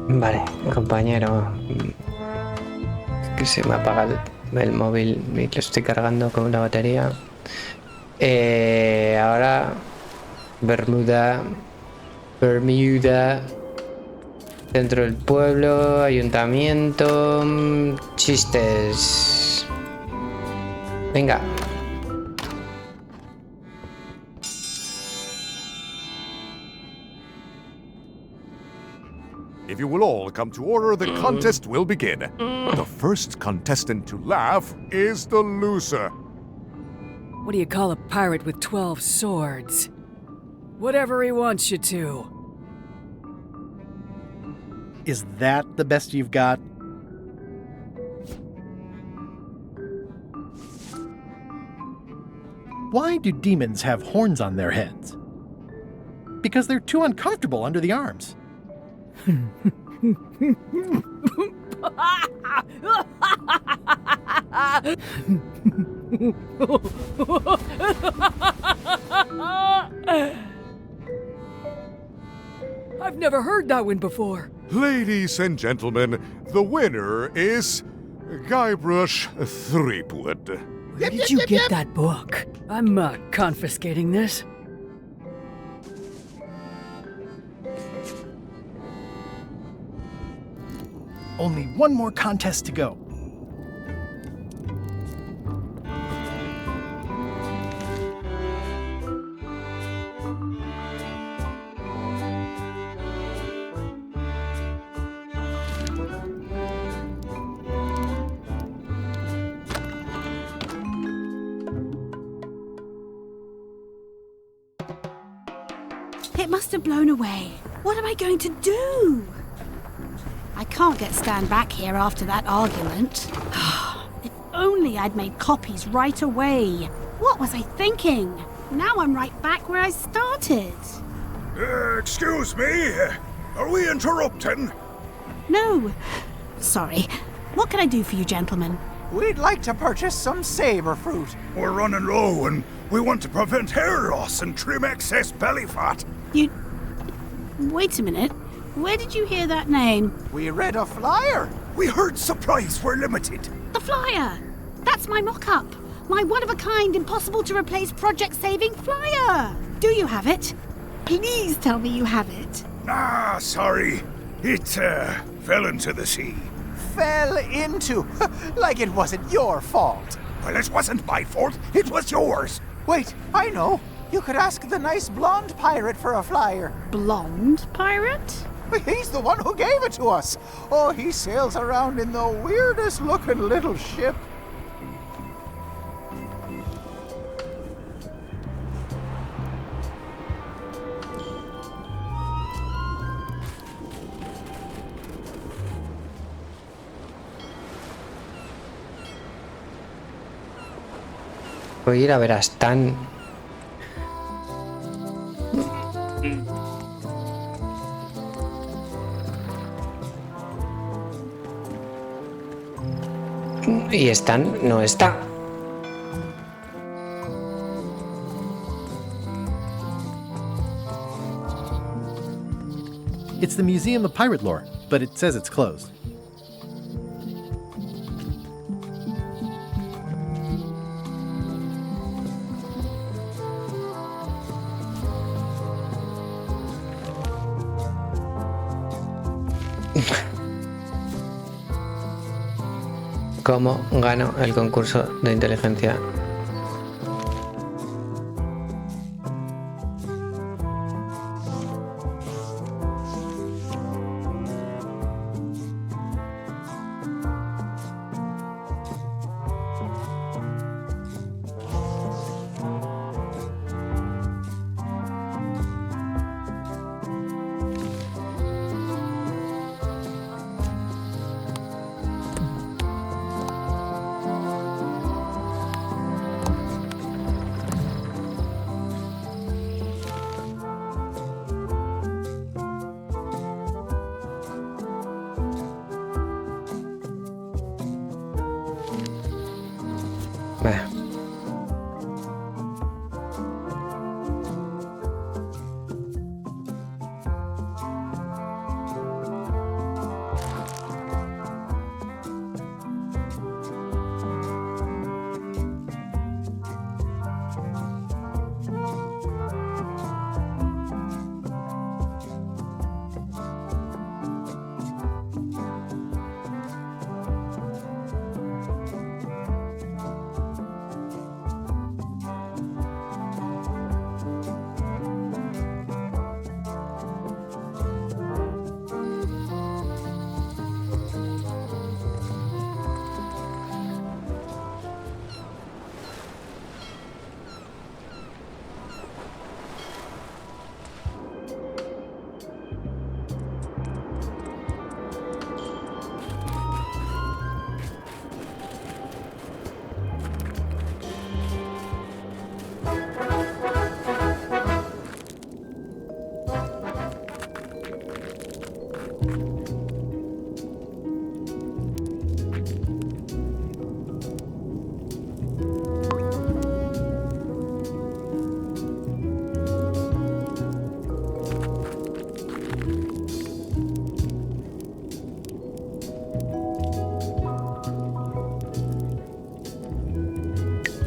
Vale, compañero. Que se me apaga el móvil y lo estoy cargando con la batería. Ahora Bermuda, centro del pueblo, ayuntamiento, chistes. Venga.
If you will all come to order, the contest will begin. The first contestant to laugh is the loser.
What do you call a pirate with 12 swords? Whatever he wants you to.
Is that the best you've got? Why do demons have horns on their heads? Because they're too uncomfortable under the arms.
I've never heard that one before.
Ladies and gentlemen, the winner is Guybrush Threepwood.
Where did you get that book? I'm confiscating this.
Only one more contest to go.
It must have blown away. What am I going to do? I can't get Stan back here after that argument. If only I'd made copies right away. What was I thinking? Now I'm right back where I started.
Excuse me? Are we interrupting?
No. Sorry. What can I do for you, gentlemen?
We'd like to purchase some saber fruit.
We're running low and we want to prevent hair loss and trim excess belly fat.
Wait a minute. Where did you hear that name?
We read a flyer.
We heard supplies were limited.
The flyer! That's my mock-up. My one-of-a-kind, impossible-to-replace project-saving flyer. Do you have it? Please tell me you have it.
Ah, sorry. It fell into the sea.
Fell into? Like it wasn't your fault.
Well, it wasn't my fault. It was yours.
Wait, I know. You could ask the nice blonde pirate for a flyer.
Blonde pirate?
He's the one who gave it to us. Oh, he sails around in the weirdest-looking little ship.
Voy a ir a ver a Stan. Y Stan no está.
It's the Museum of Pirate Lore, but it says it's closed.
¿Cómo gano el concurso de inteligencia? Vale.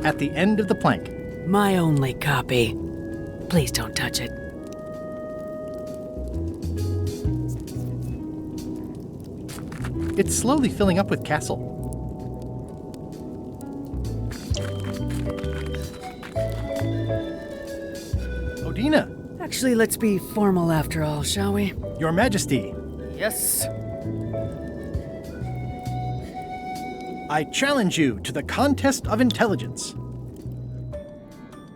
At the end of the plank.
My only copy. Please don't touch it.
It's slowly filling up with castle. Odina!
Actually, let's be formal after all, shall we?
Your Majesty!
Yes.
I challenge you to the contest of intelligence.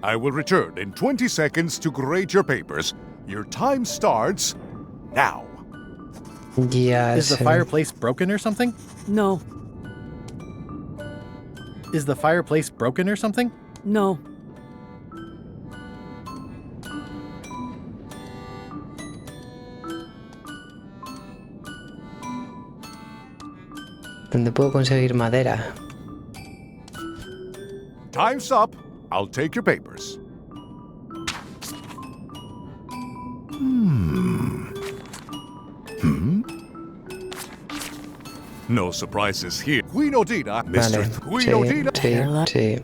I will return in 20 seconds to grade your papers. Your time starts now.
Yes.
Is the fireplace broken or something?
No.
Is the fireplace broken or something?
No.
¿Dónde puedo conseguir madera?
Time's up. I'll take your papers. No surprises here. Queen Odina, Mr.
Vale,
Queen Odina.
sí.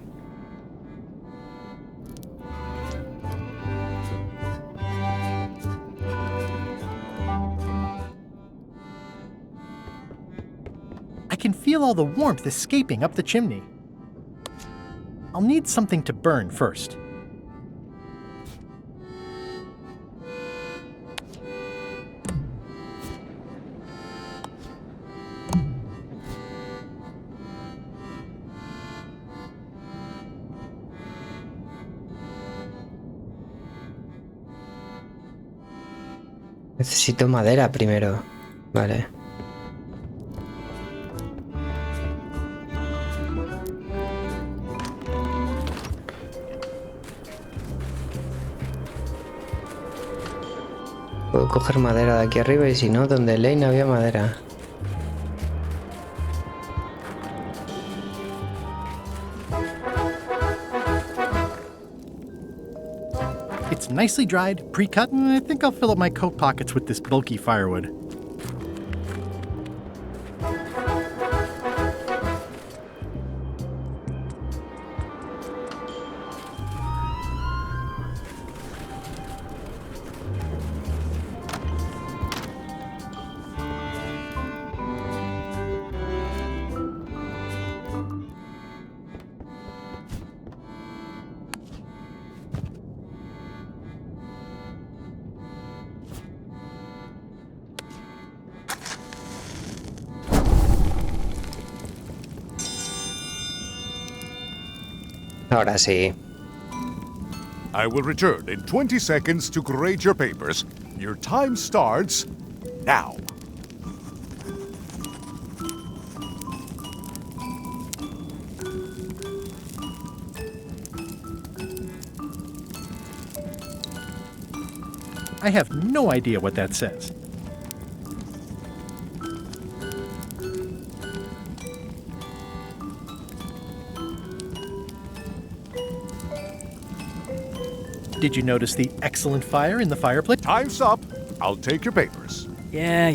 I can feel all the warmth escaping up the chimney. I'll need something to burn first.
Necesito madera primero. Vale. Puedo coger madera de aquí arriba y si no, donde Lane había madera.
It's nicely dried, pre-cut, and I think I'll fill up my coat pockets with this bulky firewood.
Ahora sí.
I will return in 20 seconds to grade your papers. Your time starts now.
I have no idea what that says. Did you notice the excellent fire in the fireplace?
Time's up. I'll take your papers.
Yeah.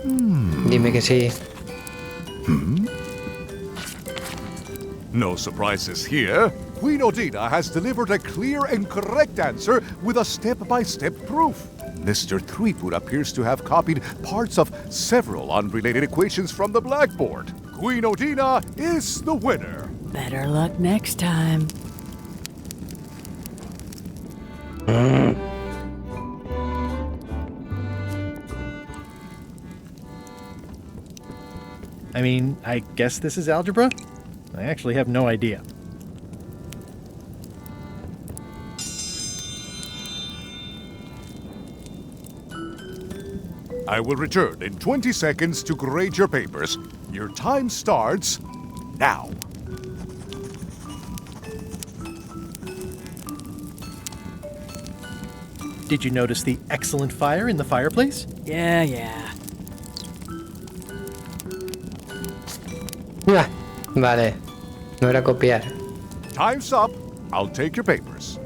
Dime que sí.
No surprises here. Queen Odina has delivered a clear and correct answer with a step-by-step proof. Mr. Threepwood appears to have copied parts of several unrelated equations from the blackboard. Queen Odina is the winner.
Better luck next time.
I mean, I guess this is algebra? I actually have no idea.
I will return in 20 seconds to grade your papers. Your time starts now.
Did you notice the excellent fire in the fireplace?
Yeah.
Vale. No era copiar.
Time's up. I'll take your papers.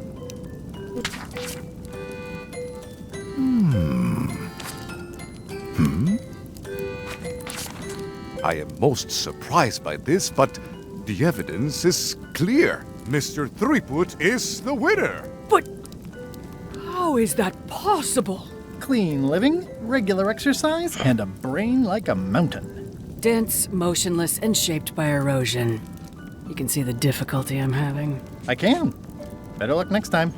I am most surprised by this, but the evidence is clear. Mr. Threepwood is the winner.
But how is that possible?
Clean living, regular exercise, and a brain like a mountain.
Dense, motionless, and shaped by erosion. You can see the difficulty I'm having.
I can. Better luck next time.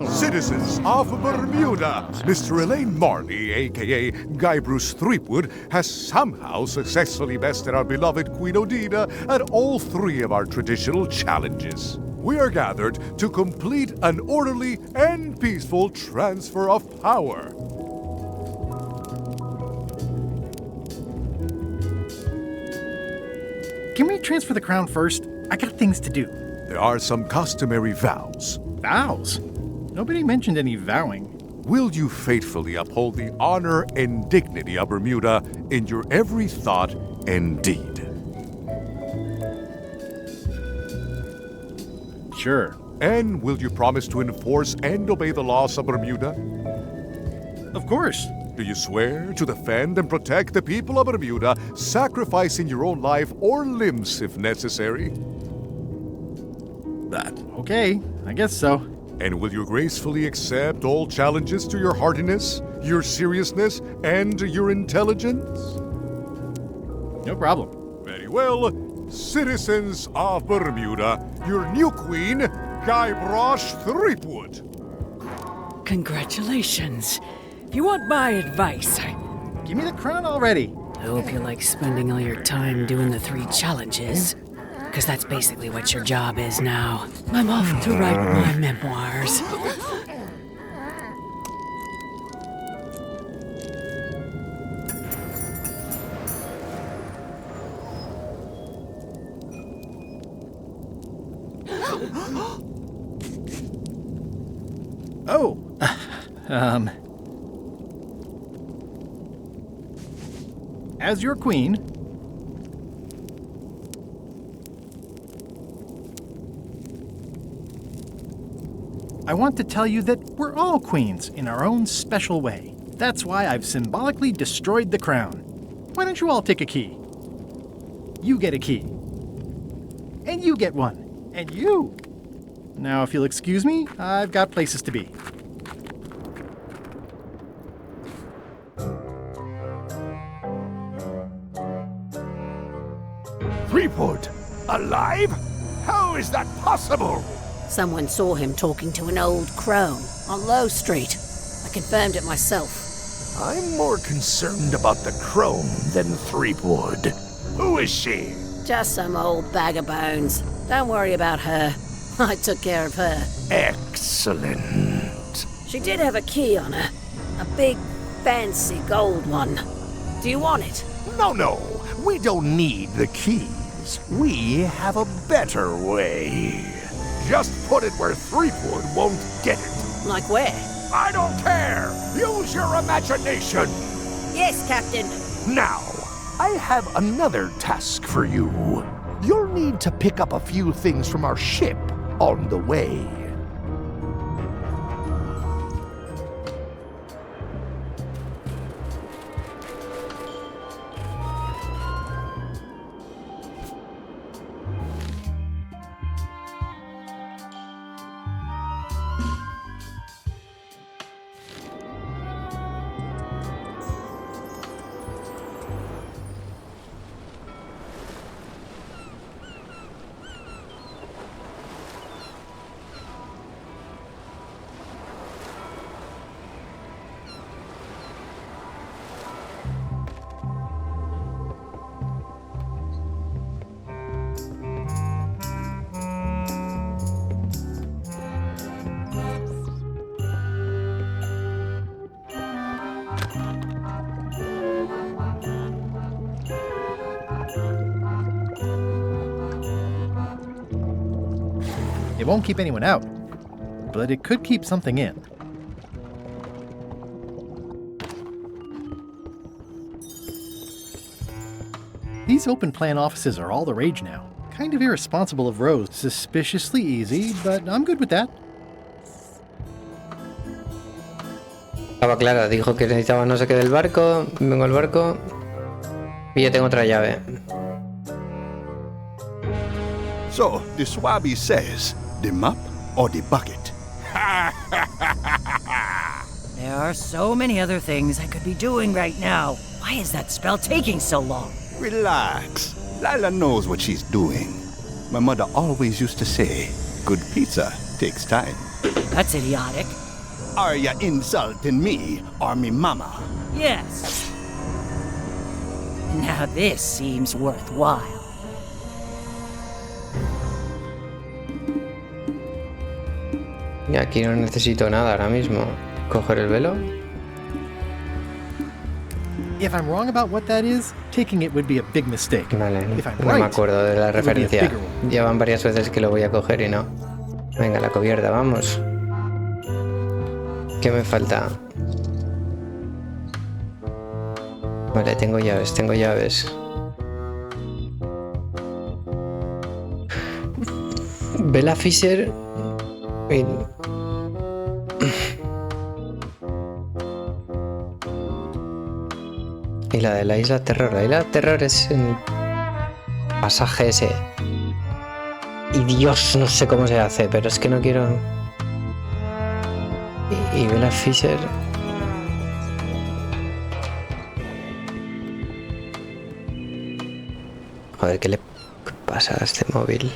Citizens of Bermuda, Mr. Elaine Marley, a.k.a. Guy Bruce Threepwood, has somehow successfully bested our beloved Queen Odina at all three of our traditional challenges. We are gathered to complete an orderly and peaceful transfer of power.
Can we transfer the crown first? I got things to do.
There are some customary vows.
Vows? Nobody mentioned any vowing.
will you faithfully uphold the honor and dignity of Bermuda in your every thought and deed?
Sure.
And will you promise to enforce and obey the laws of Bermuda?
Of course.
Do you swear to defend and protect the people of Bermuda, sacrificing your own life or limbs if necessary?
Okay, I guess so.
And will you gracefully accept all challenges to your heartiness, your seriousness, and your intelligence?
No problem.
Very well. Citizens of Bermuda, your new queen, Guybrush Threepwood.
Congratulations. If you want my advice,
Give me the crown already.
I hope you like spending all your time doing the 3 challenges. Because that's basically what your job is now. I'm off to write my memoirs.
Oh, as your queen, I want to tell you that we're all queens in our own special way. That's why I've symbolically destroyed the crown. Why don't you all take a key? You get a key. And you get one. And you. Now, if you'll excuse me, I've got places to be.
Threepwood? Alive? How is that possible?
Someone saw him talking to an old crone on Low Street. I confirmed it myself.
I'm more concerned about the crone than Threepwood. Who is she?
Just some old bag of bones. Don't worry about her. I took care of her.
Excellent.
She did have a key on her. A big, fancy gold one. Do you want it?
No. We don't need the keys. We have a better way. Just put it where Threepwood won't get it.
Like where?
I don't care. Use your imagination.
Yes, Captain.
Now, I have another task for you. You'll need to pick up a few things from our ship on the way.
It won't keep anyone out, but it could keep something in. These open-plan offices are all the rage now. Kind of irresponsible of Rose. Suspiciously easy, but I'm good with that.
Estaba clara, dijo que necesitaba no sé qué del barco. Vengo al barco. Y ya tengo otra llave.
So, the Swabby says, the mop or the bucket?
There are so many other things I could be doing right now. Why is that spell taking so long?
Relax. Lila knows what she's doing. My mother always used to say, good pizza takes time.
That's idiotic.
Are you insulting me or me mama?
Yes. Now this seems worthwhile.
Y aquí no necesito nada ahora mismo. Coger el velo.
If I'm wrong about what that is, taking it would be a big mistake.
Vale,
If I'm
no me
right,
acuerdo de la
it would be a
referencia.
bigger one.
Ya van varias veces que lo voy a coger y no. Venga, la cubierta, vamos. ¿Qué me falta? Vale, tengo llaves, tengo llaves. Bella Fisher. Y la de la Isla Terror. La Isla Terror es el pasaje ese. Y Dios, no sé cómo se hace, pero es que no quiero. Y Bella Fisher. Joder, ¿qué le pasa a este móvil?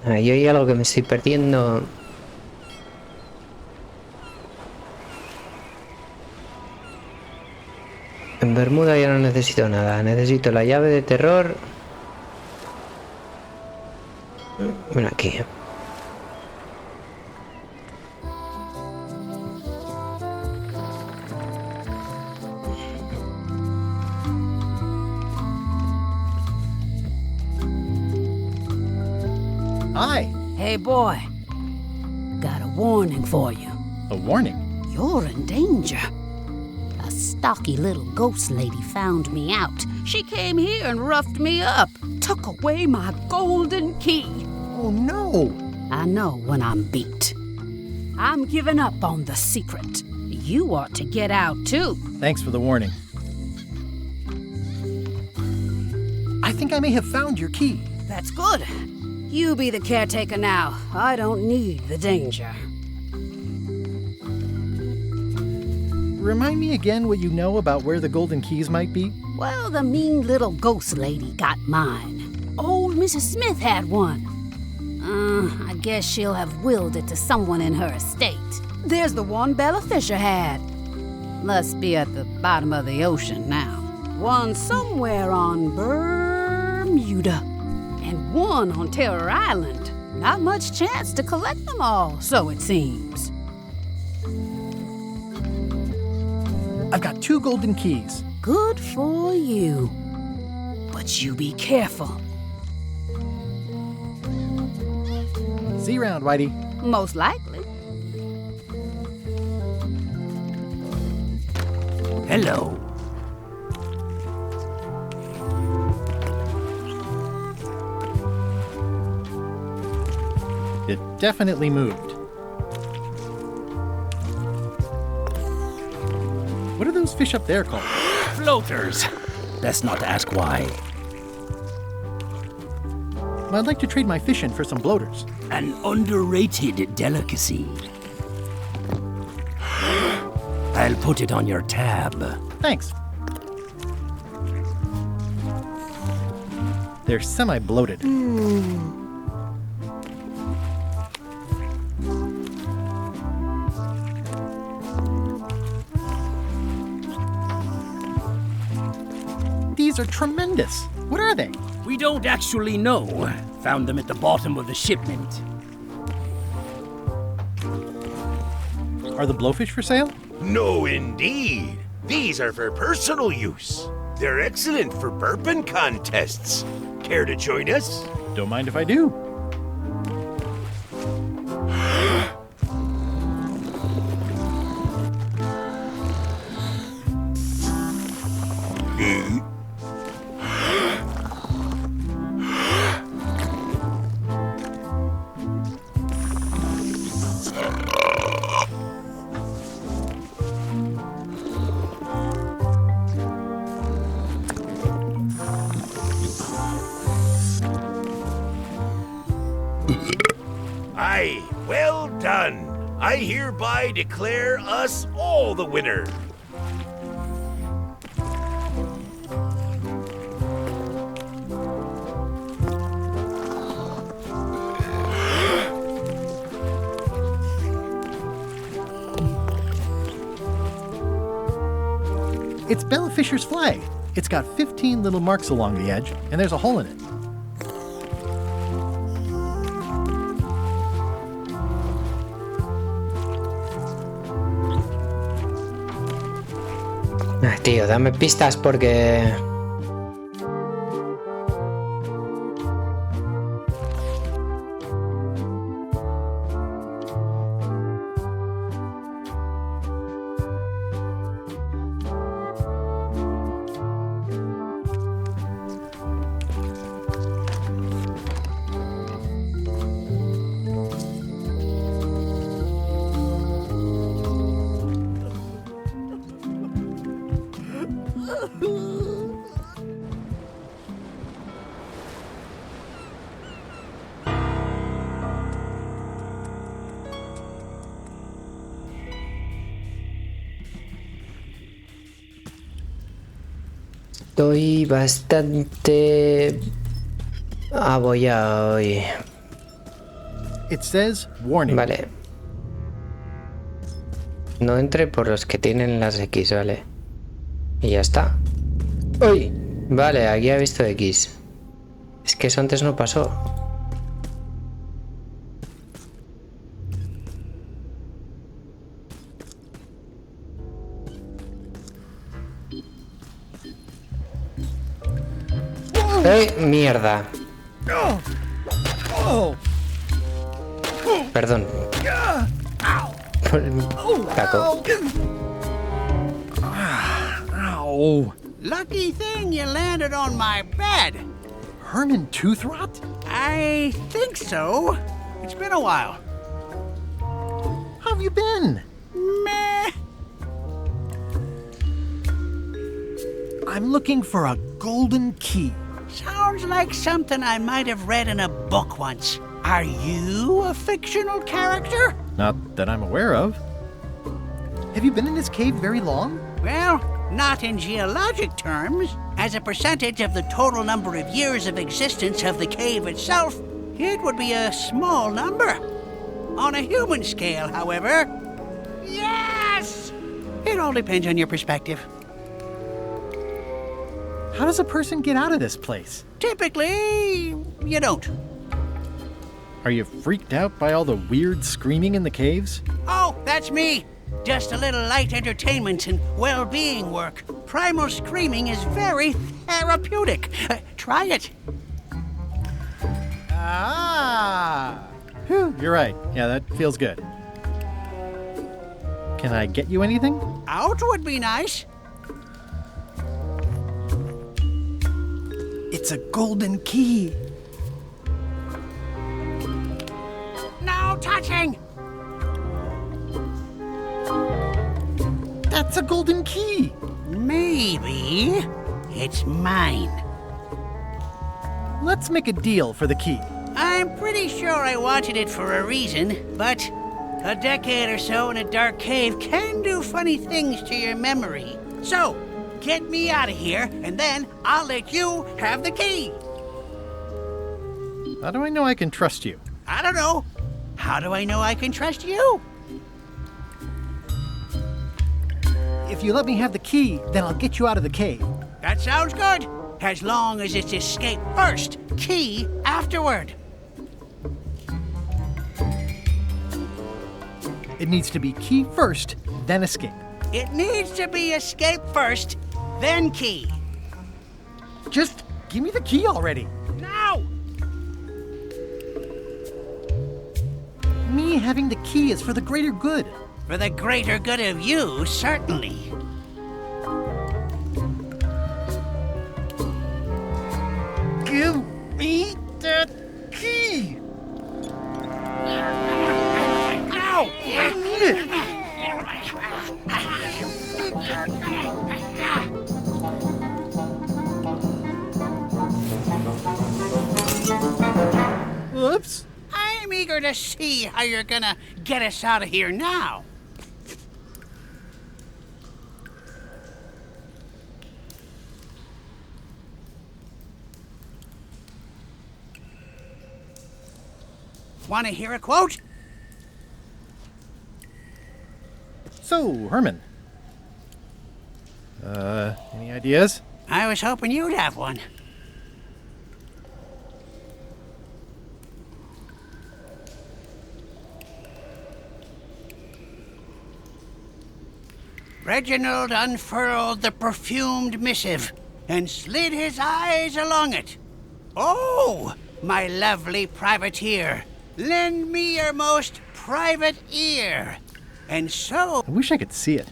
Yo hay algo que me estoy perdiendo. En Bermuda ya no necesito nada. Necesito la llave de terror. Ven aquí.
Hi.
Hey, boy. Got a warning for you.
A warning?
You're in danger. A stocky little ghost lady found me out. She came here and roughed me up. Took away my golden key.
Oh, no.
I know when I'm beat. I'm giving up on the secret. You ought to get out, too.
Thanks for the warning. I think I may have found your key.
That's good. You be the caretaker now. I don't need the danger.
Remind me again what you know about where the golden keys might be?
Well, the mean little ghost lady got mine. Old Mrs. Smith had one. I guess she'll have willed it to someone in her estate. There's the one Bella Fisher had. Must be at the bottom of the ocean now. One somewhere on Bermuda. And one on Terror Island. Not much chance to collect them all, so it seems.
I've got 2 golden keys.
Good for you. But you be careful.
See you around, Whitey.
Most likely.
Hello.
It definitely moved. What are those fish up there called?
Floaters. Best not to ask why.
I'd like to trade my fish in for some bloaters.
An underrated delicacy. I'll put it on your tab.
Thanks. They're semi-bloated. These are tremendous. What are they?
We don't actually know. Found them at the bottom of the shipment.
Are the blowfish for sale?
No, indeed. These are for personal use. They're excellent for burping contests. Care to join us?
Don't mind if I do.
Aye, well done. I hereby declare us all the winner.
It's Bella Fisher's flag. It's got 15 little marks along the edge, and there's a hole in it.
Ah, tío, dame pistas porque... Estoy bastante abollado hoy.
It says warning.
Vale. No entre por los que tienen las X, vale. Y ya está. ¡Uy! Vale, aquí ha visto X. Es que eso antes no pasó. Mierda. Perdón. Taco.
Ow. Lucky thing you landed on my bed.
Herman tooth rot?
I think so. It's been a while.
How have you been?
Meh.
I'm looking for a golden key.
Sounds like something I might have read in a book once. Are you a fictional character?
Not that I'm aware of. Have you been in this cave very long?
Well, not in geologic terms. As a percentage of the total number of years of existence of the cave itself, it would be a small number. On a human scale, however, yes! It all depends on your perspective.
How does a person get out of this place?
Typically, you don't.
Are you freaked out by all the weird screaming in the caves?
Oh, that's me. Just a little light entertainment and well-being work. Primal screaming is very therapeutic. Try it.
Ah! Whew, you're right. Yeah, that feels good. Can I get you anything?
Out would be nice.
It's a golden key.
No touching!
That's a golden key.
Maybe it's mine.
Let's make a deal for the key.
I'm pretty sure I wanted it for a reason, but a decade or so in a dark cave can do funny things to your memory. So, get me out of here, and then I'll let you have the key.
How do I know I can trust you?
I don't know. How do I know I can trust you?
If you let me have the key, then I'll get you out of the cave.
That sounds good. As long as it's escape first, key afterward.
It needs to be key first, then escape.
It needs to be escape first, then key.
Just give me the key already.
Now!
Me having the key is for the greater good.
For the greater good of you, certainly.
Give me that key!
Ow!
I need it!
I
Whoops!
I'm eager to see how you're gonna get us out of here now. Want to hear a quote?
So, Herman. Any ideas?
I was hoping you'd have one. Reginald unfurled the perfumed missive and slid his eyes along it. Oh, my lovely privateer, lend me your most private ear. And so...
I wish I could see it.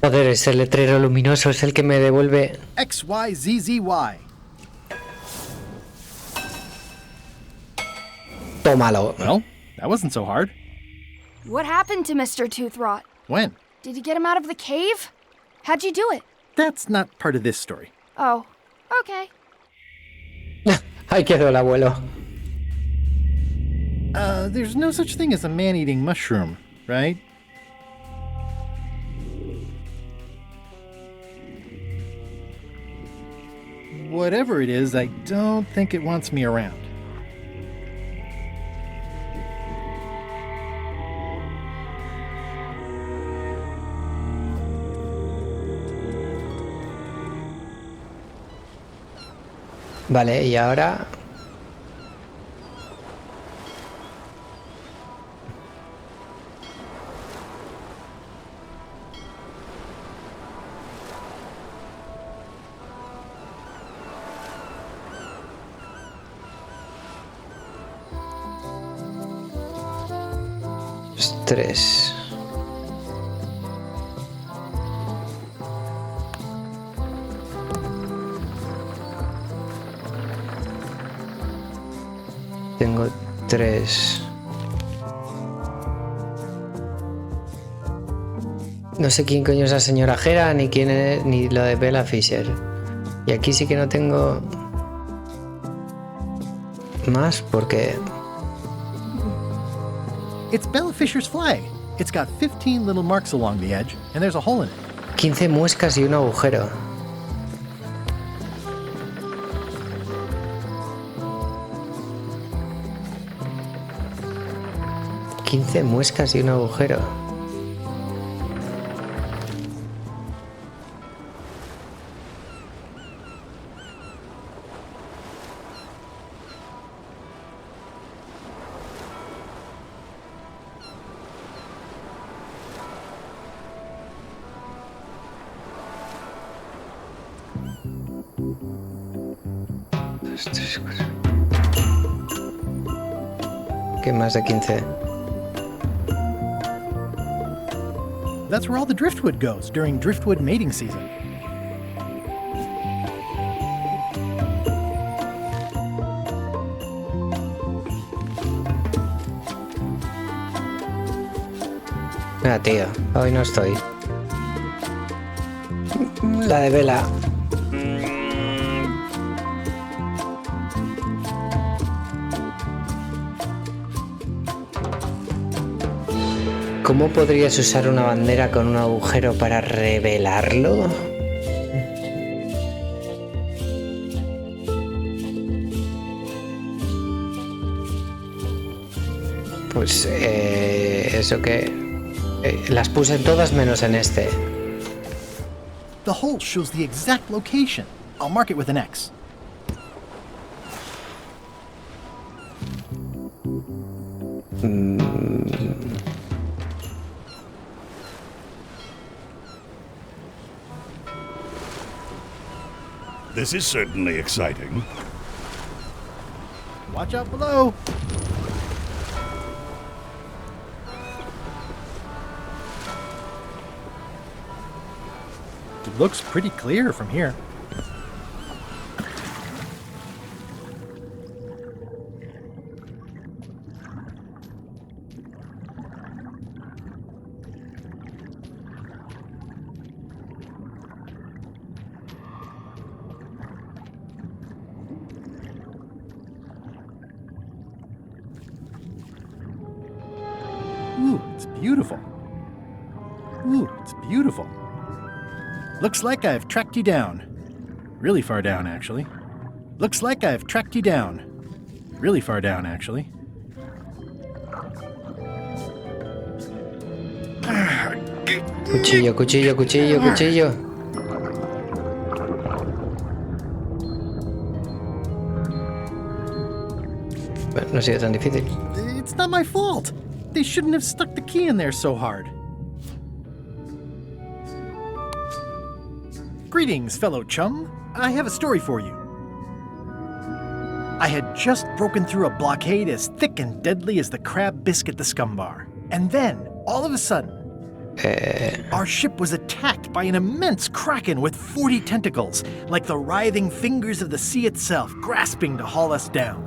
Joder, ese letrero luminoso es el que me devuelve...
XYZZY.
Tómalo.
Well, that wasn't so hard.
What happened to Mr. Toothrot?
When?
Did you get him out of the cave? How'd you do it?
That's not part of this story.
Oh, okay.
Ahí quedó el abuelo.
There's no such thing as a man-eating mushroom, right? Whatever it is, I don't think it wants me around.
Vale, y ahora... Tres. Tengo 3. No sé quién coño es la señora Jera, ni quién es, ni lo de Bella Fisher. Y aquí sí que no tengo más porque...
It's Bella Fisher's flag. It's got 15 little marks along the edge, and there's a hole in it.
15 muescas y un agujero. ...15 muescas y un agujero. ¿Qué más de 15?
That's where all the driftwood goes during driftwood mating season.
Ah, tío, hoy no estoy. La de Vela. ¿Cómo podrías usar una bandera con un agujero para revelarlo? Pues eso que... las puse todas menos en este.
The hole shows the exact location. I'll mark it with an X.
This is certainly exciting.
Watch out below. It looks pretty clear from here. beautiful. Ooh, it's beautiful. Looks like I've tracked you down. Really far down, actually. Looks like I've tracked you down. Really far down, actually.
Cuchillo, cuchillo, cuchillo, cuchillo. Bueno, no ha sido tan difícil.
It's not my fault. They shouldn't have stuck the key in there so hard. Greetings, fellow chum. I have a story for you. I had just broken through a blockade as thick and deadly as the crab biscuit the scumbar. And then, all of a sudden, our ship was attacked by an immense kraken with 40 tentacles, like the writhing fingers of the sea itself, grasping to haul us down.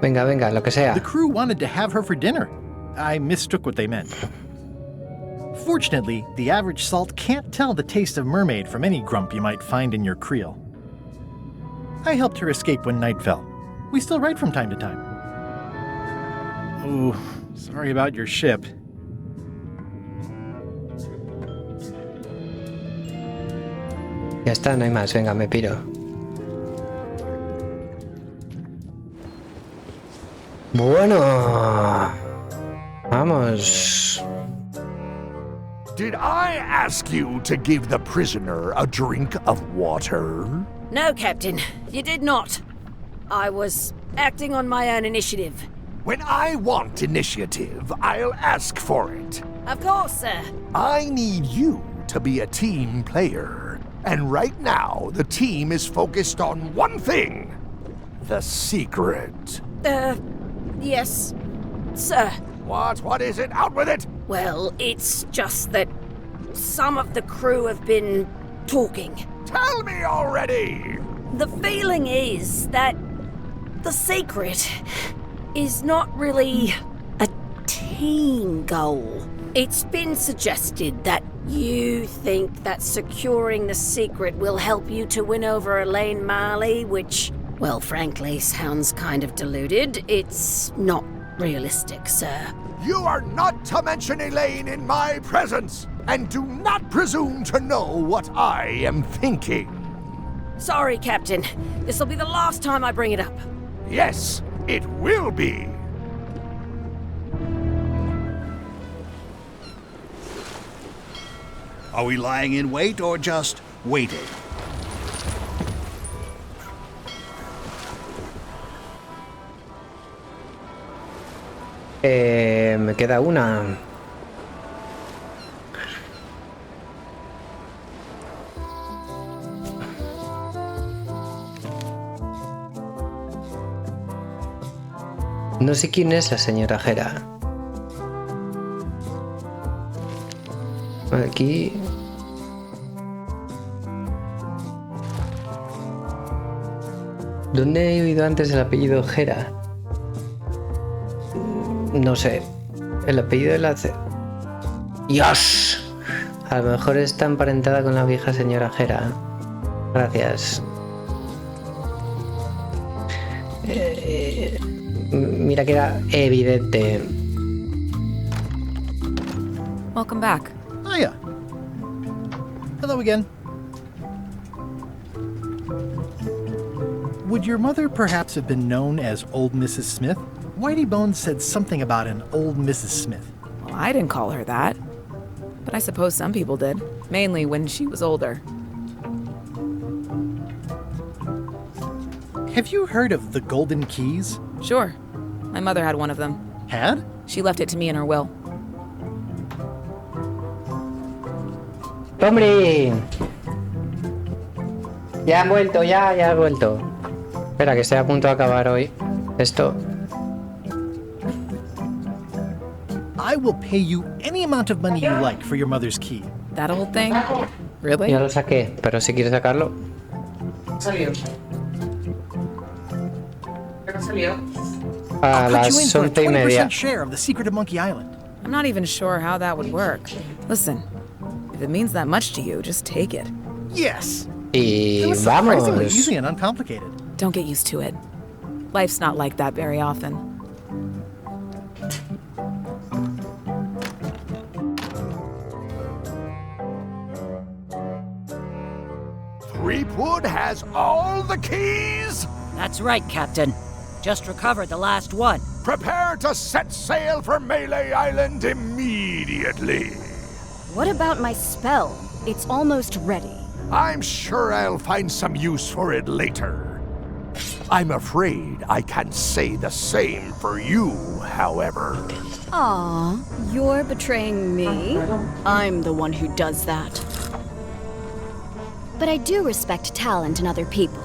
Venga, venga, lo que sea.
The crew wanted to have her for dinner. I mistook what they meant. Fortunately, the average salt can't tell the taste of mermaid from any grump you might find in your creel. I helped her escape when night fell. We still write from time to time. Oh, sorry about your ship.
Ya está, no hay más. Venga, me piro. Bueno. Vamos.
Did I ask you to give the prisoner a drink of water?
No, Captain, you did not. I was acting on my own initiative.
When I want initiative, I'll ask for it.
Of course, sir.
I need you to be a team player. And right now, the team is focused on one thing. The secret.
Yes, sir.
What is it? Out with it!
Well, it's just that some of the crew have been talking.
Tell me already!
The feeling is that the secret is not really a team goal. It's been suggested that you think that securing the secret will help you to win over Elaine Marley, which, well, frankly, sounds kind of deluded. It's not realistic, sir.
You are not to mention Elaine in my presence, and do not presume to know what I am thinking.
Sorry, Captain. This'll be the last time I bring it up.
Yes, it will be.
Are we lying in wait or just waiting?
Me queda una. No sé quién es la señora Jera. Aquí. ¿Dónde he oído antes el apellido Jera? No sé. El apellido de la... ¡Dios! A lo mejor está emparentada con la vieja señora Jera. Gracias. Mira que era evidente.
Welcome back.
Hiya. Hello again. Would your mother perhaps have been known as Old Mrs. Smith? Whitey Bones said something about an Old Mrs. Smith.
Well, I didn't call her that. But I suppose some people did. Mainly when she was older.
Have you heard of the Golden Keys?
Sure. My mother had one of them.
Had?
She left it to me in her will.
¡Hombre! Ya han vuelto, ya han vuelto. Espera, que estoy a punto de acabar hoy. Esto.
I will pay you any amount of money you like for your mother's key.
That old thing? Really?
Ya lo saqué, pero si quieres sacarlo.
Salió. ¿Qué salió?
A las 11:30.
Share of the secret of Monkey Island.
I'm not even sure how that would work. Listen, if it means that much to you, just take it.
Yes.
Y
it was surprisingly
vamos.
easy and uncomplicated.
Don't get used to it. Life's not like that very often.
Threepwood has all the keys?
That's right, Captain. Just recovered the last one.
Prepare to set sail for Melee Island immediately.
What about my spell? It's almost ready.
I'm sure I'll find some use for it later. I'm afraid I can't say the same for you, however.
Aw, you're betraying me? I'm the one who does that. But I do respect talent in other people.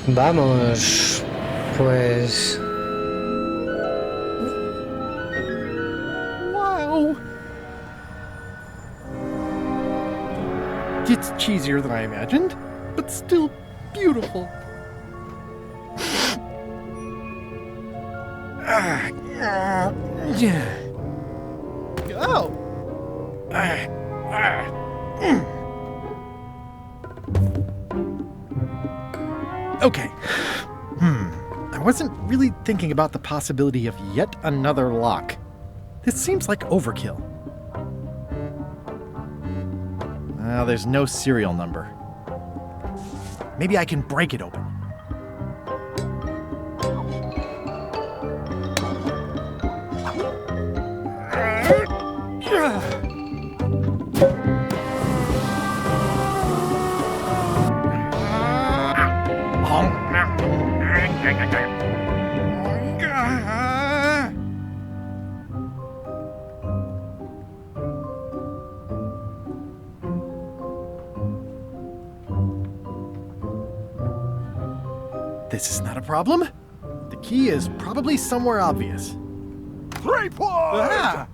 Vamos, pues...
Wow! It's cheesier than I imagined, but still beautiful. Oh! Okay. I wasn't really thinking about the possibility of yet another lock. This seems like overkill. There's no serial number. Maybe I can break it open. This is not a problem. The key is probably somewhere obvious.
Threepwood!
Ah!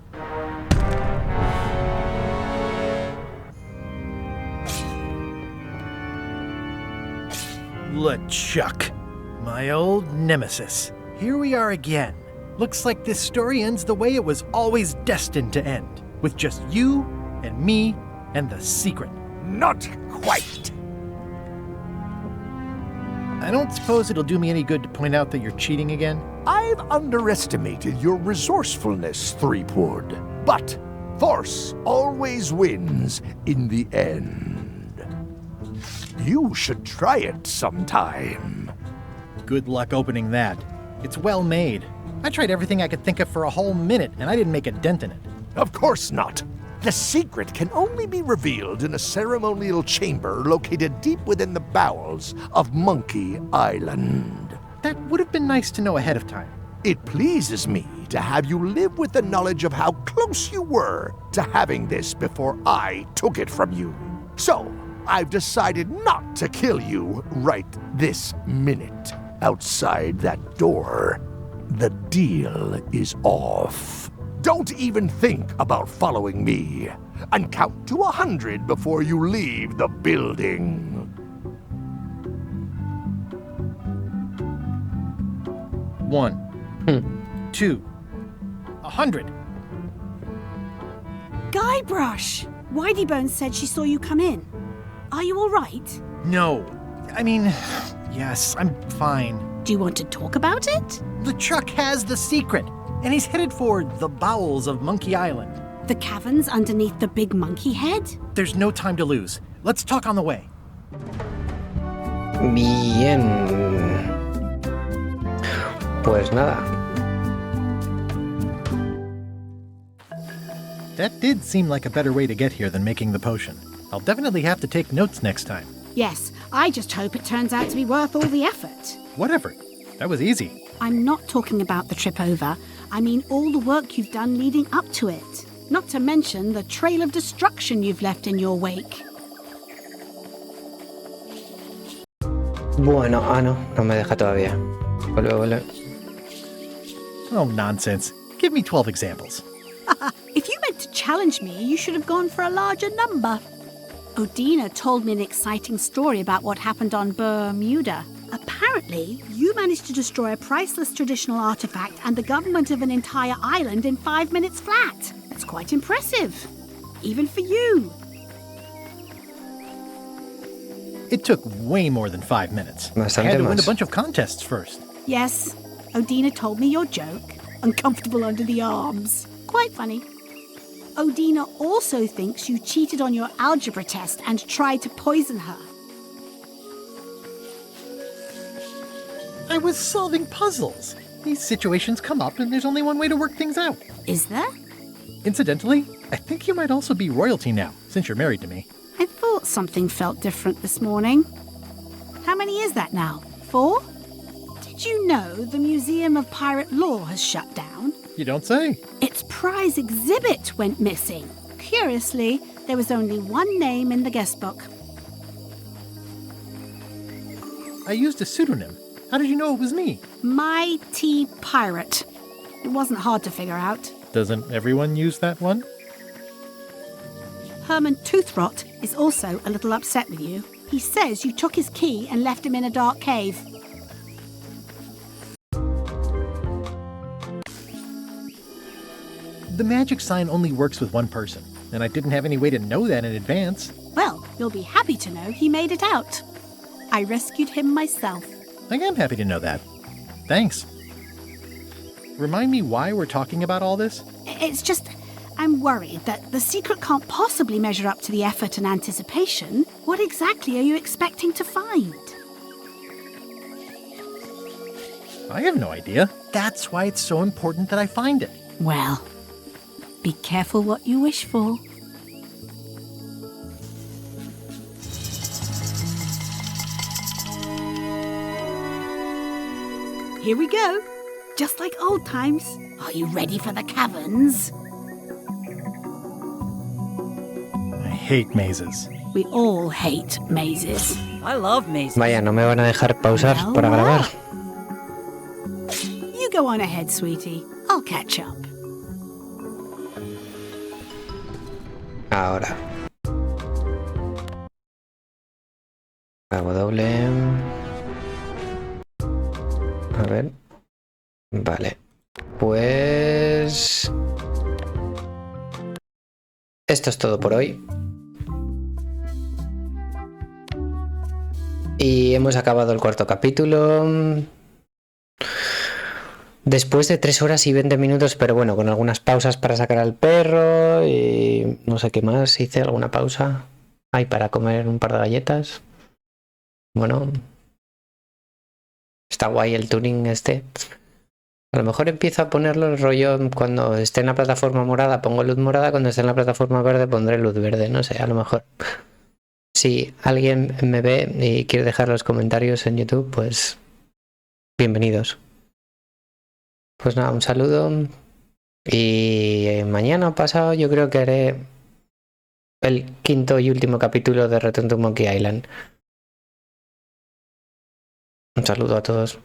LeChuck, my old nemesis. Here we are again. Looks like this story ends the way it was always destined to end, with just you and me and the secret.
Not quite.
I don't suppose it'll do me any good to point out that you're cheating again?
I've underestimated your resourcefulness, Threepwood. But force always wins in the end. You should try it sometime.
Good luck opening that. It's well made. I tried everything I could think of for a whole minute, and I didn't make a dent in it.
Of course not. The secret can only be revealed in a ceremonial chamber located deep within the bowels of Monkey Island.
That would have been nice to know ahead of time.
It pleases me to have you live with the knowledge of how close you were to having this before I took it from you. So, I've decided not to kill you right this minute. Outside that door, the deal is off. Don't even think about following me, and count to 100 before you leave the building.
1, 2, 100.
Guybrush! Whiteybones said she saw you come in. Are you all right?
No. I mean, yes, I'm fine.
Do you want to talk about it?
LeChuck has the secret, and he's headed for the bowels of Monkey Island.
The caverns underneath the big monkey head?
There's no time to lose. Let's talk on the way.
Bien. Pues nada.
That did seem like a better way to get here than making the potion. I'll definitely have to take notes next time.
Yes, I just hope it turns out to be worth all the effort.
Whatever. That was easy.
I'm not talking about the trip over. I mean all the work you've done leading up to it. Not to mention the trail of destruction you've left in your wake.
Bueno, no me deja todavía. Vuelve.
Oh, nonsense.
Give me 12 examples.
If you meant to challenge me, you should have gone for a larger number. Odina told me an exciting story about what happened on Bermuda. Apparently, you managed to destroy a priceless traditional artifact and the government of an entire island in 5 minutes flat. That's quite impressive. Even for you.
It took way more than 5 minutes. I had to win a bunch of contests first.
Yes, Odina told me your joke. Uncomfortable under the arms. Quite funny. Odina also thinks you cheated on your algebra test and tried to poison her.
I was solving puzzles. These situations come up and there's only one way to work things out.
Is there?
Incidentally, I think you might also be royalty now, since you're married to me.
I thought something felt different this morning. How many is that now? 4? Did you know the Museum of Pirate Lore has shut down?
You don't say.
Its prize exhibit went missing. Curiously, there was only one name in the guest book.
I used a pseudonym. How did you know it was me?
Mighty Pirate. It wasn't hard to figure out.
Doesn't everyone use that one?
Herman Toothrot is also a little upset with you. He says you took his key and left him in a dark cave.
The magic sign only works with one person, and I didn't have any way to know that in advance.
Well, you'll be happy to know he made it out. I rescued him myself.
I am happy to know that. Thanks. Remind me why we're talking about all this?
It's just, I'm worried that the secret can't possibly measure up to the effort and anticipation. What exactly are you expecting to find?
I have no idea. That's why it's so important that I find it.
Well, be careful what you wish for. Here we go. Just like old times. Are you ready for the caverns?
I hate mazes.
We all hate mazes.
I love mazes.
Vaya, no me van a dejar pausar para grabar.
You go on ahead, sweetie. I'll catch up.
Ahora. Hago doble. A ver. Vale. Pues... esto es todo por hoy. Y hemos acabado el cuarto capítulo. Después de 3 horas y 20 minutos, pero bueno, con algunas pausas para sacar al perro y no sé qué más. Hice alguna pausa. Ay, para comer un par de galletas. Bueno. Está guay el tuning este. A lo mejor empiezo a ponerlo el rollo cuando esté en la plataforma morada, pongo luz morada, cuando esté en la plataforma verde pondré luz verde, no sé, a lo mejor. Si alguien me ve y quiere dejar los comentarios en YouTube, pues bienvenidos. Pues nada, un saludo y mañana o pasado yo creo que haré el 5º y último capítulo de Return to Monkey Island. Un saludo a todos.